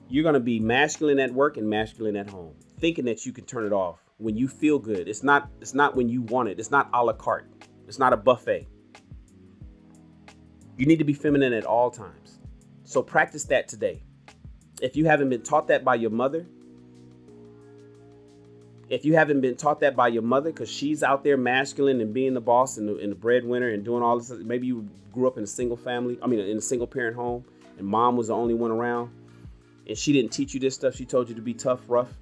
you're going to be masculine at work and masculine at home, thinking that you can turn it off when you feel good. It's not when you want it. It's not a la carte. It's not a buffet. You need to be feminine at all times. So practice that today. If you haven't been taught that by your mother, because she's out there masculine and being the boss and the breadwinner and doing all this, maybe you grew up in a single parent home and mom was the only one around and she didn't teach you this stuff. She told you to be tough, rough,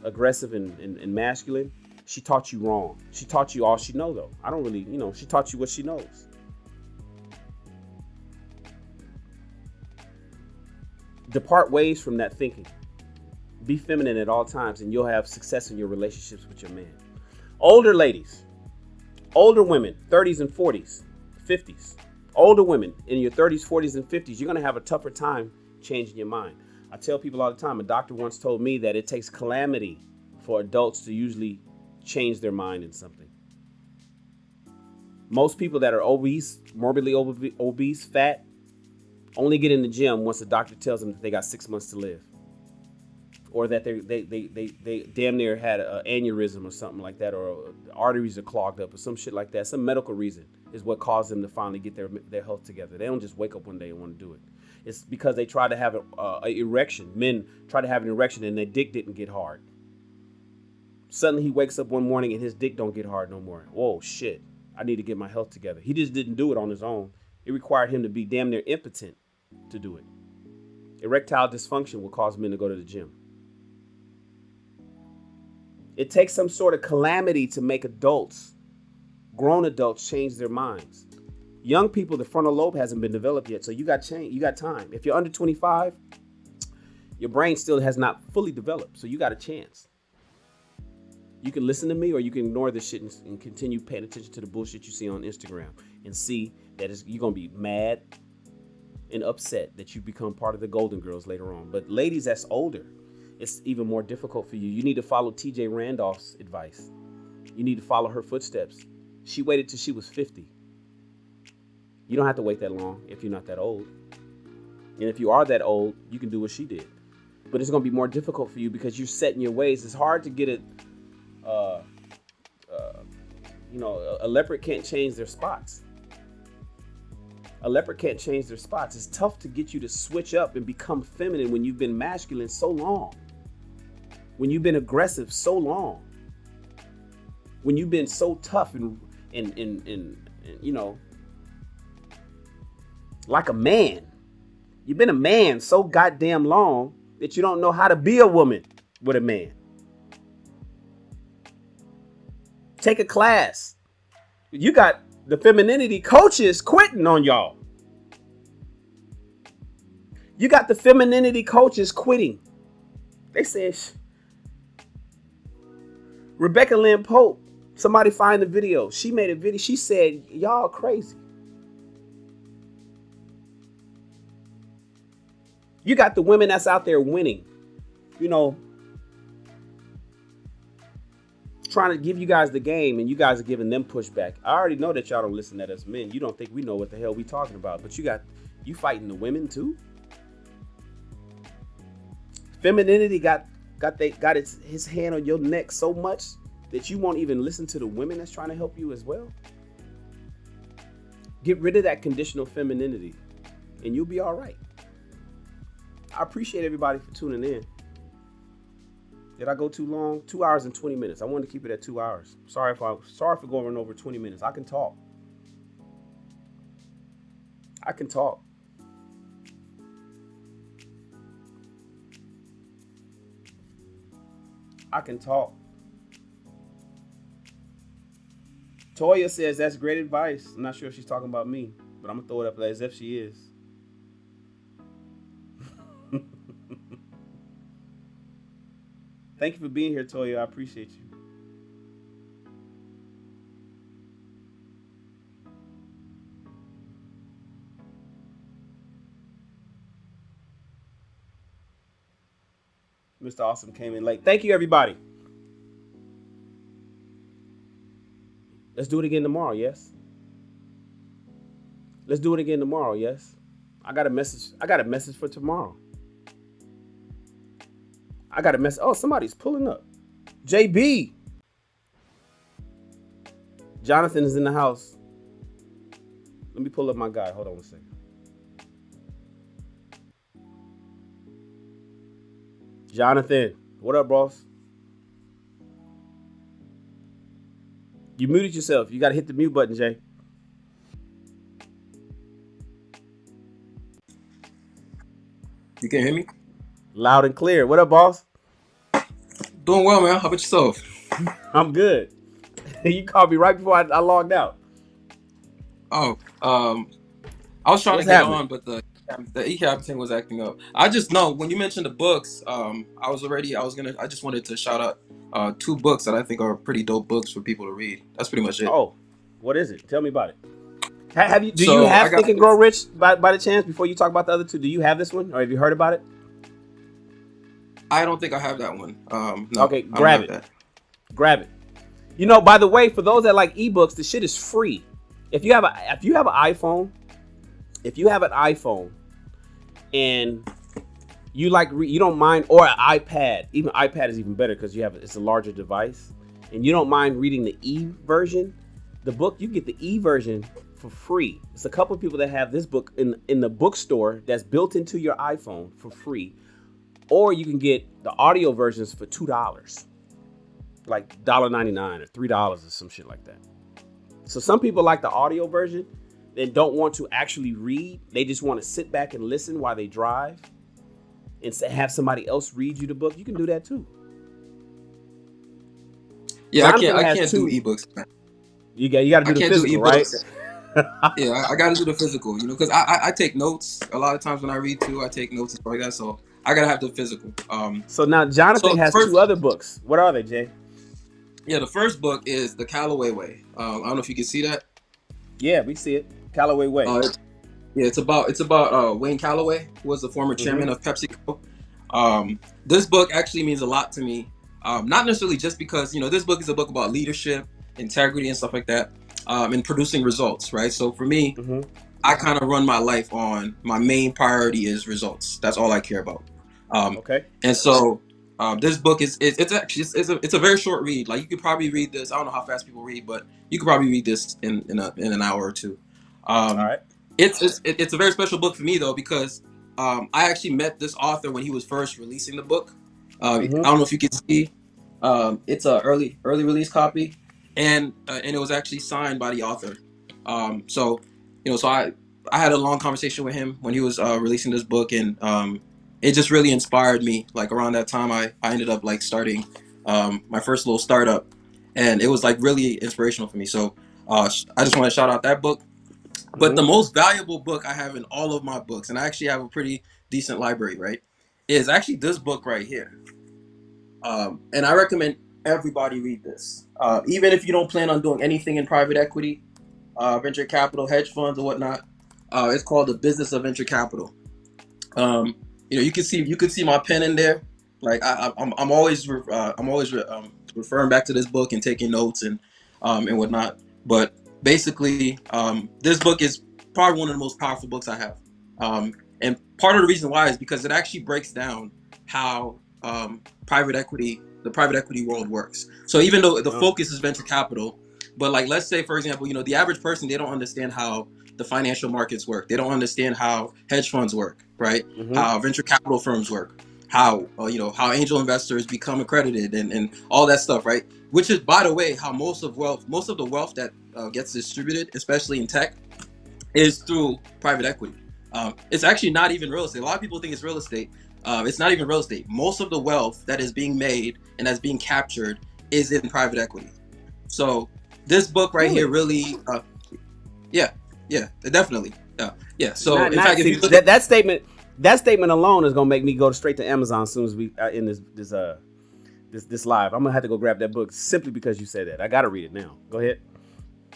aggressive, and masculine. She taught you wrong. She taught you all she knows, though. She taught you what she knows. Depart ways from that thinking. Be feminine at all times and you'll have success in your relationships with your man. Older ladies, older women, 30s and 40s, 50s, older women in your 30s, 40s, and 50s, you're going to have a tougher time changing your mind. I tell people all the time, a doctor once told me that it takes calamity for adults to usually change their mind in something. Most people that are obese, morbidly obese, fat, only get in the gym once the doctor tells them that they got 6 months to live. Or that they damn near had an aneurysm or something like that, or the arteries are clogged up or some shit like that. Some medical reason is what caused them to finally get their health together. They don't just wake up one day and want to do it. It's because they try to have an erection. Men try to have an erection and their dick didn't get hard. Suddenly he wakes up one morning and his dick don't get hard no more. Whoa, shit. I need to get my health together. He just didn't do it on his own. It required him to be damn near impotent to do it. Erectile dysfunction will cause men to go to the gym. It takes some sort of calamity to make adults, grown adults, change their minds. Young people, the frontal lobe hasn't been developed yet, so you got change. You got time. If you're under 25, your brain still has not fully developed, so you got a chance. You can listen to me or you can ignore this shit and continue paying attention to the bullshit you see on Instagram and see that you're going to be mad and upset that you become part of the Golden Girls later on. But ladies that's older, it's even more difficult for you. You need to follow TJ Randolph's advice. You need to follow her footsteps. She waited till she was 50. You don't have to wait that long if you're not that old. And if you are that old, you can do what she did. But it's going to be more difficult for you because you're set in your ways. It's hard to get it. A leopard can't change their spots. A leopard can't change their spots. It's tough to get you to switch up and become feminine when you've been masculine so long. When you've been aggressive so long. When you've been so tough and like a man. You've been a man so goddamn long that you don't know how to be a woman with a man. Take a class. You got the femininity coaches quitting on y'all. You got the femininity coaches quitting. They said, Rebecca Lynn Pope, somebody find the video. She made a video. She said, y'all crazy. You got the women that's out there winning, trying to give you guys the game, and you guys are giving them pushback. I already know that y'all don't listen to us men. You don't think we know what the hell we talking about, but you fighting the women too. Femininity got his hand on your neck so much that you won't even listen to the women that's trying to help you as well. Get rid of that conditional femininity, and you'll be all right. I appreciate everybody for tuning in. Did I go too long? 2 hours and 20 minutes. I wanted to keep it at 2 hours. Sorry for going over 20 minutes. I can talk. I can talk. I can talk. Toya says that's great advice. I'm not sure if she's talking about me, but I'm gonna throw it up as if she is. Thank you for being here, Toya. I appreciate you. Mr. Awesome came in late. Thank you, everybody. Let's do it again tomorrow, yes? Let's do it again tomorrow, yes? I got a message for tomorrow. I got a message. Oh, somebody's pulling up. JB. Jonathan is in the house. Let me pull up my guy. Hold on a second. Jonathan, what up, boss? You muted yourself. You got to hit the mute button, Jay. You can hear me? Loud and clear. What up, boss? Doing well, man. How about yourself? I'm good. You called me right before I logged out. Oh, I was trying What's to get happening? on, but the e-cap thing was acting up. I just know when you mentioned the books, I just wanted to shout out 2 books that I think are pretty dope books for people to read. That's pretty much it. Oh, what is it? Tell me about it. Do you have Think and Grow Rich by the chance? Before you talk about the other 2, do you have this one, or have you heard about it? I don't think I have that one. No, okay, grab it. Grab it. By the way, for those that like ebooks, the shit is free. If you have an iPhone, and you don't mind, or an iPad, even iPad is even better because it's a larger device, and you don't mind reading the e-version, the book, you get the e-version for free. It's a couple of people that have this book in the bookstore that's built into your iPhone for free, or you can get the audio versions for $2. like $1.99 or $3 or some shit like that. So some people like the audio version and don't want to actually read. They just want to sit back and listen while they drive and have somebody else read you the book. You can do that too. Yeah, Jonathan I has can't two- do ebooks, man. You got to do I the can't physical, do right? ebooks. Yeah, I got to do the physical, you know, because I take notes a lot of times when I read too. I take notes and stuff like that, so I gotta have the physical. So now Jonathan has first, 2 other books. What are they, Jay? Yeah, the first book is The Callaway Way. I don't know if you can see that. Yeah, we see it. Callaway Way. Yeah, it's about Wayne Callaway, who was the former chairman of PepsiCo. This book actually means a lot to me. Not necessarily just because, you know, this book is a book about leadership, integrity, and stuff like that, and producing results, right? So for me, I kind of run my life on my main priority is results. That's all I care about. Okay. And so this book it's a very short read. Like you could probably read this. I don't know how fast people read, but you could probably read this in an hour or two. All right. It's a very special book for me though, because I actually met this author when he was first releasing the book. I don't know if you can see. It's a early release copy, and it was actually signed by the author. So I had a long conversation with him when he was releasing this book, and it just really inspired me. Like around that time, I ended up like starting my first little startup, and it was like really inspirational for me. So I just want to shout out that book. But the most valuable book I have in all of my books, and I actually have a pretty decent library, right, is actually this book right here. And I recommend everybody read this. Even if you don't plan on doing anything in private equity, venture capital, hedge funds, or whatnot. It's called The Business of Venture Capital. You can see my pen in there. Like I'm always referring back to this book and taking notes and whatnot. But basically, this book is probably one of the most powerful books I have. And part of the reason why is because it actually breaks down how the private equity world works. So even though the focus is venture capital, but like let's say for example, you know, the average person, they don't understand how the financial markets work. They don't understand how hedge funds work, right? How venture capital firms work, how how angel investors become accredited and all that stuff, right? Which is, by the way, how most of the wealth that gets distributed, especially in tech, is through private equity. It's actually not even real estate. A lot of people think it's real estate. It's not even real estate. Most of the wealth that is being made and that's being captured is in private equity. So this book right here really, definitely. Yeah. So in fact, if you look that statement alone is gonna make me go straight to Amazon as soon as we in this live. I'm gonna have to go grab that book simply because you said that. I gotta read it now. Go ahead.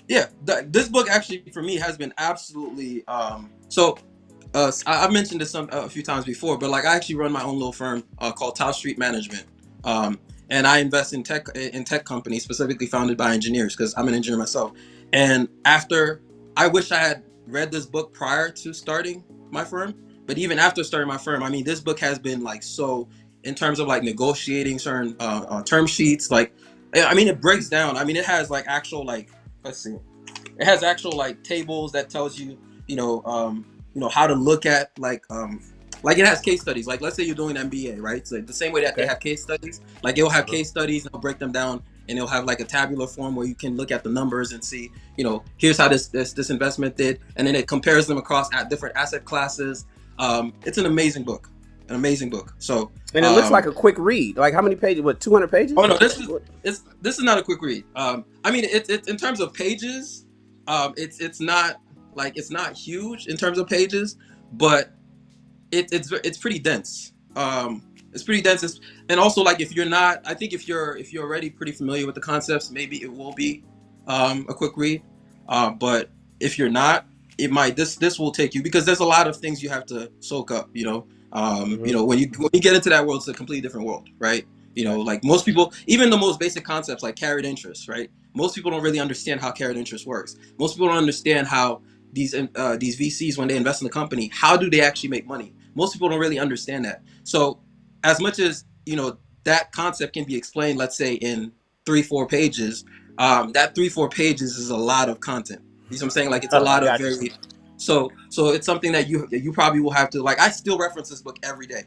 Yeah, this book actually for me has been absolutely I've mentioned this a few times before, but like I actually run my own little firm called Tau Street Management, and I invest in tech companies specifically founded by engineers because I'm an engineer myself. And I wish I had read this book prior to starting my firm, but even after starting my firm, I mean, this book has been like so in terms of like negotiating certain term sheets. Like, I mean, it breaks down. I mean, it has like actual like let's see, it has actual like tables that tells you how to look at like it has case studies. Like let's say you're doing an MBA, right? So the same way that they have case studies, like it'll have case studies and it'll break them down and it'll have like a tabular form where you can look at the numbers and see, here's how this investment did, and then it compares them across at different asset classes. It's an amazing book. So and it looks like a quick read. Like how many pages? What, 200 pages? Oh no, this is not a quick read. I mean, it's in terms of pages, it's not huge in terms of pages, but it's pretty dense. It's pretty dense, and also like if you're already pretty familiar with the concepts, maybe it will be a quick read. But if you're not, it might this will take you because there's a lot of things you have to soak up. When you get into that world, it's a completely different world, right? Like most people, even the most basic concepts like carried interest, right? Most people don't really understand how carried interest works. Most people don't understand how these VCs, when they invest in the company, how do they actually make money? Most people don't really understand that. So as much as, that concept can be explained, let's say in 3-4 pages, that 3-4 pages is a lot of content. You know what I'm saying? Like it's a lot of very, so it's something that you probably will have to, like, I still reference this book every day.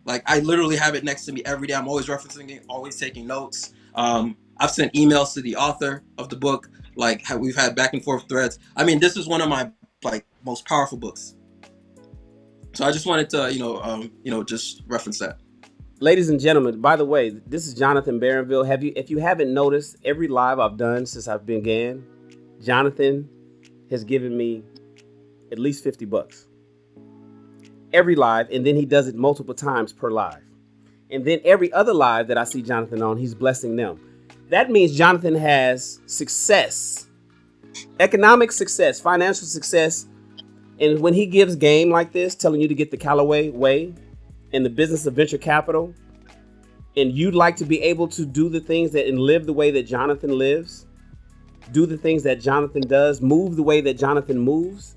Like I literally have it next to me every day. I'm always referencing it, always taking notes. I've sent emails to the author of the book. Like we've had back and forth threads. I mean, this is one of my like most powerful books. So I just wanted to, just reference that. Ladies and gentlemen, by the way, this is Jonathan Barronville. If you haven't noticed, every live I've done since I began, Jonathan has given me at least $50. Every live, and then he does it multiple times per live. And then every other live that I see Jonathan on, he's blessing them. That means Jonathan has success, economic success, financial success. And when he gives game like this, telling you to get the Callaway way in the business of venture capital, and you'd like to be able to do the things that and live the way that Jonathan lives, do the things that Jonathan does, move the way that Jonathan moves,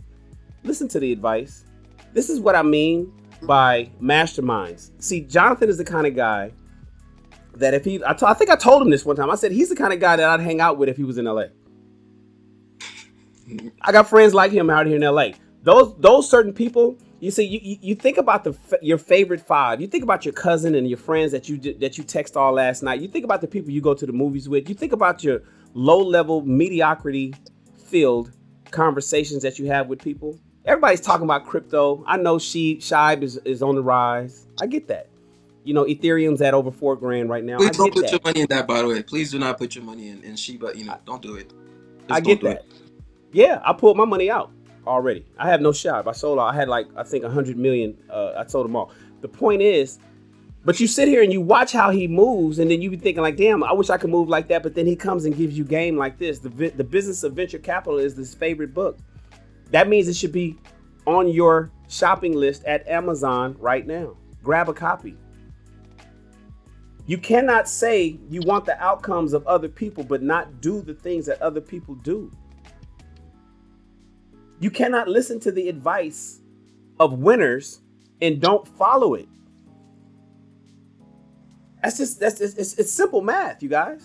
listen to the advice. This is what I mean by masterminds. See, Jonathan is the kind of guy that if he, I think I told him this one time. I said, he's the kind of guy that I'd hang out with if he was in LA. I got friends like him out here in LA. Those certain people, you see, you think about your favorite five. You think about your cousin and your friends that you text all last night. You think about the people you go to the movies with. You think about your low-level mediocrity-filled conversations that you have with people. Everybody's talking about crypto. I know Shibe is on the rise. I get that. You know, Ethereum's at over $4,000 right now. Please don't put your money in that, by the way. Please do not put your money in Shiba. Don't do it. I get that. Yeah, I pulled my money out already. I have no shop. I sold. I had I think 100 million. I sold them all. The point is, but you sit here and you watch how he moves, and then you be thinking like, damn, I wish I could move like that. But then he comes and gives you game like this. The Business of Venture Capital is his favorite book. That means it should be on your shopping list at Amazon right now. Grab a copy. You cannot say you want the outcomes of other people, but not do the things that other people do. You cannot listen to the advice of winners and don't follow it. It's simple math, you guys.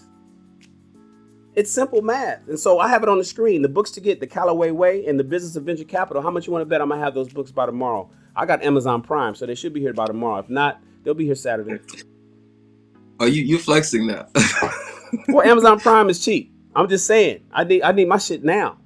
It's simple math. And so I have it on the screen. The books to get, The Callaway Way and The Business of Venture Capital. How much you want to bet I'm going to have those books by tomorrow? I got Amazon Prime, so they should be here by tomorrow. If not, they'll be here Saturday. Oh, you flexing that? Well, Amazon Prime is cheap. I'm just saying. I need my shit now.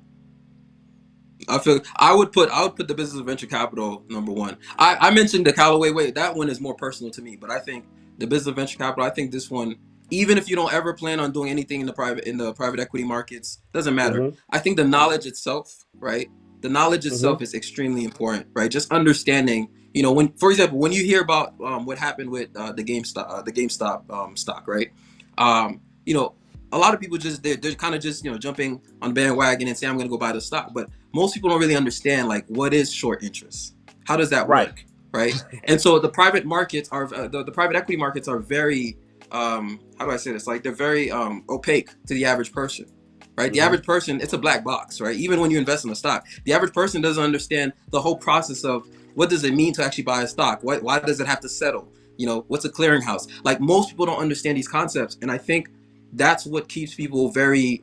I would put The Business of Venture Capital number one. I mentioned The Callaway Way. That one is more personal to me, but I think The Business of Venture Capital, I think this one, even if you don't ever plan on doing anything in the private equity markets, doesn't matter. Mm-hmm. I think the knowledge itself, right? The knowledge itself is extremely important, right? Just understanding, for example, when you hear about what happened with the GameStop stock, right? A lot of people they're kind of just jumping on the bandwagon and say I'm going to go buy the stock, but most people don't really understand like what is short interest. How does that work, right? And so the private markets are the private equity markets are very how do I say this? Like they're very opaque to the average person, right? Mm-hmm. The average person, it's a black box, right? Even when you invest in a stock, the average person doesn't understand the whole process of what does it mean to actually buy a stock? Why does it have to settle? What's a clearinghouse? Like most people don't understand these concepts, and I think that's what keeps people very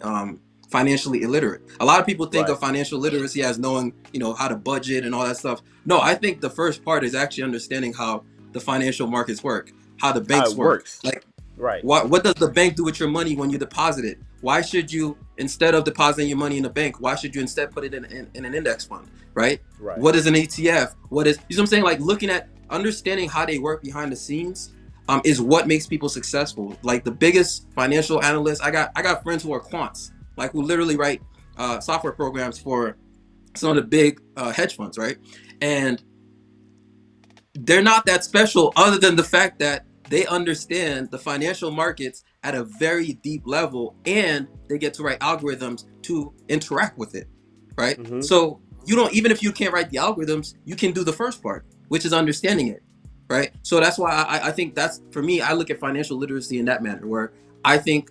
financially illiterate. A lot of people think of financial literacy as knowing, how to budget and all that stuff. No, I think the first part is actually understanding how the financial markets work, how the banks work. Like, what does the bank do with your money when you deposit it? Why should you, instead of depositing your money in a bank, why should you instead put it in an index fund, right? What is an ETF? You know what I'm saying? Like looking at, understanding how they work behind the scenes is what makes people successful. Like the biggest financial analysts, I got friends who are quants, like who literally write software programs for some of the big hedge funds, right? And they're not that special other than the fact that they understand the financial markets at a very deep level, and they get to write algorithms to interact with it, right? Mm-hmm. So even if you can't write the algorithms, you can do the first part, which is understanding it. Right. So that's why I think that's, for me, I look at financial literacy in that manner, where I think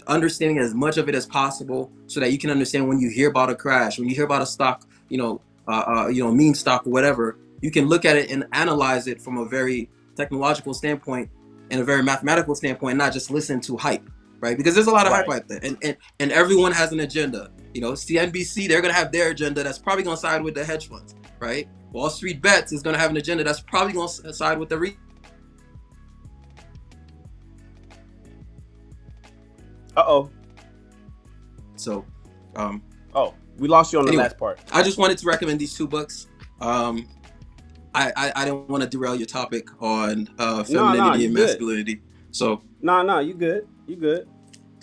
understanding as much of it as possible so that you can understand when you hear about a crash, when you hear about a stock, meme stock or whatever, you can look at it and analyze it from a very technological standpoint and a very mathematical standpoint, not just listen to hype. Right. Because there's a lot of hype out there, and everyone has an agenda. CNBC, they're going to have their agenda that's probably going to side with the hedge funds. Right. Wall Street Bets is going to have an agenda that's probably going to side with the Uh-oh. So, Oh, we lost you on the anyway, last part. I just wanted to recommend these 2 books. I didn't want to derail your topic on femininity and masculinity. Good. So No, you good. You good.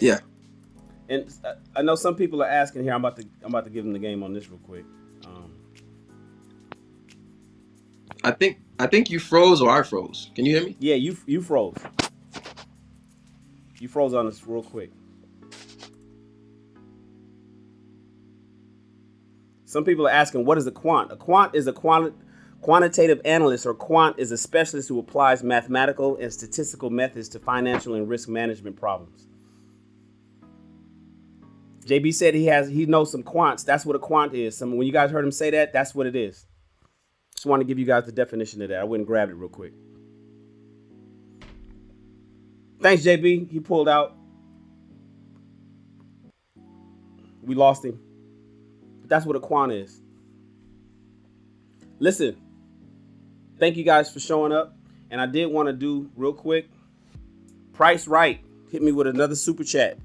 Yeah. And I know some people are asking here. I'm about to give them the game on this real quick. I think you froze or I froze. Can you hear me? Yeah, you froze. You froze on us real quick. Some people are asking, what is a quant? A quant is a quantitative analyst, or quant is a specialist who applies mathematical and statistical methods to financial and risk management problems. JB said he knows some quants. That's what a quant is. When you guys heard him say that, that's what it is. Just want to give you guys the definition of that. I went and grabbed it real quick. Thanks, JB. He pulled out. We lost him. But that's what a quant is. Listen, thank you guys for showing up. And I did want to do real quick. Price Right hit me with another super chat.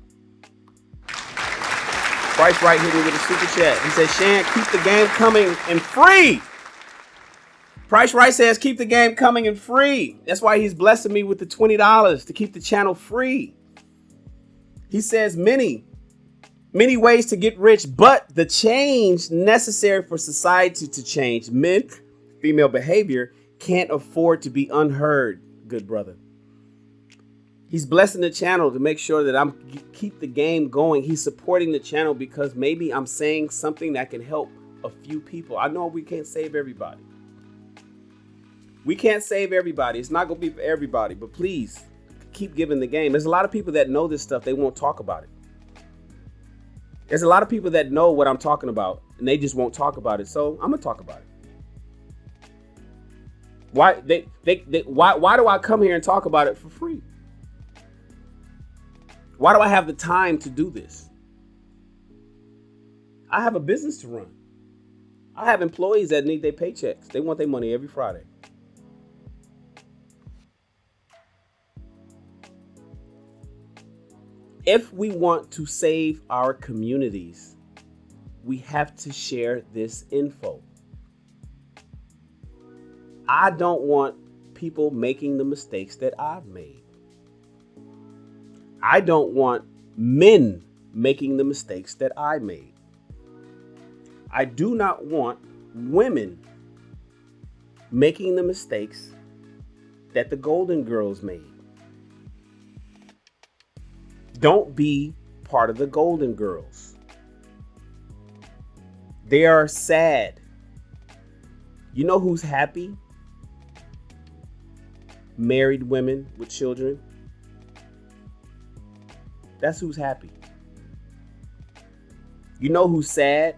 Price Right hit me with a super chat. He says, Shan, keep the game coming and free. Price Right says, keep the game coming and free. That's why he's blessing me with the $20 to keep the channel free. He says many ways to get rich, but the change necessary for society to change, men, female behavior, can't afford to be unheard, good brother. He's blessing the channel to make sure that I'm keep the game going. He's supporting the channel because maybe I'm saying something that can help a few people. I know we can't save everybody. We can't save everybody. It's not going to be for everybody, but please keep giving the game. There's a lot of people that know this stuff. They won't talk about it. There's a lot of people that know what I'm talking about and they just won't talk about it. So I'm going to talk about it. Why do I come here and talk about it for free? Why do I have the time to do this? I have a business to run. I have employees that need their paychecks. They want their money every Friday. If we want to save our communities, we have to share this info. I don't want people making the mistakes that I've made. I don't want men making the mistakes that I made. I do not want women making the mistakes that the Golden Girls made. Don't be part of the Golden Girls. They are sad. You know who's happy? Married women with children. That's who's happy. You know who's sad?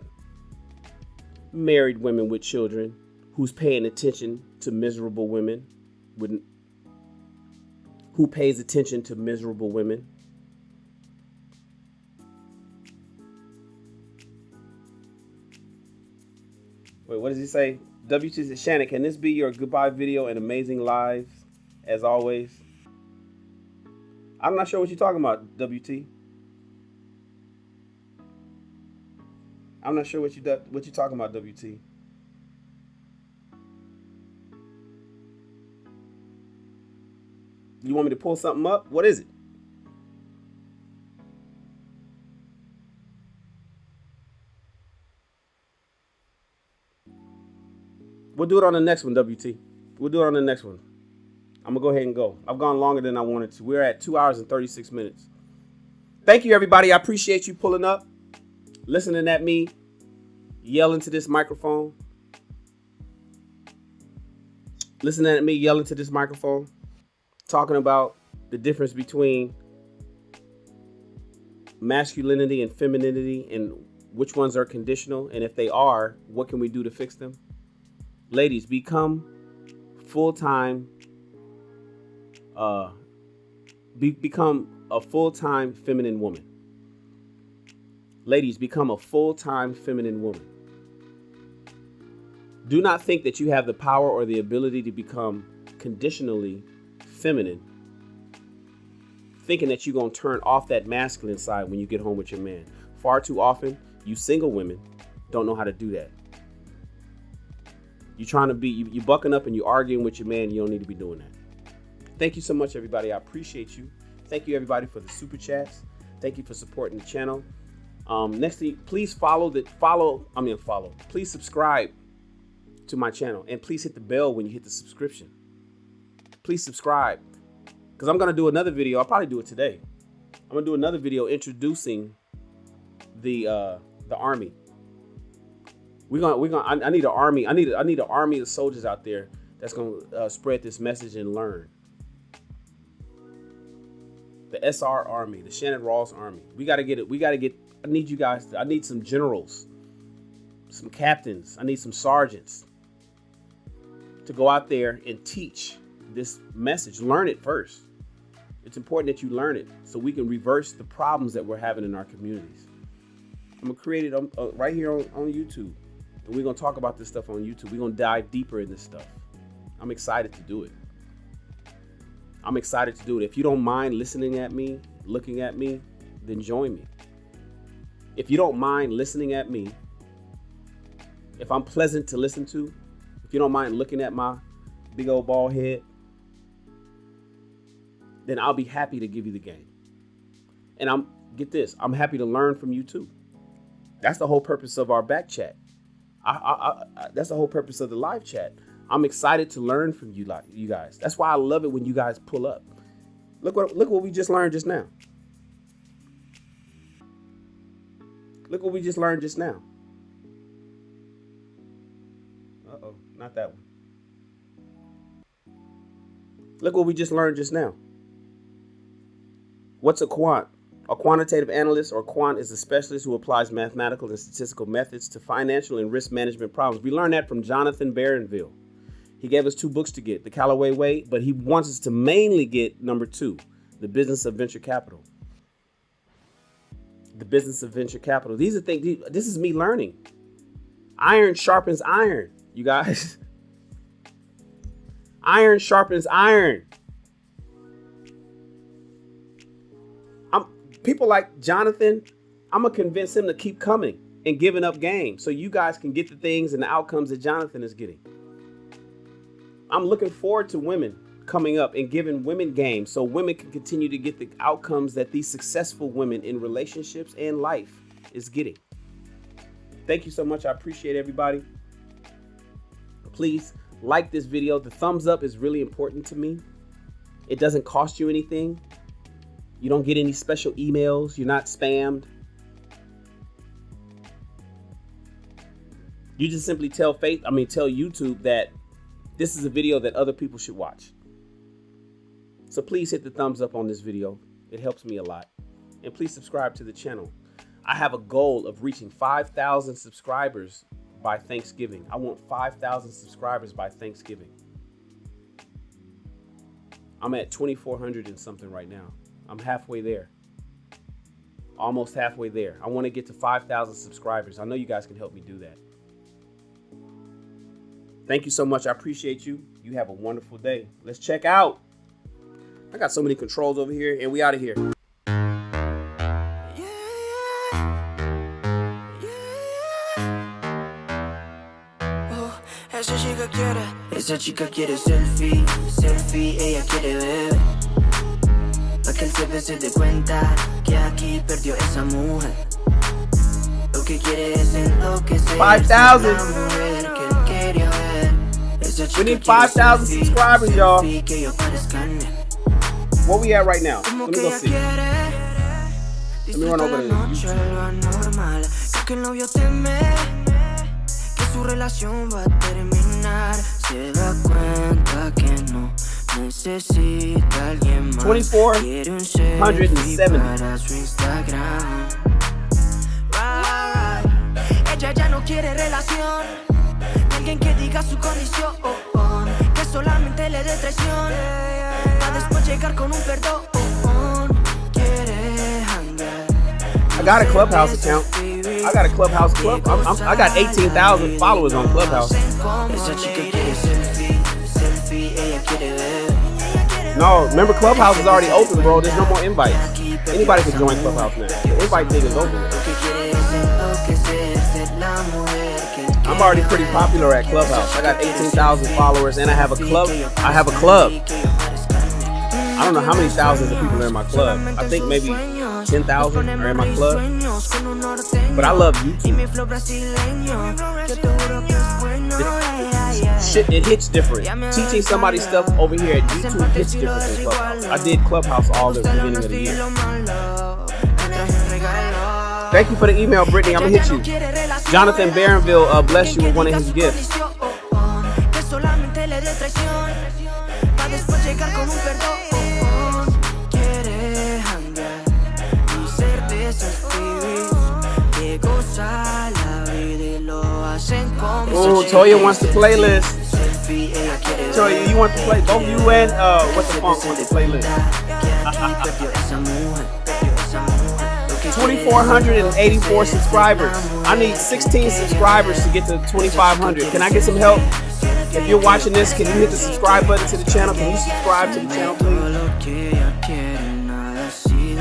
Married women with children who's paying attention to miserable women. Who pays attention to miserable women? Wait, what does he say? WT says, Shannon, can this be your goodbye video and amazing lives as always? I'm not sure what you're talking about, WT. I'm not sure what you're talking about, WT. You want me to pull something up? What is it? We'll do it on the next one, WT. We'll do it on the next one. I'm going to go ahead and go. I've gone longer than I wanted to. We're at 2 hours and 36 minutes. Thank you, everybody. I appreciate you pulling up, listening at me, yell into this microphone. Listening at me, yell into this microphone. Talking about the difference between masculinity and femininity and which ones are conditional. And if they are, what can we do to fix them? Ladies, become full-time, become a full-time feminine woman. Ladies, become a full-time feminine woman. Do not think that you have the power or the ability to become conditionally feminine. thinking that you're going to turn off that masculine side when you get home with your man. Far too often, you single women don't know how to do that. You're trying to be, you bucking up and you arguing with your man. You don't need to be doing that. Thank you so much, everybody. I appreciate you. Thank you, everybody, for the super chats. Thank you for supporting the channel. Next thing, please please subscribe to my channel, and please hit the bell when you hit the subscription. Please subscribe, because I'm gonna do another video. I'll probably do it today. I'm gonna do another video introducing the army. I need an army. I need an army of soldiers out there that's gonna spread this message and learn. The SR army, the Shannon Rawls army. We gotta get it. I need you guys. I need some generals, some captains. I need some sergeants to go out there and teach this message. Learn it first. It's important that you learn it so we can reverse the problems that we're having in our communities. I'm gonna create it right here on YouTube, and we're gonna talk about this stuff on YouTube. We're gonna dive deeper in this stuff. I'm excited to do it. If you don't mind listening at me, looking at me, then join me. If you don't mind listening at me, if I'm pleasant to listen to, if you don't mind looking at my big old bald head, then I'll be happy to give you the game. And get this, I'm happy to learn from you too. That's the whole purpose of our back chat. That's the whole purpose of the live chat. I'm excited to learn from you guys. That's why I love it when you guys pull up. Look what we just learned just now. Look what we just learned just now. Uh-oh, not that one. Look what we just learned just now. What's a quant? A quantitative analyst or quant is a specialist who applies mathematical and statistical methods to financial and risk management problems. We learned that from Jonathan Barronville. He gave us 2 books to get, The Callaway Way, but he wants us to mainly get number 2, The Business of Venture Capital. The Business of Venture Capital. These are things, this is me learning. Iron sharpens iron, you guys. Iron sharpens iron. People like Jonathan, I'm going to convince him to keep coming and giving up game so you guys can get the things and the outcomes that Jonathan is getting. I'm looking forward to women coming up and giving women game so women can continue to get the outcomes that these successful women in relationships and life is getting. Thank you so much. I appreciate everybody. Please like this video. The thumbs up is really important to me. It doesn't cost you anything. You don't get any special emails. You're not spammed. You just simply tell YouTube that this is a video that other people should watch. So please hit the thumbs up on this video. It helps me a lot. And please subscribe to the channel. I have a goal of reaching 5,000 subscribers by Thanksgiving. I want 5,000 subscribers by Thanksgiving. I'm at 2,400 and something right now. I'm halfway there. Almost halfway there. I want to get to 5,000 subscribers. I know you guys can help me do that. Thank you so much. I appreciate you. You have a wonderful day. Let's check out. I got so many controls over here, and we out of here. Esa chica quiere selfie, selfie, ella quiere ver. Pa' que el jefe se dé cuenta que aquí perdió esa mujer. Lo que quiere es enloquecer. 5,000. We need 5,000 subscribers, y'all. Where we at right now? Let me go see. Let me run over to YouTube. Su relación va a terminar. Se da cuenta que no necesita alguien más. 2,470. Para su Instagram. Ella ya no quiere relación. Alguien que diga su condición. Que solamente le dé traición. Para después llegar con un perdón. Quiere hangar. I got a Clubhouse account. I got a Clubhouse club. I got 18,000 followers on Clubhouse. No, remember Clubhouse is already open, bro. There's no more invites. Anybody can join Clubhouse now. The invite thing is over. I'm already pretty popular at Clubhouse. I got 18,000 followers and I have a club. I don't know how many thousands of people are in my club. I think maybe 10,000 are in my club. But I love YouTube. Shit, it hits different. Teaching somebody stuff over here at YouTube hits different than Clubhouse. I did Clubhouse all the beginning of the year. Thank you for the email, Brittany. I'm gonna hit you. Jonathan Barronville bless you with one of his gifts. Oh, Toya wants the playlist. Toya, you want to play? Both you and what the funk want the playlist. 2,484 subscribers. I need 16 subscribers to get to 2,500. Can I get some help? If you're watching this, can you hit the subscribe button to the channel? Can you subscribe to the channel, please?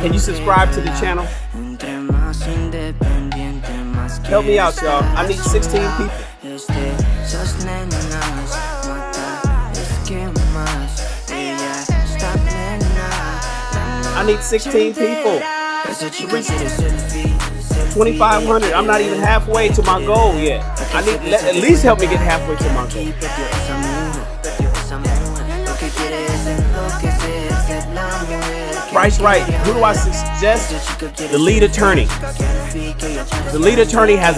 Can you subscribe to the channel? Help me out, y'all. I need 16 people. I need 16 people. 2,500. I'm not even halfway to my goal yet. I need at least help me get halfway to my goal. Price Right. Who do I suggest? The Lead Attorney. The Lead Attorney has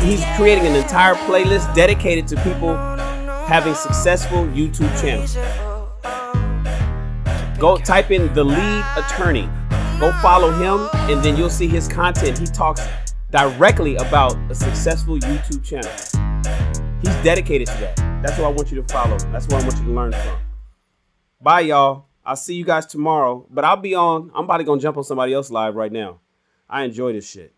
he's creating an entire playlist dedicated to people having successful YouTube channels. Go type in The Lead Attorney. Go follow him and then you'll see his content. He talks directly about a successful YouTube channel. He's dedicated to that. That's what I want you to follow. That's what I want you to learn from. Bye, y'all. I'll see you guys tomorrow, but I'm about to go jump on somebody else live right now. I enjoy this shit.